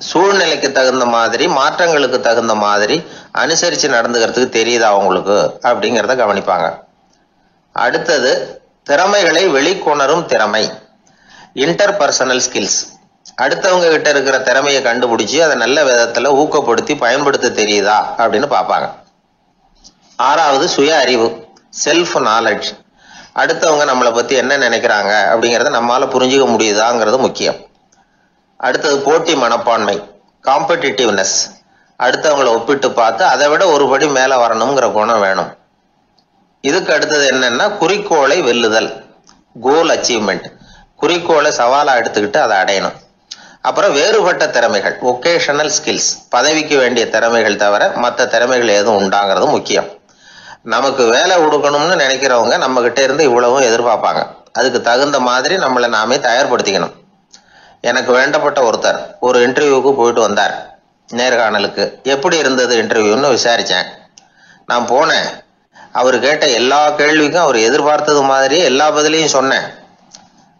A: சூழ்நிலைக்கு தகுந்த மாதிரி, மாற்றங்களுக்கு தகுந்த மாதிரி அனுசரிச்சு நடந்துக்கிறதுக்கு தெரியுதா உங்களுக்கு அப்படிங்கிறத கவனிப்பாங்க. அடுத்தது திறமைகளை வெளிக்கொணரும் திறமை, இன்டர்பர்சனல் ஸ்கில்ஸ். அடுத்தவங்க கிட்ட இருக்கிற திறமையை கண்டுபிடிச்சு அதை நல்ல விதத்துல ஊக்கப்படுத்தி பயன்படுத்த தெரியுதா அப்படின்னு பார்ப்பாங்க. ஆறாவது சுய அறிவு, செல்ஃப் நாலேஜ். அடுத்தவங்க நம்மளை பத்தி என்ன நினைக்கிறாங்க அப்படிங்கறத நம்மளால புரிஞ்சுக்க முடியுதாங்கிறது முக்கியம். அடுத்தது போட்டி மனப்பான்மை, காம்படிட்டிவ்னஸ். அடுத்தவங்களை ஒப்பிட்டு பார்த்து அதை விட ஒரு படி மேல வரணுங்கிற குணம் வேணும். இதுக்கு அடுத்தது என்னன்னா குறிக்கோளை வெல்லுதல், கோல் அச்சீவ்மெண்ட். குறிக்கோளை சவாலா எடுத்துக்கிட்டு அதை அடையணும். அப்புறம் வேறுபட்ட திறமைகள், ஒகேஷனல் ஸ்கில்ஸ். பதவிக்கு வேண்டிய திறமைகள் தவிர மற்ற திறமைகள் எதுவும் உண்டாங்கிறது முக்கியம். நமக்கு வேலை கொடுக்கணும்னு நினைக்கிறவங்க நம்ம கிட்ட இருந்து இவ்வளவும் எதிர்பார்ப்பாங்க. அதுக்கு தகுந்த மாதிரி நம்மளை நாமே தயார்படுத்திக்கணும். எனக்கு வேண்டப்பட்ட ஒருத்தர் ஒரு இன்டர்வியூக்கு போயிட்டு வந்தார், நேர்காணலுக்கு. எப்படி இருந்தது இன்டர்வியூன்னு விசாரிச்சேன். நான் போனேன், அவர் கேட்ட எல்லா கேள்விக்கும் அவர் எதிர்பார்த்தது மாதிரியே எல்லா பதிலையும் சொன்னேன்.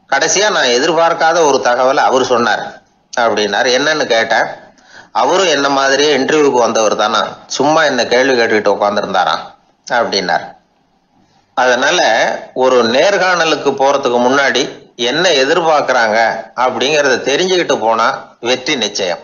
A: கடைசியா நான் எதிர்பார்க்காத ஒரு தகவலை அவர் சொன்னார் அப்படின்னார். என்னன்னு கேட்டேன். அவரும் என்ன மாதிரியே இன்டர்வியூக்கு வந்தவர் தானா, சும்மா என்ன கேள்வி கேட்டுக்கிட்டு உட்காந்துருந்தாராம் அப்படின்னார். அதனால ஒரு நேர்காணலுக்கு போறதுக்கு முன்னாடி என்ன எதிர்பார்க்கறாங்க அப்படிங்கறத தெரிஞ்சுக்கிட்டு போனா வெற்றி நிச்சயம்.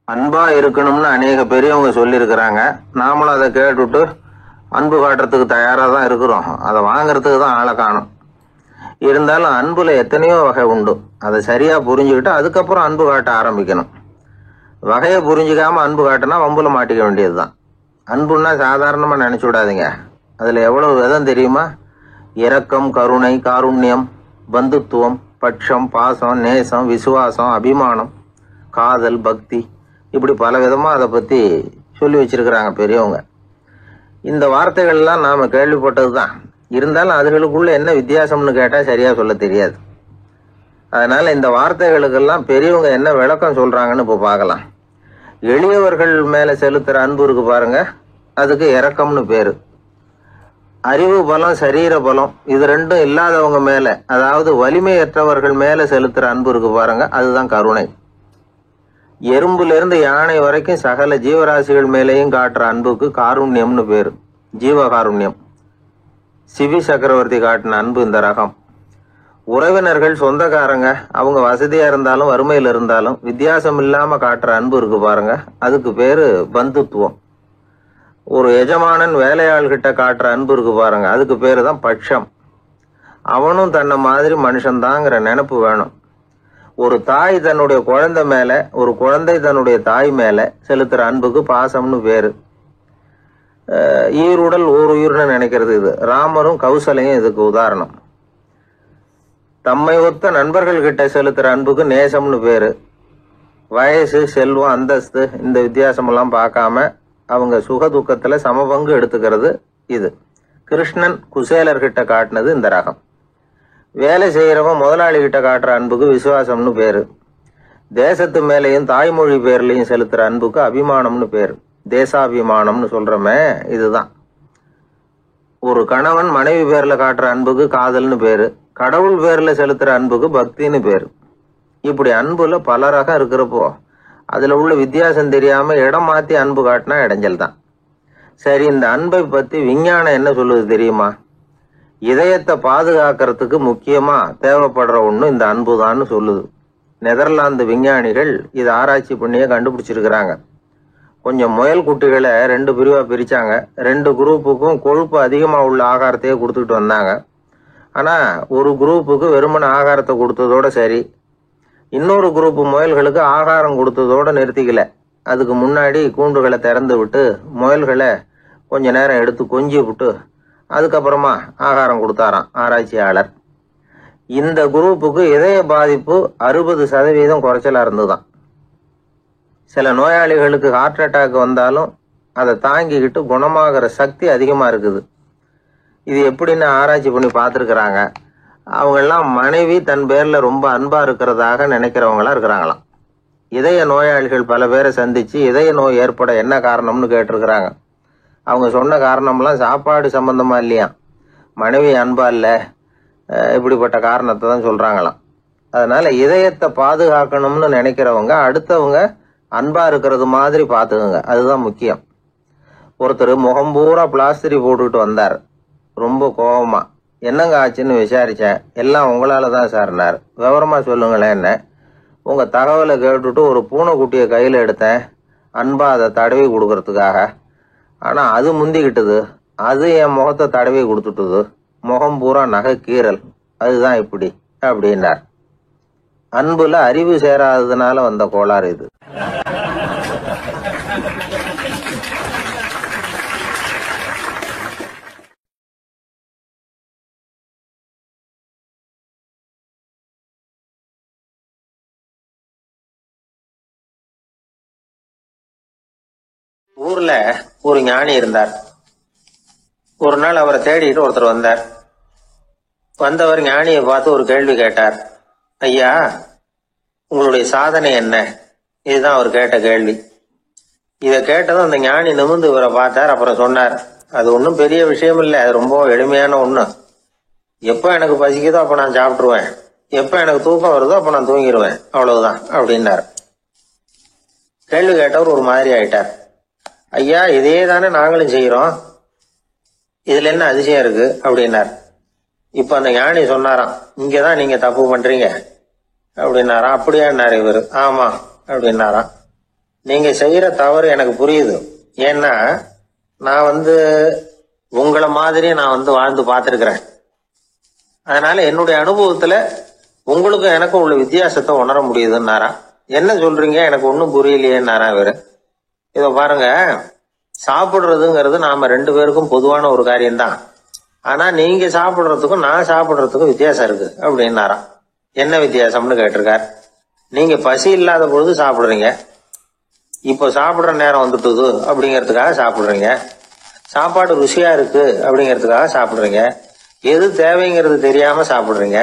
A: அன்பா இருக்கணும்னு அநேக பெரியவங்க சொல்லியிருக்கிறாங்க. நாமளும் அதை கேட்டுட்டு அன்பு காட்டுறதுக்கு தயாரா தான் இருக்கிறோம். அதை வாங்கறதுக்கு தான் ஆளை காணும். இருந்தாலும் அன்புல எத்தனையோ வகை உண்டு. அதை சரியா புரிஞ்சுக்கிட்டு அதுக்கப்புறம் அன்பு காட்ட ஆரம்பிக்கணும். வகையை புரிஞ்சுக்காம அன்பு காட்டினா வம்புல மாட்டிக்க வேண்டியதுதான். அன்புன்னா சாதாரணமா நினைச்சு விடாதீங்க. அதுல எவ்வளவு விதம் தெரியுமா? இரக்கம், கருணை, காருண்யம், பந்துத்துவம், பட்சம், பாசம், நேசம், விசுவாசம், அபிமானம், காதல், பக்தி, இப்படி பல விதமா அதை பத்தி சொல்லி வச்சிருக்கிறாங்க பெரியவங்க. இந்த வார்த்தைகள்லாம் நாம கேள்விப்பட்டதுதான். இருந்தாலும் அதுகளுக்குள்ள என்ன வித்தியாசம்னு கேட்டா சரியா சொல்ல தெரியாது. அதனால இந்த வார்த்தைகளுக்கெல்லாம் பெரியவங்க என்ன விளக்கம் சொல்றாங்கன்னு இப்ப பார்க்கலாம். எளியவர்கள் மேல செலுத்துற அன்பு இருக்கு பாருங்க, அதுக்கு இரக்கம்னு பேரு. அறிவு பலம், சரீர பலம், இது ரெண்டும் இல்லாதவங்க மேல, அதாவது வலிமையற்றவர்கள் மேல செலுத்துற அன்பு இருக்கு பாருங்க, அதுதான் கருணை. எறும்புல இருந்து யானை வரைக்கும் சகல ஜீவராசிகள் மேலேயும் காட்டுற அன்புக்கு காருண்யம்னு பேரு, ஜீவகாருண்யம். சிவி சக்கரவர்த்தி காட்டின அன்பு இந்த ரகம். உறவினர்கள், சொந்தக்காரங்க, அவங்க வசதியா இருந்தாலும் வறுமையில இருந்தாலும் வித்தியாசம் இல்லாம காட்டுற அன்பு இருக்கு பாருங்க, அதுக்கு பேரு பந்துத்துவம். ஒரு எஜமானன் வேலையாள்கிட்ட காட்டுற அன்பு இருக்கு பாருங்க, அதுக்கு பேரு தான் பட்சம். அவனும் தன்னை மாதிரி மனுஷன்தாங்கிற நினைப்பு வேணும். ஒரு தாய் தன்னுடைய குழந்தை மேல, ஒரு குழந்தை தன்னுடைய தாய் மேல செலுத்துற அன்புக்கு பாசம்னு பேரு. ஈருடல் ஓர் உயிர்னு நினைக்கிறது இது. ராமரும் கௌசலையும் இதுக்கு உதாரணம். தம்மை ஒத்த நண்பர்கள் கிட்ட செலுத்துற அன்புக்கு நேசம்னு பேரு. வயசு, செல்வம், அந்தஸ்து இந்த வித்தியாசமெல்லாம் பார்க்காம அவங்க சுக துக்கத்துல சமபங்கு எடுத்துக்கிறது இது. கிருஷ்ணன் குசேலர்கிட்ட காட்டினது இந்த ரகம். வேலை செய்யறவன் முதலாளி கிட்ட காட்டுற அன்புக்கு விசுவாசம்னு பேரு. தேசத்து மேலையும் தாய்மொழி பேர்லையும் செலுத்துற அன்புக்கு அபிமானம்னு பேரு. தேசாபிமானம்னு சொல்றமே இதுதான். ஒரு கணவன் மனைவி பேர்ல காட்டுற அன்புக்கு காதல்னு பேரு. கடவுள் பேர்ல செலுத்துற அன்புக்கு பக்தின்னு பேரு. இப்படி அன்புல பல ரகம் இருக்கிறப்போ அதுல உள்ள வித்தியாசம் தெரியாம இடம் மாத்தி அன்பு காட்டினா இடைஞ்சல் தான். சரி, இந்த அன்பை பத்தி விஞ்ஞானம் என்ன சொல்லுது தெரியுமா? இதயத்தை பாதுகாக்கிறதுக்கு முக்கியமா தேவைப்படுற ஒண்ணு இந்த அன்புதான்னு சொல்லுது. நெதர்லாந்து விஞ்ஞானிகள் இதை ஆராய்ச்சி பண்ணியே கண்டுபிடிச்சிருக்கிறாங்க. கொஞ்சம் முயல் குட்டிகளை 2 பிரிவா பிரிச்சாங்க. 2 குரூப்புக்கும் கொழுப்பு அதிகமா உள்ள ஆகாரத்தையே கொடுத்துட்டு வந்தாங்க. ஆனா ஒரு குரூப்புக்கு வெறுமன ஆகாரத்தை கொடுத்ததோட சரி, இன்னொரு குரூப் முயல்களுக்கு ஆகாரம் கொடுத்ததோட நிறுத்திக்கல. அதுக்கு முன்னாடி கூண்டுகளை திறந்து விட்டு முயல்களை கொஞ்ச நேரம் எடுத்து கொஞ்சி விட்டு அதுக்கப்புறமா ஆகாரம் கொடுத்தாராம் ஆராய்ச்சியாளர். இந்த குரூப்புக்கு இதய பாதிப்பு 60% குறைச்சலா இருந்துதான். சில நோயாளிகளுக்கு ஹார்ட் அட்டாக் வந்தாலும் அதை தாங்கிக்கிட்டு குணமாகிற சக்தி அதிகமா இருக்குது. இது எப்படின்னு ஆராய்ச்சி பண்ணி பார்த்துருக்குறாங்க. அவங்க எல்லாம் மனைவி தன் பேர்ல ரொம்ப அன்பா இருக்கிறதாக நினைக்கிறவங்களா இருக்கிறாங்களாம். இதய நோயாளிகள் பல பேரை சந்திச்சு இதய நோய் ஏற்பட என்ன காரணம்னு கேட்டிருக்கிறாங்க. அவங்க சொன்ன காரணம்லாம் சாப்பாடு சம்பந்தமா இல்லையா, மனைவி அன்பா இல்ல, இப்படிப்பட்ட காரணத்தை தான் சொல்றாங்களாம். அதனால இதயத்தை பாதுகாக்கணும்னு நினைக்கிறவங்க அடுத்தவங்க அன்பா இருக்கிறது மாதிரி பாத்துக்குங்க, அதுதான் முக்கியம். ஒருத்தர் முகம் பூரா பிளாஸ்டரி போட்டுக்கிட்டு வந்தார். ரொம்ப கோபமா, என்னங்க ஆச்சுன்னு விசாரிச்சேன். எல்லாம் உங்களால தான் சார்னார். விவரமா சொல்லுங்களேன். என்ன? உங்க தகவலை கேட்டுட்டு ஒரு பூனைக்குட்டியை கையில எடுத்தேன், அன்பா அதை தடவி கொடுக்கறதுக்காக. ஆனா அது முந்திக்கிட்டது, அது என் முகத்தை தடவி கொடுத்துட்டுது. முகம் பூரா நகை கீறல், அதுதான் இப்படி அப்படின்னார். அன்புல அறிவு சேராததுனால வந்த கோளாறு இது. ஊர்ல ஒரு ஞானி இருந்தார். ஒரு நாள் அவரை தேடிட்டு ஒருத்தர் வந்தார். வந்தவர் ஞானியை பார்த்து ஒரு கேள்வி கேட்டார். ஐயா, உங்களுடைய சாதனை என்ன? இதுதான் அவர் கேட்ட கேள்வி. இதை கேட்டதும் அந்த ஞானி நிமிர்ந்து இவரை பார்த்தார். அப்புறம் சொன்னார், அது ஒன்றும் பெரிய விஷயம் இல்லை, அது ரொம்ப எளிமையான ஒண்ணு. எப்ப எனக்கு பசிக்குதோ அப்ப நான் சாப்பிட்டுருவேன், எப்ப எனக்கு தூக்கம் வருதோ அப்ப நான் தூங்கிடுவேன், அவ்வளவுதான் அப்படின்னார். கேள்வி கேட்டவர் ஒரு மாதிரி ஆயிட்டார். ஐயா, இதே தானே நாங்களும் செய்யறோம், இதுல என்ன அதிசயம் இருக்கு அப்படின்னார். இப்ப அந்த ஞானி சொன்னாராம், இங்கதான் நீங்க தப்பு பண்றீங்க அப்படின்னாராம். அப்படியான்னாரு இவரு. ஆமா அப்படின்னாராம். நீங்க செய்யற தவறு எனக்கு புரியுது. ஏன்னா நான் உங்களை மாதிரி நான் வாழ்ந்து பார்த்திருக்கிறேன். அதனால என்னுடைய அனுபவத்துல உங்களுக்கும் எனக்கும் உள்ள வித்தியாசத்தை உணர முடியுதுன்னாரா. என்ன சொல்றீங்க, எனக்கு ஒன்னும் புரியலையேன்னாரா இவரு. இத பாருங்க, சாப்பிடுறதுங்கிறது நாம 2 பேருக்கும் பொதுவான ஒரு காரியம்தான். ஆனா நீங்க சாப்பிடுறதுக்கும் நான் சாப்பிடுறதுக்கும் வித்தியாசம் இருக்கு அப்படின்னாராம். என்ன வித்தியாசம்னு கேட்டிருக்கார். நீங்க பசி இல்லாத பொழுது சாப்பிடுறீங்க, இப்போ சாப்பிடுற நேரம் வந்துட்டுது அப்படிங்கிறதுக்காக சாப்பிடுறீங்க. சாப்பாடு ருசியா இருக்கு அப்படிங்கிறதுக்காக சாப்பிடுறீங்க. எது தேவைங்கிறது தெரியாம சாப்பிடுறீங்க.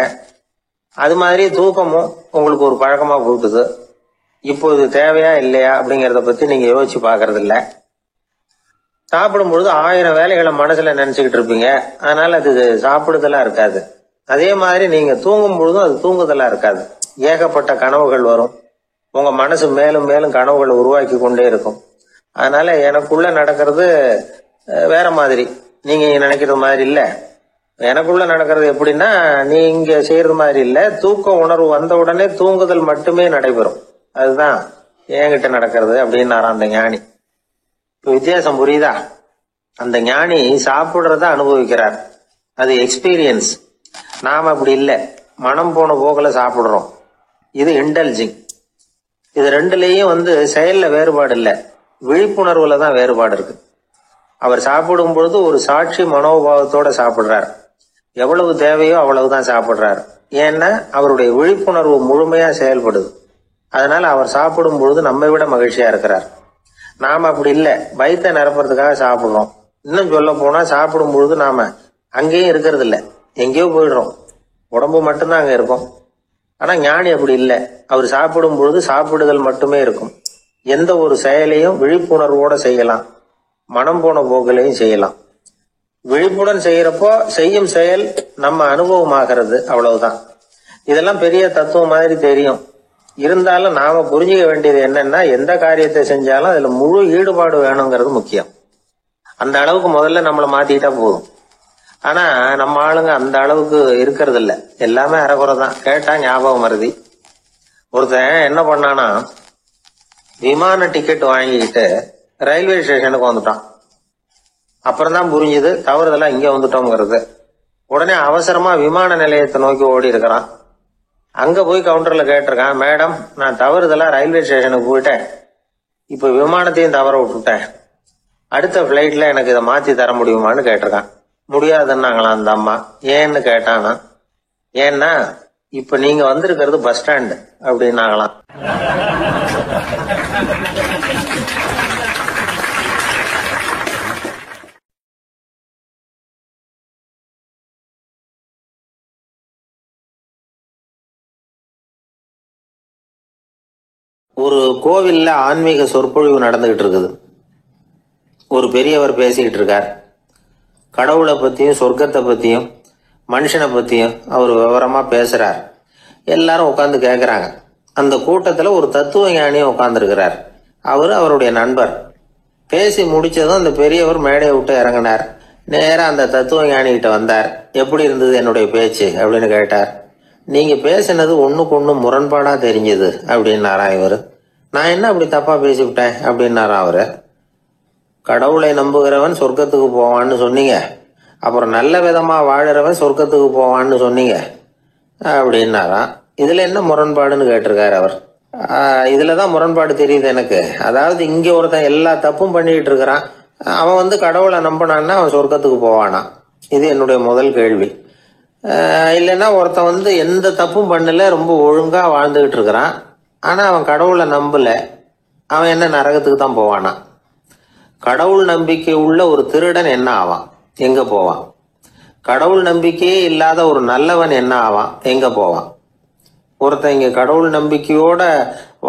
A: அது மாதிரி தூக்கமும் உங்களுக்கு ஒரு பழக்கமா போட்டுது. இப்போ இது தேவையா இல்லையா அப்படிங்கறத பத்தி நீங்க யோசிச்சு பாக்குறது இல்ல. சாப்பிடும் பொழுது 1000 வேலைகளை மனசுல நினைச்சுக்கிட்டு இருப்பீங்க. அதனால அது சாப்பிடுதலா இருக்காது. அதே மாதிரி நீங்க தூங்கும் பொழுதும் அது தூங்குதலா இருக்காது. ஏகப்பட்ட கனவுகள் வரும். உங்க மனசு மேலும் மேலும் கனவுகளை உருவாக்கி கொண்டே இருக்கும். அதனால எனக்குள்ள நடக்கிறது வேற மாதிரி, நீங்க நினைக்கிறது மாதிரி இல்ல. எனக்குள்ள நடக்கிறது எப்படின்னா, நீங்க செய்யறது மாதிரி இல்ல. தூக்க உணர்வு வந்த உடனே தூங்குதல் மட்டுமே நடைபெறும். அதுதான் என்கிட்ட நடக்கிறது அப்படின்னு அந்த ஞானி. இப்ப வித்தியாசம் புரியுதா? அந்த ஞானி சாப்பிடுறத அனுபவிக்கிறார், அது எக்ஸ்பீரியன்ஸ். நாம் அப்படி இல்லை, மனம் போன போக்கில் சாப்பிடுறோம். இது இன்டெலிஜிங். இது ரெண்டுலேயும் செயல்ல வேறுபாடு இல்லை, விழிப்புணர்வுல தான் வேறுபாடு இருக்கு. அவர் சாப்பிடும் பொழுது ஒரு சாட்சி மனோபாவத்தோட சாப்பிடுறார். எவ்வளவு தேவையோ அவ்வளவுதான் சாப்பிடுறார். ஏன்னா அவருடைய விழிப்புணர்வு முழுமையா செயல்படுது. அதனால அவர் சாப்பிடும் பொழுது நம்மை விட மகிழ்ச்சியா இருக்கிறார். நாம அப்படி இல்லை, வயிற்றை நிரப்புறதுக்காக சாப்பிடுறோம். இன்னும் சொல்ல போனா சாப்பிடும் பொழுது நாம அங்கேயும் இருக்கிறது இல்லை, எங்கேயோ போயிடுறோம். உடம்பு மட்டும்தான் அங்க இருக்கும். ஆனா ஞானி அப்படி இல்லை, அவர் சாப்பிடும் பொழுது சாப்பிடுதல் மட்டுமே இருக்கும். எந்த ஒரு செயலையும் விழிப்புணர்வோட செய்யலாம், மனம் போன போக்கிலையும் செய்யலாம். விழிப்புடன் செய்யறப்போ செய்யும் செயல் நம்ம அனுபவமாகிறது, அவ்வளவுதான். இதெல்லாம் பெரிய தத்துவம் மாதிரி தெரியும். இருந்தாலும் நாம புரிஞ்சுக்க வேண்டியது என்னன்னா, எந்த காரியத்தை செஞ்சாலும் அதுல முழு ஈடுபாடு வேணுங்கிறது முக்கியம். அந்த அளவுக்கு முதல்ல நம்மளை மாத்திக்கிட்டா போதும். ஆனா நம்ம ஆளுங்க அந்த அளவுக்கு இருக்கிறது இல்ல, எல்லாமே அரைகுறை தான். கேட்டா ஞாபகம் மருதி. ஒருத்தன் என்ன பண்ணானா, விமான டிக்கெட் வாங்கிக்கிட்டு ரயில்வே ஸ்டேஷனுக்கு வந்துட்டான். அப்புறம் தான் புரிஞ்சுது தவறுதலா இங்க வந்துட்டோங்கிறது. உடனே அவசரமா விமான நிலையத்தை நோக்கி ஓடி இருக்கிறான். அங்க போய் கவுண்டர்ல கேட்டிருக்கான், மேடம் நான் தவறுதலா ரயில்வே ஸ்டேஷனுக்கு போயிட்டேன், இப்ப விமானத்தையும் தவற விட்டுட்டேன், அடுத்த பிளைட்ல எனக்கு இதை மாத்தி தர முடியுமான்னு கேட்டிருக்கான். முடியாதுன்னாங்களாம் அந்த அம்மா. ஏன்னு கேட்டானா, ஏன்னா இப்ப நீங்க வந்திருக்கிறது பஸ் ஸ்டாண்டு அப்படின்னாங்களாம். ஒரு கோவில்ல ஆன்மீக சொற்பொழிவு நடந்துகிட்டு இருக்குது. ஒரு பெரியவர் பேசிக்கிட்டு இருக்கார். கடவுளை பத்தியும் சொர்க்கத்தை பத்தியும் மனுஷனை பத்தியும் அவர் விவரமா பேசுறார். எல்லாரும் உட்காந்து கேட்கறாங்க. அந்த கூட்டத்துல ஒரு தத்துவ ஞானியும் உட்கார்ந்துருக்கிறார். அவருடைய நண்பர். பேசி முடிச்சதும் அந்த பெரியவர் மேடையை விட்டு இறங்கினார். நேரா அந்த தத்துவ ஞானி கிட்ட வந்தார். எப்படி இருந்தது என்னுடைய பேச்சு அப்படின்னு கேட்டார். நீங்க பேசினது ஒண்ணுக்கு ஒண்ணு முரண்பாடா தெரிஞ்சது அப்படின்னாராம் இவரு. நான் என்ன அப்படி தப்பா பேசிவிட்டேன் அப்படின்னாராம் அவரு. கடவுளை நம்புகிறவன் சொர்க்கத்துக்கு போவான்னு சொன்னீங்க, அப்புறம் நல்ல விதமா வாழறவன் சொர்க்கத்துக்கு போவான்னு சொன்னீங்க அப்படின்னாராம். இதுல என்ன முரண்பாடுன்னு கேட்டிருக்காரு அவர். இதுலதான் முரண்பாடு தெரியுது எனக்கு. அதாவது இங்க ஒருத்தன் எல்லா தப்பும் பண்ணிட்டு இருக்கிறான், அவன் கடவுளை நம்பினான்னா அவன் சொர்க்கத்துக்கு போவானா? இது என்னுடைய முதல் கேள்வி. இல்லைன்னா ஒருத்தன் எந்த தப்பும் பண்ணல, ரொம்ப ஒழுங்கா வாழ்ந்துகிட்டு இருக்கிறான், ஆனா அவன் கடவுளை நம்பல, அவன் என்ன நரகத்துக்கு தான் போவானா? கடவுள் நம்பிக்கை உள்ள ஒரு திருடன் என்ன ஆவான், எங்க போவான்? கடவுள் நம்பிக்கையே இல்லாத ஒரு நல்லவன் என்ன ஆவான், எங்க போவான்? ஒருத்தன் இங்க கடவுள் நம்பிக்கையோட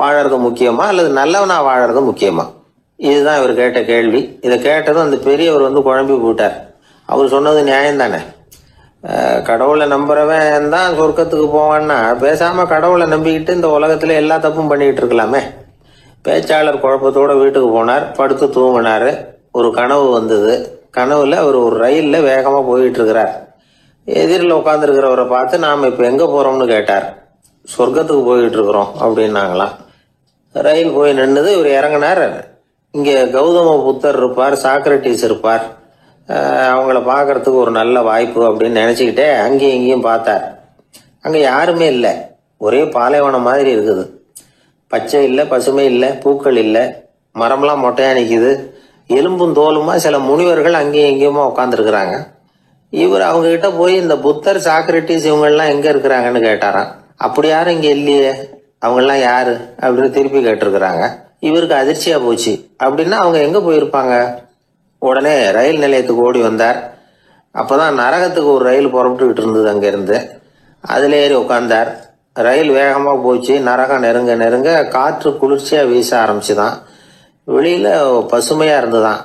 A: வாழறது முக்கியமா அல்லது நல்லவனா வாழறது முக்கியமா? இதுதான் இவர் கேட்ட கேள்வி. இதை கேட்டதும் அந்த பெரியவர் குழம்பி போயிட்டார். அவர் சொன்னது நியாயம் தானே. கடவுளை நம்புறவன் தான் சொர்க்கத்துக்கு போவான்னா பேசாம கடவுளை நம்பிக்கிட்டு இந்த உலகத்துல எல்லா தப்பும் பண்ணிக்கிட்டு இருக்கலாமே. பேச்சாளர் குழப்பத்தோட வீட்டுக்கு போனார். படுத்து தூங்கினாரு. ஒரு கனவு வந்தது. கனவுல அவர் ஒரு ரயில்ல வேகமா போயிட்டு இருக்கிறார். எதிரில் உட்காந்துருக்கிறவரை பார்த்து நாம இப்ப எங்க போறோம்னு கேட்டார். சொர்க்கத்துக்கு போயிட்டு இருக்கிறோம் அப்படின்னாங்களாம். ரயில் போய் நின்னுது. இவர் இறங்கினார். இங்க கௌதம புத்தர் இருப்பார், சாக்ரட்டிஸ் இருப்பார், அவங்கள பாக்குறதுக்கு ஒரு நல்ல வாய்ப்பு அப்படின்னு நினைச்சுக்கிட்டே அங்கேயும் இங்கேயும் பார்த்தார். அங்க யாருமே இல்லை. ஒரே பாலைவனம் மாதிரி இருக்குது. பச்சை இல்லை, பசுமை இல்லை, பூக்கள் இல்லை, மரம்லாம் மொட்டையா நிக்குது. எலும்பும் தோலுமா சில முனிவர்கள் அங்கேயும் இங்கேயுமா உட்காந்துருக்குறாங்க. இவர் அவங்க கிட்ட போய் இந்த புத்தர், சாக்ரட்டிஸ் இவங்கெல்லாம் எங்க இருக்கிறாங்கன்னு கேட்டாராம். அப்படி யாரும் இங்க இல்லையே, அவங்கெல்லாம் யாரு அப்படின்னு திருப்பி கேட்டிருக்கிறாங்க. இவருக்கு அதிர்ச்சியா போச்சு. அப்படின்னா அவங்க எங்க போயிருப்பாங்க? உடனே ரயில் நிலையத்துக்கு ஓடி வந்தார். அப்பதான் நரகத்துக்கு ஒரு ரயில் புறப்பட்டுக்கிட்டு இருந்தது அங்க இருந்து. அதுல ஏறி உட்கார்ந்தார். ரயில் வேகமா போச்சு. நரகம் நெருங்க நெருங்க காற்று குளிர்ச்சியா வீச ஆரம்பிச்சுதான். வெளியில பசுமையா இருந்துதான்.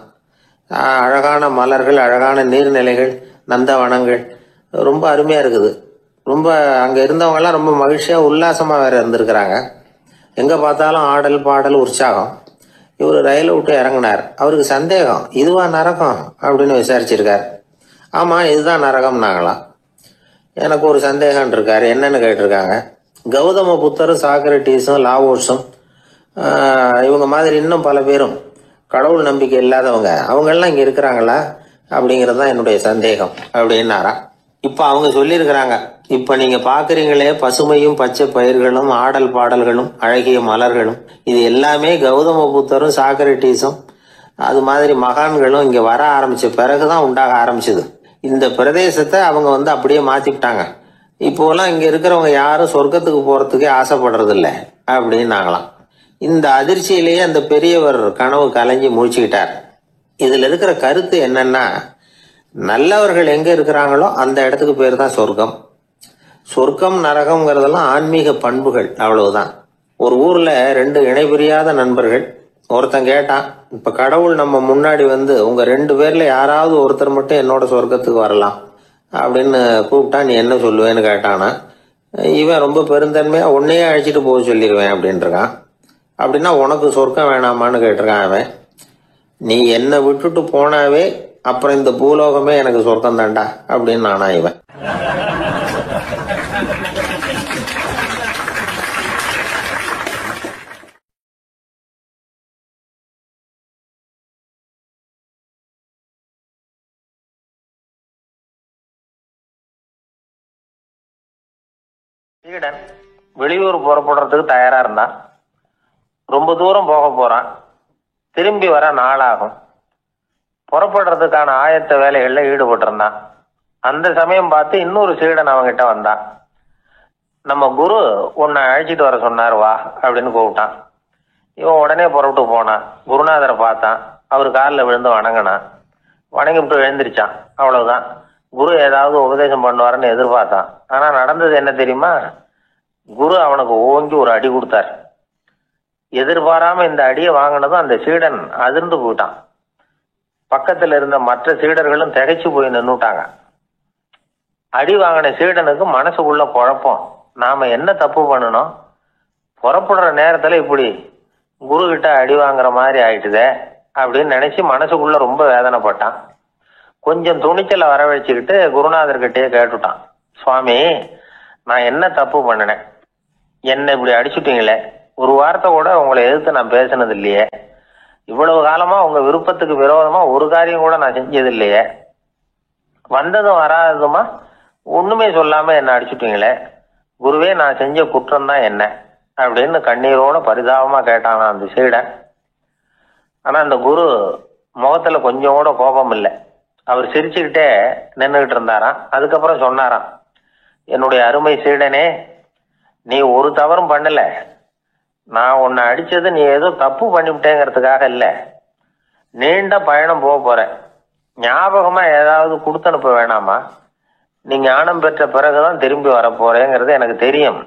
A: அழகான மலர்கள், அழகான நீர்நிலைகள், நந்தவனங்கள், ரொம்ப அருமையா இருக்குது. ரொம்ப அங்க இருந்தவங்க எல்லாம் ரொம்ப மகிழ்ச்சியா உல்லாசமா வேற இருந்திருக்கிறாங்க. எங்க பார்த்தாலும் ஆடல் பாடல் உற்சாகம். இவர் ரயிலை விட்டு இறங்கினார். அவருக்கு சந்தேகம், இதுவா நரகம் அப்படின்னு விசாரிச்சிருக்காரு. ஆமா இதுதான் நரகம்னாங்களாம். எனக்கு ஒரு சந்தேகம் இருக்காரு. என்னன்னு கேட்டிருக்காங்க. கௌதம புத்தரும் சாக்ரட்டிஸும் லாவோஸும் இவங்க மாதிரி இன்னும் பல பேரும் கடவுள் நம்பிக்கை இல்லாதவங்க அவங்கெல்லாம் இங்கே இருக்கிறாங்களா அப்படிங்கிறது தான் என்னுடைய சந்தேகம் அப்படின்னாராம். இப்போ அவங்க சொல்லியிருக்கிறாங்க, இப்போ நீங்கள் பார்க்குறீங்களே பசுமையும் பச்சை பயிர்களும் ஆடல் பாடல்களும் அழகிய மலர்களும், இது எல்லாமே கௌதம புத்தரும் சாக்ரட்டிஸும் அது மாதிரி மகான்களும் இங்கே வர ஆரம்பித்த பிறகுதான் உண்டாக ஆரம்பிச்சது. இந்த பிரதேசத்தை அவங்க அப்படியே மாற்றிவிட்டாங்க. இப்போலாம் இங்கே இருக்கிறவங்க யாரும் சொர்க்கத்துக்கு போகிறதுக்கே ஆசைப்படுறதில்ல அப்படின்னாங்களாம். இந்த அதிர்ச்சியிலேயே அந்த பெரியவர் கனவு கலைஞ்சி முழிச்சுக்கிட்டார். இதில் இருக்கிற கருத்து என்னன்னா, நல்லவர்கள் எங்கே இருக்கிறாங்களோ அந்த இடத்துக்கு பேர் தான் சொர்க்கம். சொர்க்கம் நரகம்ங்கிறதெல்லாம் ஆன்மீக பண்புகள், அவ்வளவுதான். ஒரு ஊரில் 2 இணைபிரியாத நண்பர்கள். ஒருத்தன் கேட்டான், இப்போ கடவுள் நம்ம முன்னாடி உங்கள் 2 பேரில் யாராவது ஒருத்தர் மட்டும் என்னோட சொர்க்கத்துக்கு வரலாம் அப்படின்னு கூப்பிட்டா நீ என்ன சொல்லுவேன்னு கேட்டானா. இவன் ரொம்ப பெருந்தன்மையாக உன்னையே அழைச்சிட்டு போக சொல்லிடுவேன் அப்படின்ட்டுருக்கான். அப்படின்னா உனக்கு சொர்க்கம் வேணாமான்னு கேட்டிருக்கான் அவன். நீ என்னை விட்டுட்டு போனாவே அப்புறம் இந்த பூலோகமே எனக்கு சொர்க்கம் தாண்டா அப்படின்னு நானா இவன். சீடன் வெளியூர் புறப்படுறதுக்கு தயாரா இருந்தான். ரொம்ப தூரம் போக போறான். திரும்பி வர நாளாகும். புறப்படுறதுக்கான ஆயத்த வேலைகள்ல ஈடுபட்டிருந்தான். அந்த சமயம் பார்த்து இன்னொரு சீடன் அவங்கிட்ட வந்தான். நம்ம குரு உன்னை அழைச்சிட்டு வர சொன்னார் வா அப்படின்னு கூப்பிட்டான். இவன் உடனே புறப்பட்டு போனான். குருநாதரை பார்த்தான். அவர் காலில் விழுந்து வணங்கினான். வணங்கிவிட்டு எழுந்திரிச்சான். அவ்வளவுதான். குரு ஏதாவது உபதேசம் பண்ணுவாருன்னு எதிர்பார்த்தான். ஆனா நடந்தது என்ன தெரியுமா? குரு அவனுக்கு ஓங்கி ஒரு அடி கொடுத்தார். எதிர்பாராம இந்த அடியை வாங்கினதும் அந்த சீடன் அதிர்ந்து போயிட்டான். பக்கத்துல இருந்த மற்ற சீடர்களும் திகைச்சு போய் நின்னுட்டாங்க. அடி வாங்கின சீடனுக்கு மனசுக்குள்ள குழப்பம். நாம என்ன தப்பு பண்ணணும்? புறப்படுற நேரத்துல இப்படி குரு கிட்ட அடி வாங்குற மாதிரி ஆயிட்டுதே அப்படின்னு நினைச்சு மனசுக்குள்ள ரொம்ப வேதனைப்பட்டான். கொஞ்சம் துணிச்சலை வரவழைச்சுக்கிட்டு குருநாதர்கிட்டயே கேட்டுட்டான், சுவாமி நான் என்ன தப்பு பண்ணினேன்? என்னை இப்படி அடிச்சுட்டீங்களே, ஒரு வார்த்தை கூட உங்களை எதிர்த்து நான் பேசினது இல்லையே, இவ்வளவு காலமா உங்க விருப்பத்துக்கு விரோதமா ஒரு காரியம் கூட நான் செஞ்சது இல்லையே, வந்ததும் வராததுமா ஒண்ணுமே சொல்லாம என்ன அடிச்சுட்டீங்களே, குருவே நான் செஞ்ச குற்றம் தான் என்ன அப்படின்னு கண்ணீரோட பரிதாபமா கேட்டானா அந்த சீடன். ஆனா அந்த குரு முகத்துல கொஞ்சம் கூட கோபம் இல்லை. அவர் சிரிச்சுக்கிட்டே நின்றுகிட்டு இருந்தாராம். அதுக்கப்புறம் சொன்னாராம், என்னுடைய அருமை சீடனே, நீ ஒரு தவறும் பண்ணல. நான் உன்னை அடிச்சது நீ ஏதோ தப்பு பண்ணிவிட்டேங்கிறதுக்காக இல்லை. நீண்ட பயணம் போக போற, ஞாபகமா ஏதாவது கொடுத்து அனுப்ப வேணாமா? நீ ஞானம் பெற்ற பிறகுதான் திரும்பி வர போறேங்கிறது எனக்கு தெரியும்.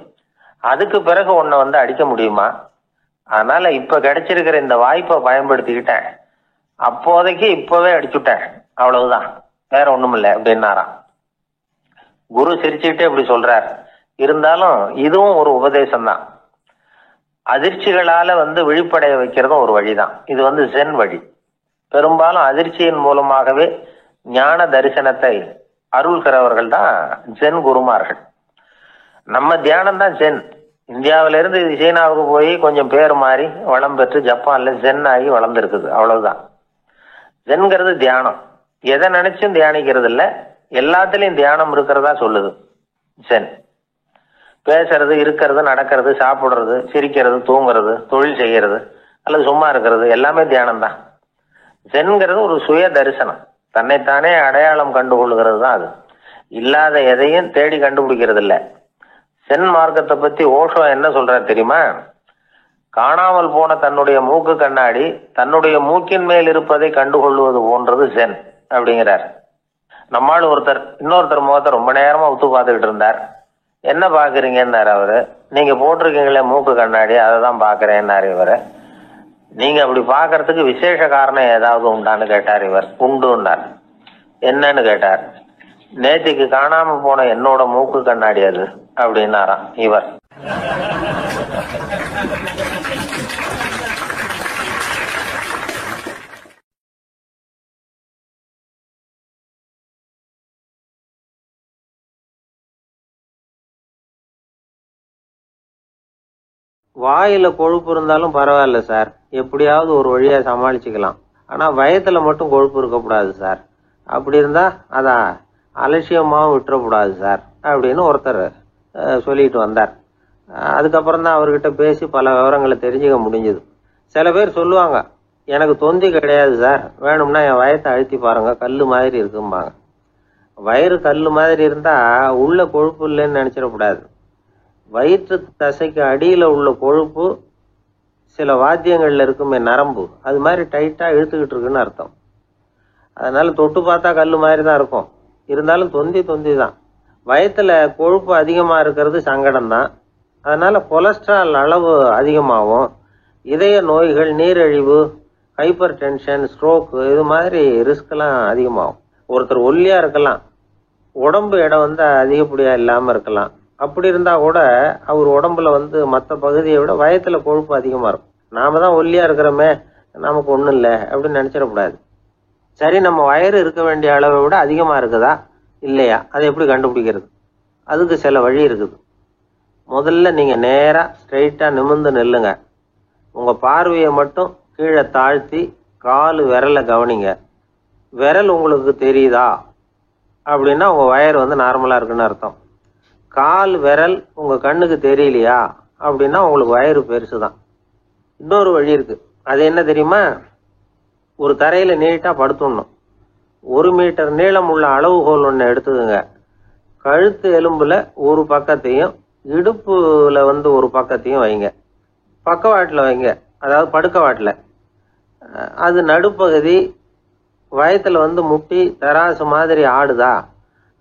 A: அதுக்கு பிறகு உன்னை அடிக்க முடியுமா? அதனால இப்ப கிடைச்சிருக்கிற இந்த வாய்ப்பை பயன்படுத்திக்கிட்டேன். அப்போதைக்கு இப்பவே அடிச்சுட்டேன், அவ்வளவுதான், வேற ஒண்ணும் இல்லை அப்படின்னாராம். குரு சிரிச்சுக்கிட்டே இப்படி சொல்றார். இருந்தாலும் இதுவும் ஒரு உபதேசம் தான். அதிர்ச்சிகளால விழிப்படைய வைக்கிறதும் ஒரு வழிதான். இது ஜென் வழி. பெரும்பாலும் அதிர்ச்சியின் மூலமாகவே ஞான தரிசனத்தை அருள்கிறவர்கள் தான் ஜென் குருமார்கள். நம்ம தியானம் தான் ஜென். இந்தியாவிலிருந்து இது சீனாவுக்கு போய் கொஞ்சம் பேர் மாறி வளம் பெற்று ஜப்பான்ல ஜென் ஆகி வளர்ந்துருக்குது, அவ்வளவுதான். ஜென்கிறது தியானம். எதை நினைச்சும் தியானிக்கிறது இல்லை, எல்லாத்துலயும் தியானம் இருக்கிறதா சொல்லுது ஜென். பேசுறது, இருக்கிறது, நடக்கிறது, சாப்பிடுறது, சிரிக்கிறது, தூங்குறது, தொழில் செய்யறது அல்லது சும்மா இருக்கிறது எல்லாமே தியானம் தான். ஜென்கிறது ஒரு சுய தரிசனம், தன்னைத்தானே அடையாளம் கண்டுகொள்ளுகிறது தான் அது. இல்லாத எதையும் தேடி கண்டுபிடிக்கிறது இல்லை. ஜென் மார்க்கத்தை பத்தி ஓஷோ என்ன சொல்றாரு தெரியுமா? காணாமல் போன தன்னுடைய மூக்கு கண்ணாடி தன்னுடைய மூக்கின் மேல் இருப்பதை கண்டுகொள்வது போன்றது ஜென் அப்படிங்கிறார். நம்மால் இன்னொருத்தர் முகத்தை ரொம்ப நேரமா உத்து பார்த்துக்கிட்டு இருந்தார். என்ன பாக்குறீங்கன்னாரு அவரு. நீங்க போட்டிருக்கீங்களே மூக்கு கண்ணாடி, அதை தான் பாக்குறேன்னாரு இவரு. நீங்க அப்படி பாக்குறதுக்கு விசேஷ காரணம் ஏதாவது உண்டான்னு கேட்டார் இவர். உண்டுன்னார். என்னன்னு கேட்டார். நேற்றுக்கு காணாம போன என்னோட மூக்கு கண்ணாடி அது அப்படின்னாராம் இவர். வாயில கொழுப்பு இருந்தாலும் பரவாயில்ல சார், எப்படியாவது ஒரு வழியா சமாளிச்சுக்கலாம். ஆனா வயத்துல மட்டும் கொழுப்பு இருக்கக்கூடாது சார். அப்படி இருந்தா அதை அலட்சியமாவும் விட்டுறக்கூடாது சார் அப்படின்னு ஒருத்தர் சொல்லிட்டு வந்தார். அதுக்கப்புறம் தான் அவர்கிட்ட பேசி பல விவரங்களை தெரிஞ்சுக்க முடிஞ்சது. சில பேர் சொல்லுவாங்க, எனக்கு தொந்தி கிடையாது சார், வேணும்னா என் வயத்தை அழுத்தி பாருங்க, கல்லு மாதிரி இருக்கும்பாங்க. வயிறு கல்லு மாதிரி இருந்தா உள்ள கொழுப்பு இல்லைன்னு நினைச்சிடக்கூடாது. வயிற்று தசைக்கு அடியில உள்ள கொழுப்பு சில வாத்தியங்கள்ல இருக்குமே நரம்பு, அது மாதிரி டைட்டா இழுத்துக்கிட்டு இருக்குன்னு அர்த்தம். அதனால தொட்டு பார்த்தா கல்லு மாதிரி தான் இருக்கும், இருந்தாலும் தொந்தி தான். வயத்துல கொழுப்பு அதிகமா இருக்கிறது சங்கடம் தான். அதனால கொலஸ்ட்ரால் அளவு அதிகமாகும். இதய நோய்கள், நீரிழிவு, ஹைப்பர் டென்ஷன், ஸ்ட்ரோக்கு, இது மாதிரி ரிஸ்க் எல்லாம் அதிகமாகும். ஒருத்தர் ஒல்லியா இருக்கலாம், உடம்பு எடை அதிகப்படியா இல்லாம இருக்கலாம். அப்படி இருந்தா கூட அவர் உடம்புல மற்ற பகுதியை விட வயத்துல கொழுப்பு அதிகமா இருக்கும். நாம தான் ஒல்லியா இருக்கிறோமே, நமக்கு ஒண்ணும் இல்லை அப்படின்னு நினைச்சிடக்கூடாது. சரி, நம்ம வயிறு இருக்க வேண்டிய அளவை விட அதிகமா இருக்குதா இல்லையா, அதை எப்படி கண்டுபிடிக்கிறது? அதுக்கு சில வழி இருக்குது. முதல்ல நீங்க நேரா ஸ்ட்ரைட்டா நிமிர்ந்து நில்லுங்க. உங்க பார்வையை மட்டும் கீழே தாழ்த்தி காலு விரலை கவனிங்க. விரல் உங்களுக்கு தெரியுதா அப்படின்னா உங்க வயறு நார்மலா இருக்குன்னு அர்த்தம். கால் விரல் உங்க கண்ணுக்கு தெரியலையா அப்படின்னா உங்களுக்கு வயிறு பெருசுதான். இன்னொரு வழி இருக்கு. அது என்ன தெரியுமா? ஒரு தரையில நீட்டா படுத்துடணும். 1 மீட்டர் நீளம் உள்ள அளவுகோல் ஒன்று எடுத்துதுங்க. கழுத்து எலும்புல ஒரு பக்கத்தையும் இடுப்புல ஒரு பக்கத்தையும் வைங்க. பக்கவாட்டில் வைங்க, அதாவது படுக்கவாட்டில். அது நடுப்பகுதி வயத்துல முட்டி தராசு மாதிரி ஆடுதா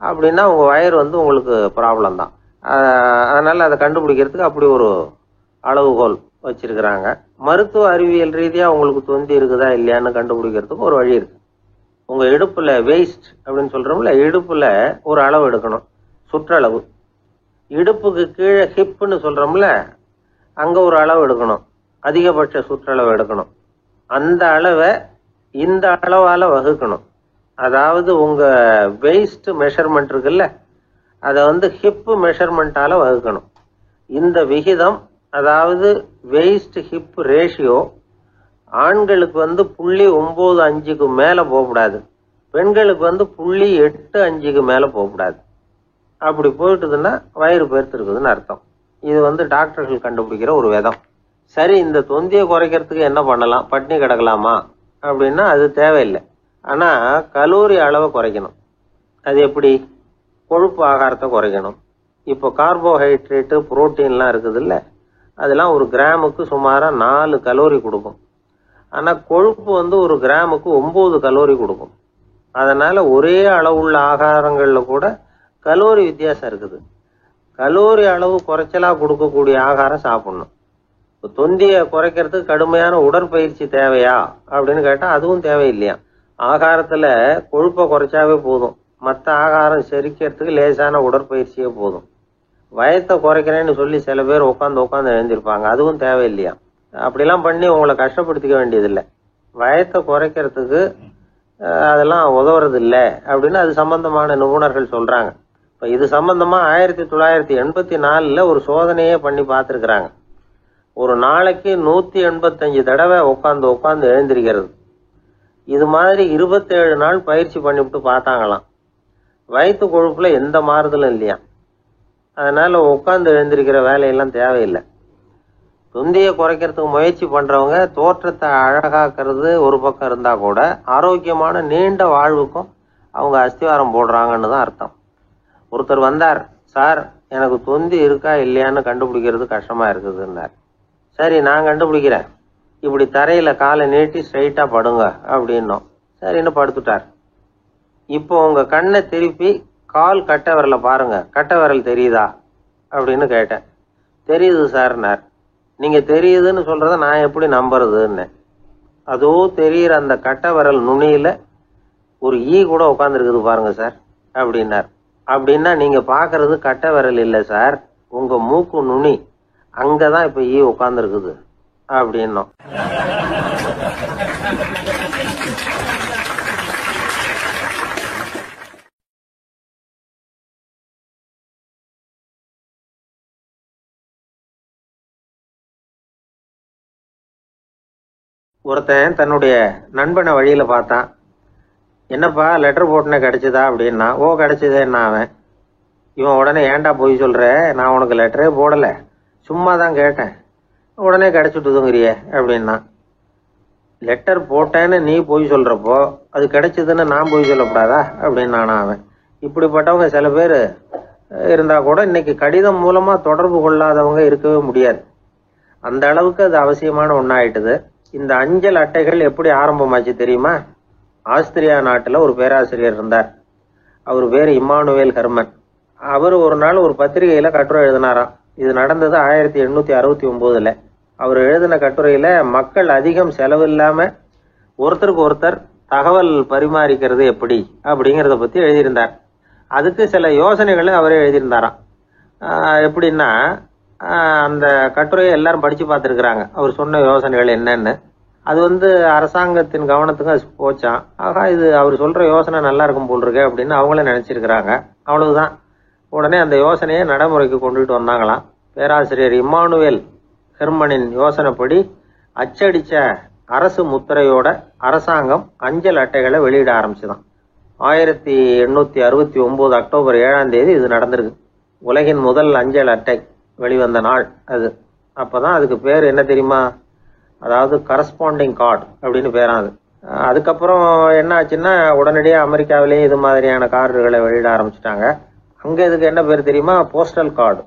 A: அப்படின்னா உங்க வயிறு உங்களுக்கு ப்ராப்ளம் தான். அதனால அதை கண்டுபிடிக்கிறதுக்கு அப்படி ஒரு அளவுகோல் வச்சிருக்கிறாங்க. மருத்துவ அறிவியல் ரீதியா உங்களுக்கு தொந்தி இருக்குதா இல்லையான்னு கண்டுபிடிக்கிறதுக்கு ஒரு வழி இருக்கு. உங்க இடுப்புல வெயிஸ்ட் அப்படின்னு சொல்றோம்ல, இடுப்புல ஒரு அளவு எடுக்கணும், சுற்றளவு. இடுப்புக்கு கீழே ஹிப்னு சொல்றோம்ல, அங்க ஒரு அளவு எடுக்கணும், அதிகபட்ச சுற்றளவு எடுக்கணும். அந்த அளவை இந்த அளவால வகுக்கணும். அதாவது உங்க வெயிஸ்ட் மெஷர்மெண்ட் இருக்குல்ல, அதை ஹிப் மெஷர்மெண்டால வகுக்கணும். இந்த விகிதம், அதாவது வெயிஸ்ட் ஹிப் ரேஷியோ, ஆண்களுக்கு 0.95க்கு மேல போகக்கூடாது, பெண்களுக்கு 0.85க்கு மேல போகக்கூடாது. அப்படி போயிட்டுதுன்னா வயிறு பெருத்திருக்குதுன்னு அர்த்தம். இது டாக்டர்கள் கண்டுபிடிக்கிற ஒரு விதம். சரி, இந்த தொந்தியை குறைக்கிறதுக்கு என்ன பண்ணலாம்? பட்னி கிடக்கலாமா அப்படின்னா அது தேவையில்லை. ஆனா கலோரி அளவை குறைக்கணும். அது எப்படி? கொழுப்பு ஆகாரத்தை குறைக்கணும். இப்போ கார்போஹைட்ரேட்டு, புரோட்டீன்லாம் இருக்குது இல்ல, அதெல்லாம் ஒரு கிராமுக்கு சுமாரா 4 கலோரி கொடுக்கும். ஆனா கொழுப்பு ஒரு கிராமுக்கு 9 கலோரி கொடுக்கும். அதனால ஒரே அளவுள்ள ஆகாரங்கள்ல கூட கலோரி வித்தியாசம் இருக்குது. கலோரி அளவு குறைச்சலா கொடுக்கக்கூடிய ஆகாரம் சாப்பிடணும். தொந்தியை குறைக்கிறதுக்கு கடுமையான உடற்பயிற்சி தேவையா அப்படின்னு கேட்டா அதுவும் தேவையில்லையா. ஆகாரத்துல கொழுப்பை குறைச்சாவே போதும், மற்ற ஆகாரம் செரிக்கிறதுக்கு லேசான உடற்பயிற்சியே போதும். வயத்தை குறைக்கிறேன்னு சொல்லி சில பேர் உட்காந்து எழுந்திருப்பாங்க, அதுவும் தேவையில்லையா. அப்படிலாம் பண்ணி உங்களை கஷ்டப்படுத்திக்க வேண்டியதில்லை. வயத்தை குறைக்கிறதுக்கு அதெல்லாம் உதவுறது இல்லை அப்படின்னு அது சம்பந்தமான நிபுணர்கள் சொல்றாங்க. இப்ப இது சம்பந்தமா 1984 ஒரு சோதனையே பண்ணி பார்த்துருக்குறாங்க. ஒரு நாளைக்கு 185 தடவை உட்காந்து எழுந்திருக்கிறது. இது மாதிரி 27 நாள் பயிற்சி பண்ணிவிட்டு பார்த்தாங்களாம். வயிற்று கொழுப்புல எந்த மாறுதலும் இல்லையா. அதனால உட்காந்து எழுந்திருக்கிற வேலையெல்லாம் தேவையில்லை. தொந்தியை குறைக்கிறதுக்கு முயற்சி பண்றவங்க தோற்றத்தை அழகாக்குறது ஒரு பக்கம் இருந்தா கூட ஆரோக்கியமான நீண்ட வாழ்வுக்கும் அவங்க அஸ்திவாரம் போடுறாங்கன்னு தான் அர்த்தம். ஒருத்தர் வந்தார், சார் எனக்கு தொந்தி இருக்கா இல்லையான்னு கண்டுபிடிக்கிறது கஷ்டமா இருக்குதுன்னார். சரி, நான் கண்டுபிடிக்கிறேன், இப்படி தரையில காலை நீட்டி ஸ்ட்ரைட்டா படுங்க அப்படின்னோம். சரின்னு படுத்துட்டார். இப்போ உங்க கண்ணை திருப்பி கால் கட்டை விரலை பாருங்க, கட்டை விரல் தெரியுதா அப்படின்னு கேட்டேன். தெரியுது சார்னார். நீங்க தெரியுதுன்னு சொல்றத நான் எப்படி நம்புறதுன்னு. அதோ தெரியுற அந்த கட்டை விரல் நுனியில ஒரு ஈ கூட உட்காந்துருக்குது பாருங்க சார் அப்படின்னார். அப்படின்னா நீங்க பாக்குறது கட்டை விரல் இல்லை சார், உங்க மூக்கு நுனி, அங்கதான் இப்ப ஈ உட்காந்துருக்குது அப்படின்னோம். ஒருத்தன் தன்னுடைய நண்பனை வழியில் பார்த்தான். என்னப்பா லெட்டர் போட்டுனே கிடைச்சதா அப்படின்னா, ஓ கிடைச்சதேன்னா அவன். இவன் உடனே ஏன்டா போய் சொல்கிற, நான் உனக்கு லெட்டரே போடலை, சும்மா தான் கேட்டேன், உடனே கிடைச்சிட்டுதுங்கிறிய அப்படின்னா. லெட்டர் போட்டேன்னு நீ போய் சொல்கிறப்போ அது கிடைச்சதுன்னு நான் போய் சொல்லக்கூடாதா அப்படின்னானா அவன். இப்படிப்பட்டவங்க சில பேர் இருந்தால் கூட இன்னைக்கு கடிதம் மூலமாக தொடர்பு கொள்ளாதவங்க இருக்கவே முடியாது. அந்த அளவுக்கு அது அவசியமான ஒன்றாயிட்டுது. இந்த அஞ்சல் அட்டைகள் எப்படி ஆரம்பமாச்சு தெரியுமா? ஆஸ்திரியா நாட்டில் ஒரு பேராசிரியர் இருந்தார். அவர் பேர் இம்மானுவேல் ஹெர்மன். அவர் ஒரு நாள் ஒரு பத்திரிகையில் கட்டுரை எழுதினாராம். இது நடந்தது 1869. அவர் எழுதின கட்டுரையில் மக்கள் அதிகம் செலவு இல்லாமல் ஒருத்தருக்கு ஒருத்தர் தகவல் பரிமாறிக்கிறது எப்படி அப்படிங்கிறத பற்றி எழுதியிருந்தார். அதுக்கு சில யோசனைகளை அவரே எழுதியிருந்தாராம். எப்படின்னா, அந்த கட்டுரையை எல்லாரும் படித்து பார்த்துருக்குறாங்க, அவர் சொன்ன யோசனைகள் என்னன்னு. அது அரசாங்கத்தின் கவனத்துக்கு அது போச்சான். ஆகா, இது அவர் சொல்கிற யோசனை நல்லா இருக்கும் போல் இருக்கு அப்படின்னு அவங்களே நினச்சிருக்கிறாங்க. அவ்வளவுதான். உடனே அந்த யோசனையை நடைமுறைக்கு கொண்டுகிட்டு வந்தாங்களாம். பேராசிரியர் இம்மானுவேல் ஹெர்மனின் யோசனைப்படி அச்சடித்த அரசு முத்திரையோட அரசாங்கம் அஞ்சல் அட்டைகளை வெளியிட ஆரம்பிச்சுதான். 1869 அக்டோபர் 7ஆம் தேதி இது நடந்திருக்கு. உலகின் முதல் அஞ்சல் அட்டை வெளிவந்த நாள் அது. அப்போதான் அதுக்கு பேர் என்ன தெரியுமா? அதாவது கரஸ்பாண்டிங் கார்டு அப்படின்னு பேராது. அதுக்கப்புறம் என்ன ஆச்சுன்னா, உடனடியாக அமெரிக்காவிலேயே இது மாதிரியான கார்டுகளை வெளியிட ஆரம்பிச்சிட்டாங்க. அங்கே இதுக்கு என்ன பேர் தெரியுமா? Postal card.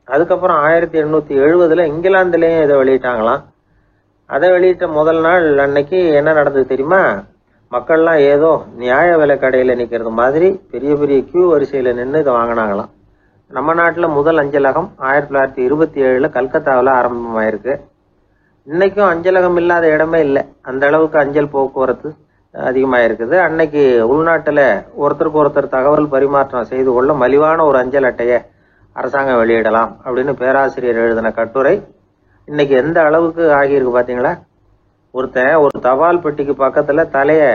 A: அதுக்கப்புறம் 1870 இங்கிலாந்துலேயும் இதை வெளியிட்டாங்களாம். அதை வெளியிட்ட முதல் நாள் அன்னைக்கு என்ன நடந்தது தெரியுமா? மக்கள்லாம் ஏதோ நியாய விலை கடையில் நிற்கிறது மாதிரி பெரிய பெரிய கியூ வரிசையில் நின்று இதை வாங்கினாங்களாம். நம்ம நாட்டில் முதல் அஞ்சலகம் 1927 கல்கத்தாவில் ஆரம்பமாயிருக்கு. இன்னைக்கும் அஞ்சலகம் இல்லாத இடமே இல்லை. அந்த அளவுக்கு அஞ்சல் போக்குவரத்து அதிகமாக இருக்குது. அன்னைக்கு உள்நாட்டில் ஒருத்தருக்கு ஒருத்தர் தகவல் பரிமாற்றம் செய்து கொள்ள மலிவான ஒரு அஞ்சல் அட்டையை அரசாங்கம் வெளியிடலாம் அப்படின்னு பேராசிரியர் எழுதின கட்டுரை இன்னைக்கு எந்த அளவுக்கு ஆகியிருக்கு பார்த்தீங்களா? ஒருத்தன் ஒரு தபால் பெட்டிக்கு பக்கத்தில் தலையை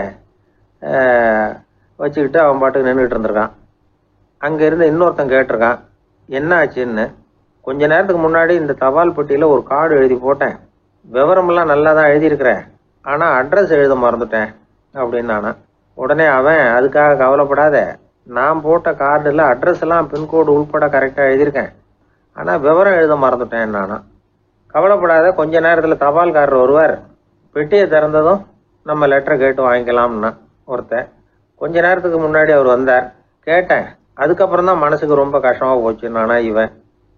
A: வச்சுக்கிட்டு அவன் பாட்டுக்கு நின்றுட்டு இருந்திருக்கான். அங்கே இருந்து இன்னொருத்தன் கேட்டிருக்கான், என்ன ஆச்சுன்னு. கொஞ்ச நேரத்துக்கு முன்னாடி இந்த தபால் பெட்டியில் ஒரு கார்டு எழுதி போட்டேன், விவரமெல்லாம் நல்லா தான் எழுதியிருக்கிறேன், ஆனால் அட்ரஸ் எழுத மறந்துட்டேன் அப்படின்னானா. உடனே அவன், அதுக்காக கவலைப்படாத, நான் போட்ட கார்டில் அட்ரஸ் எல்லாம் பின்கோடு உள்பட கரெக்டாக எழுதியிருக்கேன், ஆனால் விவரம் எழுத மறந்துட்டேன் நானா. கவலைப்படாத, கொஞ்ச நேரத்தில் தபால்காரர் வருவார், பெட்டியை திறந்ததும் நம்ம லெட்டரை கேட்டு வாங்கிக்கலாம்னா ஒருத்தன். கொஞ்ச நேரத்துக்கு முன்னாடி அவர் வந்தார், கேட்டேன், அதுக்கப்புறம் தான் மனசுக்கு ரொம்ப கஷ்டமாக போச்சு நானா. இவன்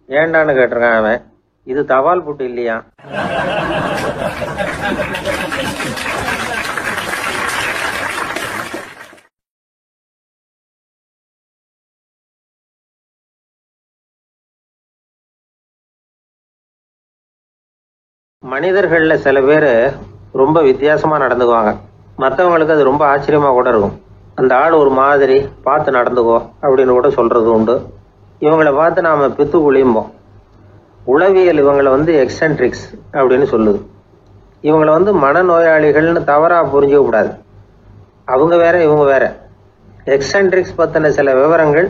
A: ஏண்டான்னு கேட்டிருக்கான். அவன், இது தபால் புட்டு இல்லையா? மனிதர்களில் சில பேர் ரொம்ப வித்தியாசமாக நடந்துக்குவாங்க. மற்றவங்களுக்கு அது ரொம்ப ஆச்சரியமாக கூட இருக்கும். அந்த ஆள் ஒரு மாதிரி பார்த்து நடந்துக்கோ அப்படின்னு கூட சொல்கிறது உண்டு. இவங்களை பார்த்து நாம் பித்து குளியும்போம். உளவியல் இவங்களை எக்ஸென்ட்ரிக்ஸ் அப்படின்னு சொல்லுது. இவங்களை மனநோயாளிகள்னு தவறாக புரிஞ்சிக்க கூடாது. அவங்க வேற, இவங்க வேற. எக்ஸென்ட்ரிக்ஸ் பற்றின சில விவரங்கள்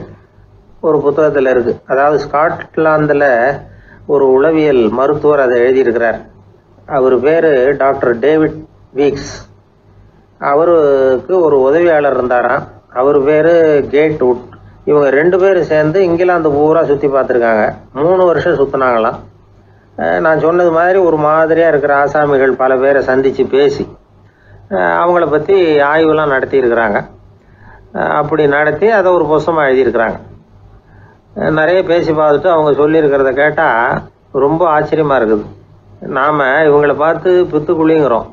A: ஒரு புத்தகத்தில் இருக்குது. அதாவது ஸ்காட்லாந்தில் ஒரு உளவியல் மருத்துவர் அதை எழுதியிருக்கிறார். அவர் பேர் டாக்டர் டேவிட் வீக்ஸ். அவருக்கு ஒரு உதவியாளர் இருந்தாராம். அவர் பேர் கேட் வுட். இவங்க 2 பேரும் சேர்ந்து இங்கிலாந்து பூரா சுற்றி பார்த்துருக்காங்க. 3 வருஷம் சுற்றினாங்களாம். நான் சொன்னது மாதிரி ஒரு மாதிரியாக இருக்கிற ஆசாமிகள் பல பேரை சந்தித்து பேசி அவங்கள பற்றி ஆய்வுலாம் நடத்தியிருக்கிறாங்க. அப்படி நடத்தி அதை ஒரு புஸ்தகமாக எழுதியிருக்கிறாங்க. நிறைய பேசி பார்த்துட்டு அவங்க சொல்லியிருக்கிறத கேட்டால் ரொம்ப ஆச்சரியமாக இருக்குது. நாம் இவங்களை பார்த்து பித்துக்குழிங்கிறோம்,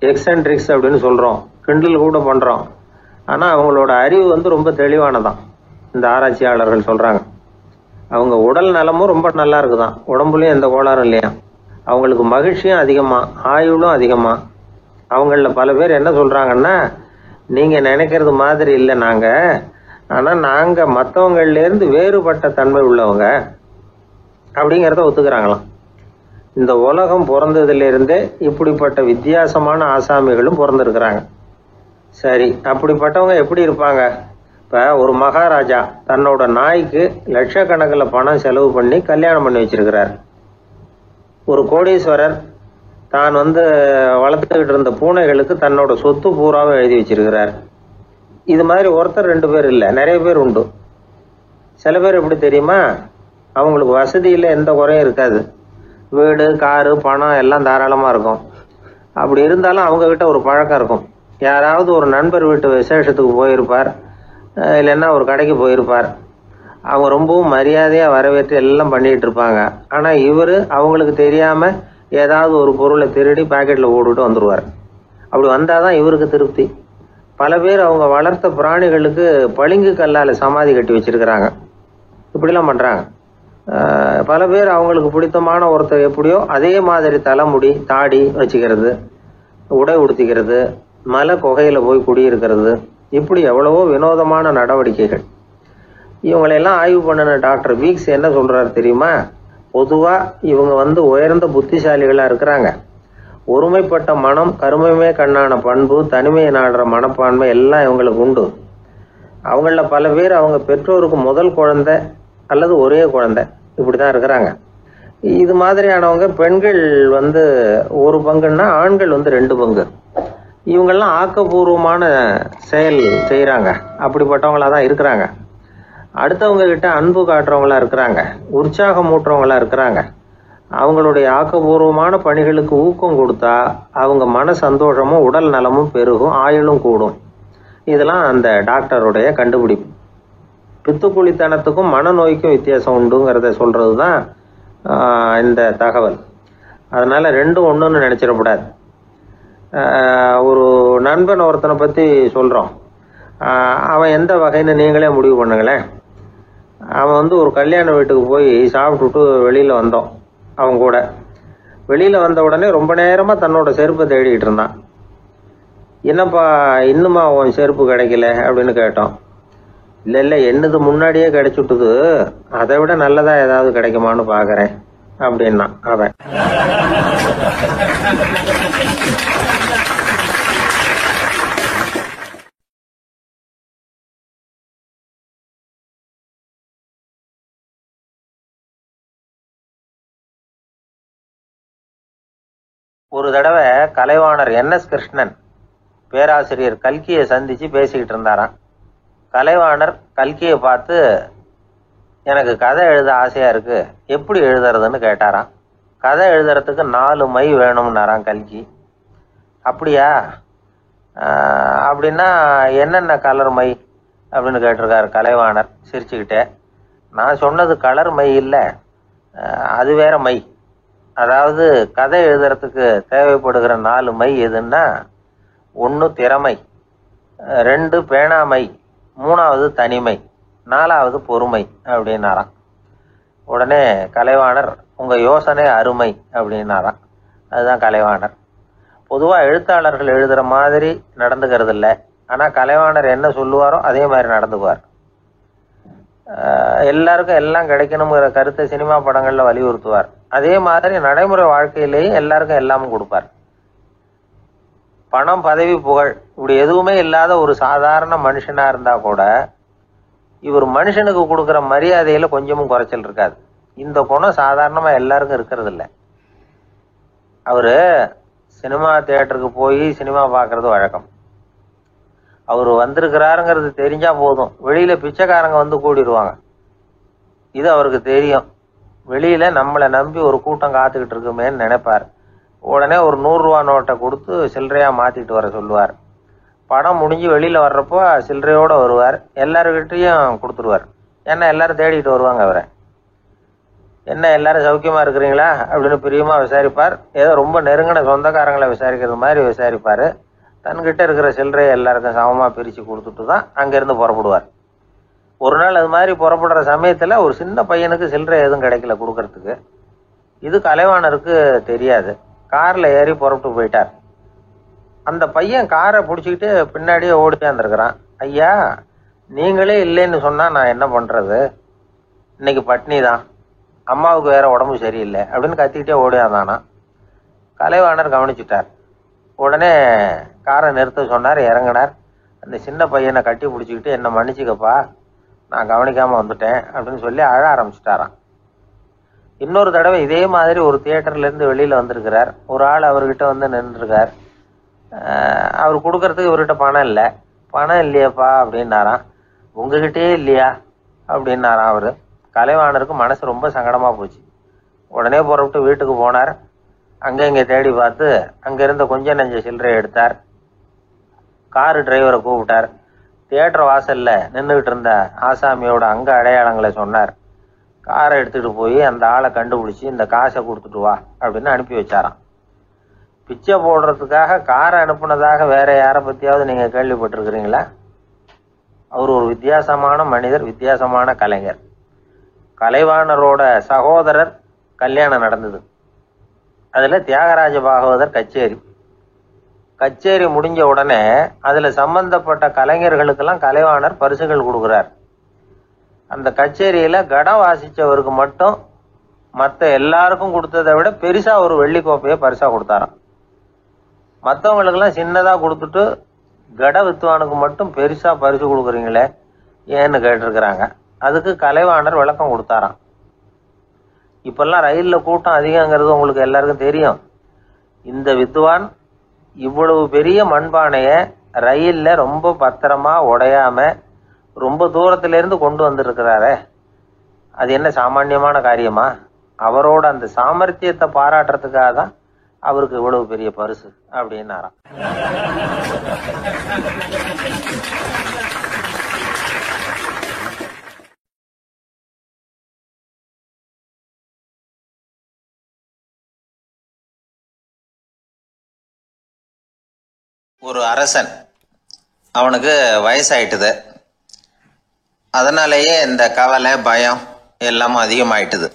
A: எக்ஸென்ட்ரிக்ஸ் அப்படின்னு சொல்கிறோம், கிண்டல் கூட பண்ணுறோம். ஆனால் அவங்களோட அறிவு ரொம்ப தெளிவானதான். இந்த ஆராய்ச்சியாளர்கள் சொல்கிறாங்க. அவங்க உடல் நலமும் ரொம்ப நல்லா இருக்குதான், உடம்புலையும் எந்த கோளாறும் இல்லையா. அவங்களுக்கு மகிழ்ச்சியும் அதிகமாக, ஆயுளும் அதிகமாக. அவங்களில் பல பேர் என்ன சொல்கிறாங்கன்னா, நீங்கள் நினைக்கிறது மாதிரி இல்லை நாங்கள், ஆனால் நாங்கள் மற்றவங்கள்லேருந்து வேறுபட்ட தன்மை உள்ளவங்க அப்படிங்கிறத ஒத்துக்கிறாங்களாம். இந்த உலகம் பிறந்ததுலேருந்தே இப்படிப்பட்ட வித்தியாசமான ஆசாமிகளும் பிறந்திருக்கிறாங்க. சரி, அப்படிப்பட்டவங்க எப்படி இருப்பாங்க? இப்போ ஒரு மகாராஜா தன்னோட நாய்க்கு லட்சக்கணக்கில் பணம் செலவு பண்ணி கல்யாணம் பண்ணி வச்சிருக்கிறார். ஒரு கோடீஸ்வரர் தான் வளர்த்துக்கிட்டு இருந்த பூனைகளுக்கு தன்னோட சொத்து பூராவும் எழுதி வச்சிருக்கிறார். இது மாதிரி ஒருத்தர் 2 பேர் இல்லை, நிறைய பேர் உண்டு. சில பேர் எப்படி தெரியுமா, அவங்களுக்கு வசதியில் எந்த குறையும் இருக்காது. வீடு, காரு, பணம் எல்லாம் தாராளமாக இருக்கும். அப்படி இருந்தாலும் அவங்கக்கிட்ட ஒரு பழக்கம் இருக்கும். யாராவது ஒரு நண்பர் வீட்டு விசேஷத்துக்கு போயிருப்பார், இல்லைன்னா ஒரு கடைக்கு போயிருப்பார். அவங்க ரொம்பவும் மரியாதையாக வரவேற்று எல்லாம் பண்ணிகிட்டு இருப்பாங்க. ஆனால் இவர் அவங்களுக்கு தெரியாமல் ஏதாவது ஒரு பொருளை திருடி பாக்கெட்டில் போட்டுட்டு வந்துடுவார். அப்படி வந்தால் தான் இவருக்கு திருப்தி. பல பேர் அவங்க வளர்த்த பிராணிகளுக்கு பளிங்கு கல்லால் சமாதி கட்டி வச்சிருக்கிறாங்க. இப்படிலாம் பண்ணுறாங்க. பல பேர் அவங்களுக்கு பிடித்தமான ஒருத்தர் எப்படியோ அதே மாதிரி தலைமுடி, தாடி வச்சுக்கிறது, உடை உடுத்திக்கிறது, மலை குகையில் போய் குடியிருக்கிறது, இப்படி எவ்வளவோ வினோதமான நடவடிக்கைகள். இவங்களையெல்லாம் ஆய்வு பண்ணின டாக்டர் வீக்ஸ் என்ன சொல்கிறாரு தெரியுமா? பொதுவாக இவங்க உயர்ந்த புத்திசாலிகளாக இருக்கிறாங்க. ஒருமைப்பட்ட மனம், கருமையுமே கண்ணான பண்பு, தனிமையை நாடுற மனப்பான்மை எல்லாம் இவங்களுக்கு உண்டு. அவங்கள பல பேர் அவங்க பெற்றோருக்கு முதல் குழந்தை அல்லது ஒரே குழந்தை இப்படி தான் இருக்கிறாங்க. இது மாதிரியானவங்க பெண்கள் 1 பங்குன்னா ஆண்கள் 2 பங்கு. இவங்கெல்லாம் ஆக்கப்பூர்வமான செயல் செய்கிறாங்க. அப்படிப்பட்டவங்களா தான் இருக்கிறாங்க. அடுத்தவங்க கிட்ட அன்பு காட்டுறவங்களா இருக்கிறாங்க, உற்சாகம் ஊட்டுறவங்களா இருக்கிறாங்க. அவங்களுடைய ஆக்கப்பூர்வமான பணிகளுக்கு ஊக்கம் கொடுத்தா அவங்க மன சந்தோஷமும் உடல் நலமும் பெருகும், ஆயுளும் கூடும். இதெல்லாம் அந்த டாக்டருடைய கண்டுபிடிப்பு. பித்துக்குழித்தனத்துக்கும் மனநோய்க்கும் வித்தியாசம் உண்டுங்கிறத சொல்றது தான் இந்த தகவல். அதனால 2ம் ஒன்றுன்னு நினைச்சிடக்கூடாது. ஒரு நண்பன் ஒருத்தனை பற்றி சொல்கிறோம். அவன் எந்த வகைன்னு நீங்களே முடிவு பண்ணுங்களேன். அவன் ஒரு கல்யாண வீட்டுக்கு போய் சாப்பிட்டுட்டு வெளியில் வந்தோம். அவன் கூட வெளியில் வந்த உடனே ரொம்ப நேரமாக தன்னோட செருப்பை தேடிக்கிட்டு இருந்தான். என்னப்பா இன்னுமா உன் செருப்பு கிடைக்கல அப்படின்னு கேட்டோம். இல்லை என்னது முன்னாடியே கிடைச்சுட்டுது, அதை விட நல்லதா ஏதாவது கிடைக்குமான்னு பார்க்குறேன் அப்படின்னா அவன். ஒரு தடவை கலைவாணர் NS கிருஷ்ணன் பேராசிரியர் கல்கியை சந்திச்சு பேசிக்கிட்டு இருந்தாராம். கலைவாணர் கல்கியை பார்த்து, எனக்கு கதை எழுத ஆசையா இருக்கு, எப்படி எழுதுறதுன்னு கேட்டாராம். கதை எழுதுறதுக்கு 4 மை வேணும்னாராம் கல்கி. அப்படியா, அப்படின்னா என்னென்ன கலர் மை அப்படின்னு கேட்டிருக்காரு கலைவாணர் சிரிச்சுக்கிட்டே. நான் சொன்னது கலர் மை இல்லை, அது வேற மை. அதாவது கதை எழுதுறதுக்கு தேவைப்படுகிற 4 மை எதுன்னா, 1 திறமை, 2 பேணாமை, 3வது தனிமை, 4வது பொறுமை அப்படின்னாராம். உடனே கலைவாணர், உங்க யோசனை அருமை அப்படின்னாராம். அதுதான் கலைவாணர். பொதுவாக எழுத்தாளர்கள் எழுதுற மாதிரி நடந்துக்கிறது இல்லை. ஆனால் கலைவாணர் என்ன சொல்லுவாரோ அதே மாதிரி நடந்துக்குவார். எல்லாருக்கும் எல்லாம் கிடைக்கணுங்கிற கருத்தை சினிமா படங்களில் வலியுறுத்துவார். அதே மாதிரி நடைமுறை வாழ்க்கையிலேயும் எல்லாருக்கும் எல்லாமும் கொடுப்பார். பணம், பதவி, புகழ் இப்படி எதுவுமே இல்லாத ஒரு சாதாரண மனுஷனா இருந்தா கூட இவர் மனுஷனுக்கு கொடுக்குற மரியாதையில கொஞ்சமும் குறைச்சல் இருக்காது. இந்த குணம் சாதாரணமா எல்லாருக்கும் இருக்கிறது இல்லை. அவரு சினிமா தியேட்டருக்கு போய் சினிமா பார்க்கறது வழக்கம். அவர் வந்திருக்கிறாருங்கிறது தெரிஞ்சா போதும், வெளியில பிச்சைக்காரங்க கூடிடுவாங்க. இது அவருக்கு தெரியும். வெளியில நம்மளை நம்பி ஒரு கூட்டம் காத்துக்கிட்டு இருக்குமேன்னு நினைப்பார். உடனே ஒரு 100 ரூபா நோட்டை கொடுத்து சில்லறையா மாத்திட்டு வர சொல்லுவார். படம் முடிஞ்சு வெளியில வர்றப்போ சில்லறையோட வருவார். எல்லாருக்கிட்டையும் கொடுத்துருவார். ஏன்னா எல்லாரும் தேடிட்டு வருவாங்க அவரை. என்ன எல்லாரும் சௌக்கியமா இருக்கிறீங்களா அப்படின்னு பிரியமா விசாரிப்பார். ஏதோ ரொம்ப நெருங்கின சொந்தக்காரங்களை விசாரிக்கிறது மாதிரி விசாரிப்பாரு. தன்கிட்ட இருக்கிற சில்லறையை எல்லாருக்கும் சமமா பிரிச்சு கொடுத்துட்டு தான் அங்கிருந்து புறப்படுவார். ஒரு நாள் அது மாதிரி புறப்படுற சமயத்துல ஒரு சின்ன பையனுக்கு சில்லறை எதுவும் கிடைக்கல கொடுக்கறதுக்கு. இது கலைவாணருக்கு தெரியாது. கார்ல ஏறி புறப்பட்டு போயிட்டார். அந்த பையன் காரை பிடிச்சிக்கிட்டு பின்னாடியே ஓடியாந்துருக்கிறான். ஐயா, நீங்களே இல்லைன்னு சொன்னா நான் என்ன பண்றது, இன்னைக்கு பட்னி தான், அம்மாவுக்கு வேற உடம்பு சரியில்லை அப்படின்னு கத்திக்கிட்டே ஓடியாந்தானா. கலைவாணர் கவனிச்சுட்டார். உடனே காரை நிறுத்த சொன்னார். இறங்கினார். அந்த சின்ன பையனை கட்டி பிடிச்சிக்கிட்டு, என்னை மன்னிச்சுக்கப்பா, நான் கவனிக்காம வந்துட்டேன் அப்படின்னு சொல்லி அழ ஆரம்பிச்சுட்டாராம். இன்னொரு தடவை இதே மாதிரி ஒரு தியேட்டர்ல இருந்து வெளியில வந்திருக்கிறார். ஒரு ஆள் அவர்கிட்ட வந்து நின்றுருக்கார். அவர் கொடுக்கறதுக்கு இவர்கிட்ட பணம் இல்லை. பணம் இல்லையாப்பா அப்படின்னாராம். உங்ககிட்டயே இல்லையா அப்படின்னாராம் அவரு. கலைவாணருக்கு மனசு ரொம்ப சங்கடமா போச்சு. உடனே புறப்பட்டு வீட்டுக்கு போனார். அங்க இங்க தேடி பார்த்து அங்க இருந்த கொஞ்ச நெஞ்ச சில்லறையை எடுத்தார். காரு டிரைவரை கூப்பிட்டார். தியேட்டர் வாசல்ல நின்றுகிட்டு இருந்த ஆசாமியோட அங்க அடையாளங்களை சொன்னார். காரை எடுத்துட்டு போய் அந்த ஆளை கண்டுபிடிச்சி இந்த காசை கொடுத்துட்டு வா அப்படின்னு அனுப்பி வச்சாராம். பிச்சை போடுறதுக்காக காரை அனுப்புனதாக வேற யாரை பத்தியாவது நீங்க கேள்விப்பட்டிருக்கிறீங்களா? அவர் ஒரு வித்தியாசமான மனிதர், வித்தியாசமான கலைஞர். கலைவாணரோட சகோதரர் கல்யாணம் நடந்தது. அதுல தியாகராஜ பாகவதர் கச்சேரி முடிஞ்ச உடனே அதுல சம்பந்தப்பட்ட கலைஞர்களுக்கெல்லாம் கலைவாணர் பரிசுகள் கொடுக்கிறார். அந்த கச்சேரியில கடம் வாசிச்சவருக்கு மட்டும் மற்ற எல்லாருக்கும் கொடுத்ததை விட பெருசா ஒரு வெள்ளி கோப்பையை பரிசா கொடுத்தாராம். மற்றவங்களுக்கு எல்லாம் சின்னதா கொடுத்துட்டு கட வித்துவானுக்கு மட்டும் பெருசா பரிசு கொடுக்குறீங்களே ஏன்னு கேட்டிருக்கிறாங்க. அதுக்கு கலைவாணர் விளக்கம் கொடுத்தாராம். இப்பெல்லாம் ரயில்ல கூட்டம் அதிகங்கிறது உங்களுக்கு எல்லாருக்கும் தெரியும். இந்த வித்வான் இவ்வளவு பெரிய மண்பானைய ரயில்ல ரொம்ப பத்திரமா உடையாம ரொம்ப தூரத்துல இருந்து கொண்டு வந்திருக்கிறாரே, அது என்ன சாமான்யமான காரியமா? அவரோட அந்த சாமர்த்தியத்தை பாராட்டுறதுக்காக தான் அவருக்கு இவ்வளவு பெரிய பரிசு அப்படின்னாராம்.
B: ஒரு அரசன், அவனுக்கு வயசாயிட்டுது. அதனாலேயே இந்த கவலை பயம் எல்லாமும் அதிகமாயிட்டுது.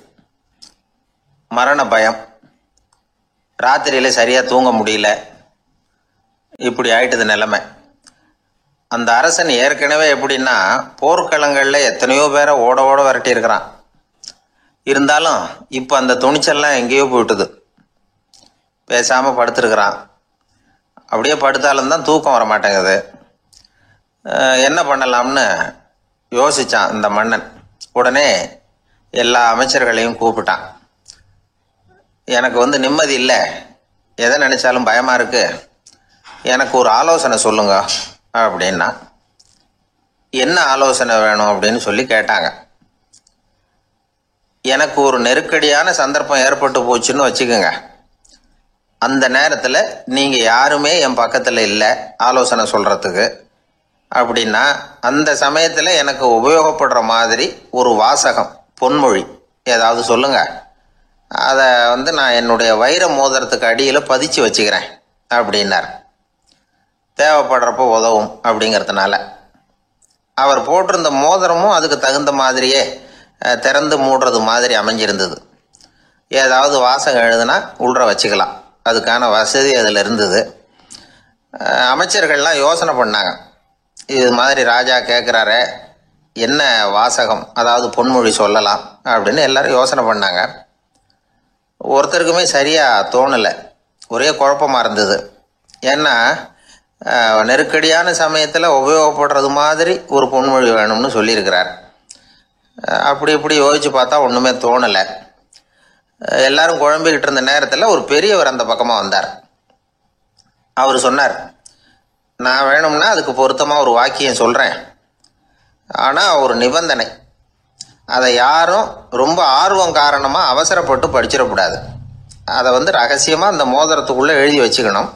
B: மரண பயம், ராத்திரியில சரியா தூங்க முடியல, இப்படி ஆயிட்டுது நிலைமை. அந்த அரசன் ஏற்கனவே எப்படின்னா போர்க்களங்கள்ல எத்தனையோ பேரை ஓட ஓட விரட்டி இருக்கிறான். இருந்தாலும் இப்ப அந்த துணிச்சல்லாம் எங்கேயோ போயிட்டுது. பேசாம படுத்திருக்கிறான். அப்படியே படுத்தாலும் தான் தூக்கம் வர மாட்டேங்குது. என்ன பண்ணலாம்னு யோசிச்சான் இந்த மன்னன். உடனே எல்லா அமைச்சர்களையும் கூப்பிட்டான். எனக்கு நிம்மதி இல்லை, எதை நினைச்சாலும் பயமா இருக்கு, எனக்கு ஒரு ஆலோசனை சொல்லுங்க அப்படின்னா. என்ன ஆலோசனை வேணும் அப்படின்னு சொல்லி கேட்டாங்க. எனக்கு ஒரு நெருக்கடியான சந்தர்ப்பம் ஏற்பட்டு போச்சுன்னு வச்சுக்கோங்க. அந்த நேரத்தில் நீங்க யாருமே என் பக்கத்தில் இல்லை ஆலோசனை சொல்றதுக்கு அப்படின்னா, அந்த சமயத்தில் எனக்கு உபயோகப்படுற மாதிரி ஒரு வாசகம், பொன்மொழி ஏதாவது சொல்லுங்க. அதை நான் என்னுடைய வைர மோதிரத்துக்கு அடியில் பதிச்சு வச்சுக்கிறேன் அப்படின்னார். தேவைப்படுறப்போ உதவும் அப்படிங்கிறதுனால. அவர் போட்டிருந்த மோதிரமும் அதுக்கு தகுந்த மாதிரியே திறந்து மூடுறது மாதிரி அமைஞ்சிருந்தது. ஏதாவது வாசகம் எழுதுனா உள்ற வச்சுக்கலாம், அதுக்கான வசதி அதில் இருந்தது. அமைச்சர்கள்லாம் யோசனை பண்ணாங்க. இது மாதிரி ராஜா கேட்குறாரே, என்ன வாசகம், அதாவது பொன்மொழி சொல்லலாம் அப்படின்னு எல்லாரும் யோசனை பண்ணாங்க. ஒருத்தருக்குமே சரியாக தோணலை, ஒரே குழப்பமாக இருந்தது. ஏன்னா நெருக்கடியான சமயத்தில் உபயோகப்படுறது மாதிரி ஒரு பொன்மொழி வேணும்னு சொல்லியிருக்கிறார். அப்படி இப்படி யோசிச்சு பார்த்தா ஒன்றுமே தோணலை. எல்லாரும் குழம்பிக்கிட்டு இருந்த நேரத்தில் ஒரு பெரியவர் அந்த பக்கமாக வந்தார். அவர் சொன்னார், நான் வேணும்னா அதுக்கு பொருத்தமாக ஒரு வாக்கியம் சொல்கிறேன், ஆனால் ஒரு நிபந்தனை. அதை யாரும் ரொம்ப ஆர்வம் காரணமாக அவசரப்பட்டு படிச்சிடக்கூடாது. அதை ரகசியமாக அந்த மோதிரத்துக்குள்ளே எழுதி வச்சுக்கணும்.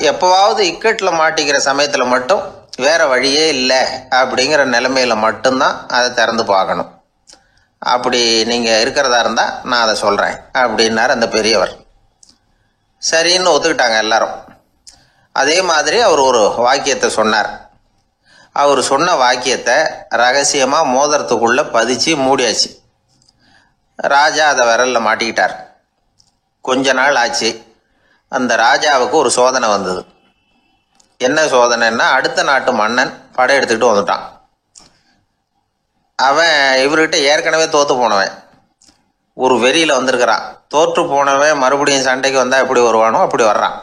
B: எப்போவாவது இக்கட்டில் மாட்டிக்கிற சமயத்தில் மட்டும் வேற வழியே இல்லை அப்படிங்கிற நிலைமையில மட்டும்தான் அதை திறந்து பார்க்கணும். அப்படி நீங்கள் இருக்கிறதா இருந்தால் நான் அதை சொல்கிறேன் அப்படின்னார் அந்த பெரியவர். சரின்னு ஒத்துக்கிட்டாங்க எல்லாரும். அதே மாதிரி அவர் ஒரு வாக்கியத்தை சொன்னார். அவர் சொன்ன வாக்கியத்தை ரகசியமாக மோதிரத்துக்குள்ளே பதிச்சு மூடியாச்சு. ராஜா அதை விரலில் மாட்டிக்கிட்டார். கொஞ்ச நாள் ஆச்சு. அந்த ராஜாவுக்கு ஒரு சோதனை வந்தது. என்ன சோதனைன்னா, அடுத்த நாட்டு மன்னன் படையெடுத்துக்கிட்டு வந்துட்டான். அவன் இவர்கிட்ட ஏற்கனவே தோற்று போனவன், ஒரு வெறியில் வந்திருக்கிறான். தோற்று போனவன் மறுபடியும் சண்டைக்கு வந்தால் எப்படி வருவானோ அப்படி வர்றான்.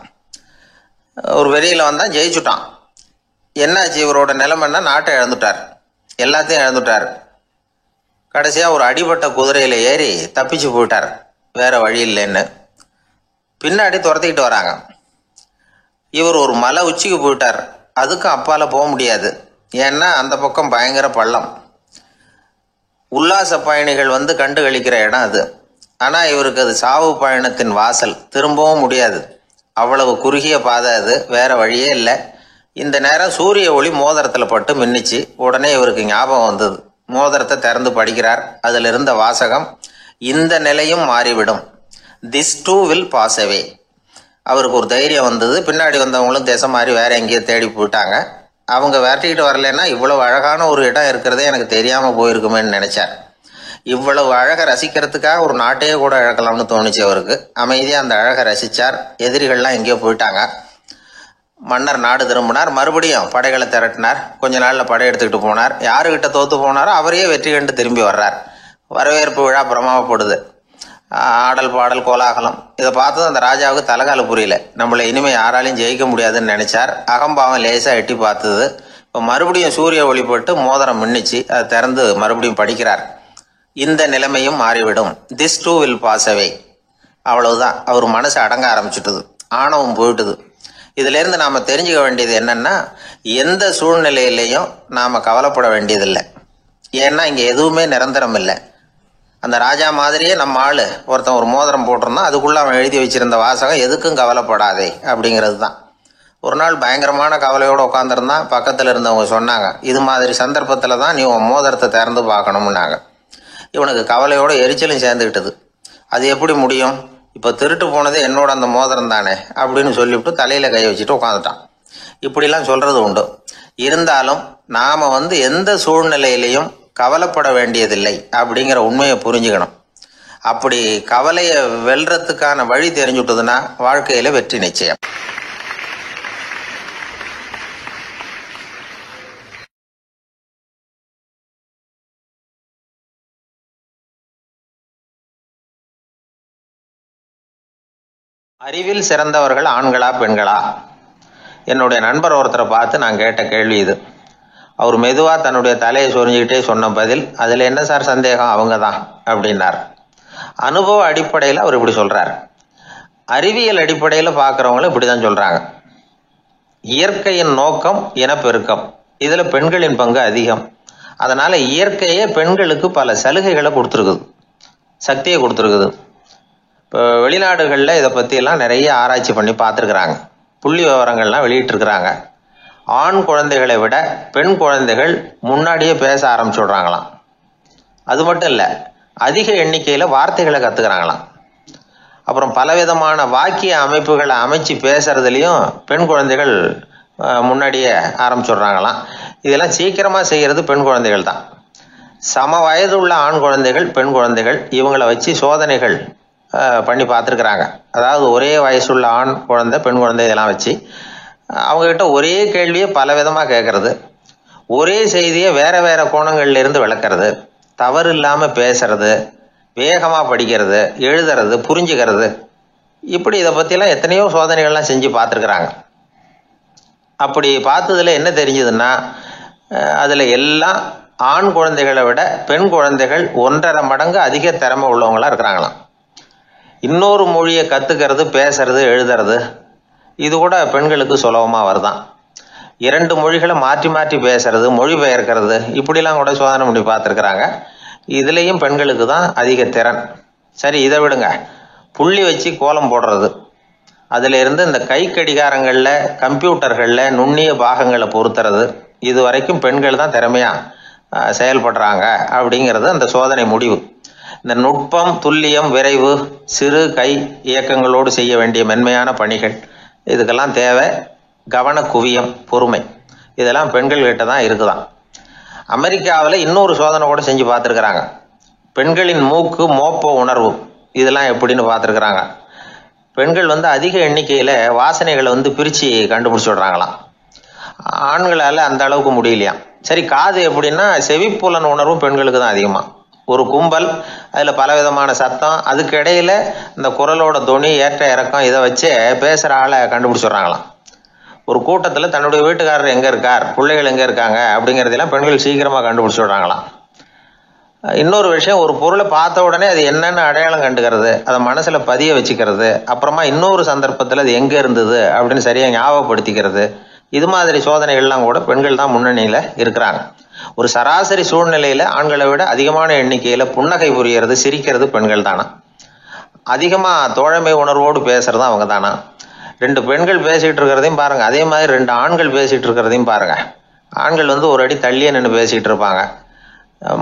B: ஒரு வெறியில் வந்தான், ஜெயிச்சுட்டான். என்னாச்சு இவரோட நிலைமைன்னா, நாட்டை இழந்துட்டார், எல்லாத்தையும் இழந்துட்டார்.
A: கடைசியாக ஒரு அடிபட்ட குதிரையில் ஏறி தப்பிச்சு போயிட்டார், வேற வழி இல்லைன்னு. பின்னாடி துரத்திக்கிட்டு வராங்க. இவர் ஒரு மலை உச்சிக்கு போயிட்டார், அதுக்கும் அப்பால் போக முடியாது, ஏன்னா அந்த பக்கம் பயங்கர பள்ளம். உல்லாச பயணிகள் வந்து கண்டு கழிக்கிற இடம் அது. ஆனால் இவருக்கு அது சாவு பயணத்தின் வாசல், திரும்பவும் முடியாது, அவ்வளவு குறுகிய பாதை அது, வேற வழியே இல்லை. இந்த நேரம் சூரிய ஒளி மோதிரத்தில் பட்டு மின்னிச்சு. உடனே இவருக்கு ஞாபகம் வந்தது. மோதிரத்தை திறந்து படிக்கிறார். அதில் இருந்த வாசகம், இந்த நிலையும் மாறிவிடும், this too will pass away. அவருக்கு ஒரு தைரியம் வந்தது. பின்னாடி வந்தவங்களும் திசை மாறி வேற எங்கேயோ தேடி போயிட்டாங்க. அவங்க விரட்டிக்கிட்டு வரலன்னா இவ்வளவு அழகான ஒரு இடம் இருக்கிறதே எனக்கு தெரியாமல் போயிருக்குமேன்னு நினைச்சார். இவ்வளவு அழகை ரசிக்கிறதுக்காக ஒரு நாட்டையே கூட இழக்கலாம்னு தோணுச்சு அவருக்கு. அமைதியாக அந்த அழகை ரசித்தார். எதிரிகள்லாம் எங்கேயோ போயிட்டாங்க. மன்னர் நாடு திரும்பினார். மறுபடியும் படைகளை திரட்டினார். கொஞ்ச நாளில் படை எடுத்துக்கிட்டு போனார். யாருக்கிட்ட தோத்து போனாரோ அவரையே வெற்றி கண்டு திரும்பி வர்றார். வரவேற்பு விழா பிரமாவப்படுது. ஆடல் பாடல் கோலாகலம். இதை பார்த்ததும் அந்த ராஜாவுக்கு தலைகால புரியல. நம்மளை இனிமேல் யாராலையும் ஜெயிக்க முடியாதுன்னு நினைச்சார். அகம்பாவம் லேசாக எட்டி பார்த்தது. இப்போ மறுபடியும் சூரிய ஒளிப்பட்டு மோதிரம் மின்னிச்சு. அதை திறந்து மறுபடியும் படிக்கிறார். இந்த நிலைமையும் மாறிவிடும், this too will pass away. அவ்வளவுதான். அவர் மனசு அடங்க ஆரம்பிச்சுட்டுது, ஆணவம் போயிட்டுது. இதிலேருந்து நாம் தெரிஞ்சுக்க வேண்டியது என்னன்னா, எந்த சூழ்நிலையிலையும் நாம் கவலைப்பட வேண்டியதில்லை. ஏன்னா இங்கே எதுவுமே நிரந்தரம் இல்லை. அந்த ராஜா மாதிரியே நம்ம ஆள் ஒருத்தன் ஒரு மோதிரம் போட்டிருந்தான், அதுக்குள்ளே அவன் எழுதி வச்சிருந்த வாசகம் எதுக்கும் கவலைப்படாதே அப்படிங்கிறது தான். ஒரு நாள் பயங்கரமான கவலையோடு உட்காந்துருந்தான். பக்கத்தில் இருந்தவங்க சொன்னாங்க, இது மாதிரி சந்தர்ப்பத்தில் தான் நீ உன் மோதிரத்தை திறந்து பார்க்கணும்னாங்க. இவனுக்கு கவலையோட எரிச்சலும் சேர்ந்துக்கிட்டது. அது எப்படி முடியும், இப்போ திருட்டு போனது என்னோட அந்த மோதிரம் தானே அப்படின்னு சொல்லிவிட்டு தலையில் கை வச்சுட்டு உட்காந்துட்டான். இப்படிலாம் சொல்கிறது உண்டு. இருந்தாலும் நாம் எந்த சூழ்நிலையிலையும் கவலைப்பட வேண்டியதில்லை அப்படிங்கிற உண்மையை புரிஞ்சுக்கணும். அப்படி கவலையை வெல்றதுக்கான வழி தெரிஞ்சுட்டதுன்னா வாழ்க்கையில் வெற்றி நிச்சயம். அறிவில் சிறந்தவர்கள் ஆண்களா பெண்களா? என்னுடைய நண்பர் ஒருத்தரை பார்த்து நான் கேட்ட கேள்வி இது. அவர் மெதுவாக தன்னுடைய தலையை சொரிஞ்சுக்கிட்டே சொன்ன பதில், அதில் என்ன சார் சந்தேகம், அவங்க தான் அப்படின்னார். அனுபவ அடிப்படையில் அவர் இப்படி சொல்கிறார். அறிவியல் அடிப்படையில் பார்க்குறவங்களும் இப்படி தான் சொல்கிறாங்க. இயற்கையின் நோக்கம் இனப்பெருக்கம், இதில் பெண்களின் பங்கு அதிகம். அதனால் இயற்கையே பெண்களுக்கு பல சலுகைகளை கொடுத்துருக்குது, சக்தியை கொடுத்துருக்குது. இப்போ வெளிநாடுகளில் இதை பற்றியெல்லாம் நிறைய ஆராய்ச்சி பண்ணி பார்த்துருக்குறாங்க. புள்ளி விவரங்கள்லாம் வெளியிட்டிருக்கிறாங்க. ஆண் குழந்தைகளை விட பெண் குழந்தைகள் முன்னாடியே பேச ஆரம்பிச்சுடுறாங்களாம். அது மட்டும் இல்லை, அதிக எண்ணிக்கையில் வார்த்தைகளை கற்றுக்கிறாங்களாம். அப்புறம் பலவிதமான வாக்கிய அமைப்புகளை அமைச்சு பேசுறதுலேயும் பெண் குழந்தைகள் முன்னாடியே ஆரம்பிச்சுடுறாங்களாம். இதெல்லாம் சீக்கிரமாக செய்கிறது பெண் குழந்தைகள் தான். சம வயது உள்ள ஆண் குழந்தைகள் பெண் குழந்தைகள் இவங்களை வச்சு சோதனைகள் பண்ணி பார்த்துருக்குறாங்க. அதாவது ஒரே வயசுள்ள ஆண் குழந்தை பெண் குழந்தை இதெல்லாம் வச்சு அவங்கக்கிட்ட ஒரே கேள்வியை பல விதமாக கேட்கறது, ஒரே செய்தியை வேற வேற கோணங்கள்லேருந்து விளக்கிறது, தவறு இல்லாமல் பேசுறது, வேகமாக படிக்கிறது, எழுதுறது, புரிஞ்சுக்கிறது, இப்படி இதை பற்றிலாம் எத்தனையோ சோதனைகள்லாம் செஞ்சு பார்த்துருக்குறாங்க. அப்படி பார்த்ததில் என்ன தெரிஞ்சதுன்னா, அதில் எல்லாம் ஆண் குழந்தைகளை விட பெண் குழந்தைகள் 1.5 மடங்கு அதிக திறமை உள்ளவங்களாக இருக்கிறாங்களாம். இன்னொரு மொழியை கற்றுக்கிறது, பேசுறது, எழுதுறது, இது கூட பெண்களுக்கு சுலபமாக வருதான். 2 மொழிகளை மாற்றி மாற்றி பேசுறது, மொழிபெயர்க்கிறது, இப்படிலாம் கூட சோதனை பண்ணி பார்த்துருக்குறாங்க. இதுலேயும் பெண்களுக்கு தான் அதிக திறன். சரி, இதை விடுங்க. புள்ளி வச்சு கோலம் போடுறது, அதில் இருந்து இந்த கை கடிகாரங்களில் கம்ப்யூட்டர்களில் நுண்ணிய பாகங்களை பொருத்துறது, இது வரைக்கும் பெண்கள் தான் திறமையாக செயல்படுறாங்க அப்படிங்கிறது அந்த சோதனை முடிவு. இந்த நுட்பம், துல்லியம், விரைவு, சிறு கை இயக்கங்களோடு செய்ய வேண்டிய மென்மையான பணிகள், இதுக்கெல்லாம் தேவை கவன குவியம், பொறுமை. இதெல்லாம் பெண்கள்கிட்ட தான் இருக்குதான். அமெரிக்காவில் இன்னொரு சோதனை கூட செஞ்சு பார்த்துருக்குறாங்க. பெண்களின் மூக்கு மோப்ப உணர்வு, இதெல்லாம் எப்படின்னு பார்த்துருக்குறாங்க. பெண்கள் அதிக எண்ணிக்கையில் வாசனைகளை பிரித்து கண்டுபிடிச்சி விடுறாங்களாம். ஆண்களால் அந்த அளவுக்கு முடியலையாம். சரி, காது எப்படின்னா செவிப்புலன் உணர்வும் பெண்களுக்கு தான் அதிகமாக. ஒரு கும்பல், அதில் பலவிதமான சத்தம், அதுக்கு இடையில இந்த குரலோட தொனி, ஏற்ற இறக்கம், இதை வச்சே பேசுகிற ஆளை கண்டுபிடிச்சிடுறாங்களாம். ஒரு கூட்டத்தில் தன்னுடைய வீட்டுக்காரர் எங்கே இருக்கார், பிள்ளைகள் எங்கே இருக்காங்க அப்படிங்கிறதெல்லாம் பெண்கள் சீக்கிரமாக கண்டுபிடிச்சி விடுறாங்களாம். இன்னொரு விஷயம், ஒரு பொருளை பார்த்த உடனே அது என்னென்னு அடையாளம் கண்டுக்கிறது, அதை மனசில் பதிய வச்சுக்கிறது, அப்புறமா இன்னொரு சந்தர்ப்பத்தில் அது எங்கே இருந்தது அப்படின்னு சரியாக ஞாபகப்படுத்திக்கிறது, இது மாதிரி சோதனைகள்லாம் கூட பெண்கள் தான் முன்னணியில் இருக்கிறாங்க. ஒரு சராசரி சூழ்நிலையில் ஆண்களை விட அதிகமான எண்ணிக்கையில் புன்னகை புரியறது, சிரிக்கிறது பெண்கள் தானா. அதிகமாக தோழமை உணர்வோடு பேசுறது அவங்க தானா. 2 பெண்கள் பேசிகிட்டு இருக்கிறதையும் பாருங்க, அதே மாதிரி 2 ஆண்கள் பேசிகிட்டு இருக்கிறதையும் பாருங்க. ஆண்கள் ஒரு அடி தள்ளியே நின்று பேசிகிட்டு இருப்பாங்க.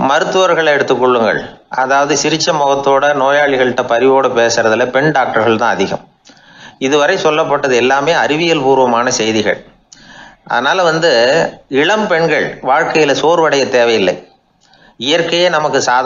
A: மருத்துவர்களை எடுத்துக்கொள்ளுங்கள், அதாவது சிரிச்ச முகத்தோட நோயாளிகள்கிட்ட பரிவோடு பேசுறதுல பெண் டாக்டர்கள் தான் அதிகம். இதுவரை சொல்லப்பட்டது எல்லாமே அறிவியல் பூர்வமான செய்திகள். அதனால இளம் பெண்கள் வாழ்க்கையில சோர்வடைய தேவையில்லை. இயற்கையே நமக்கு சாதா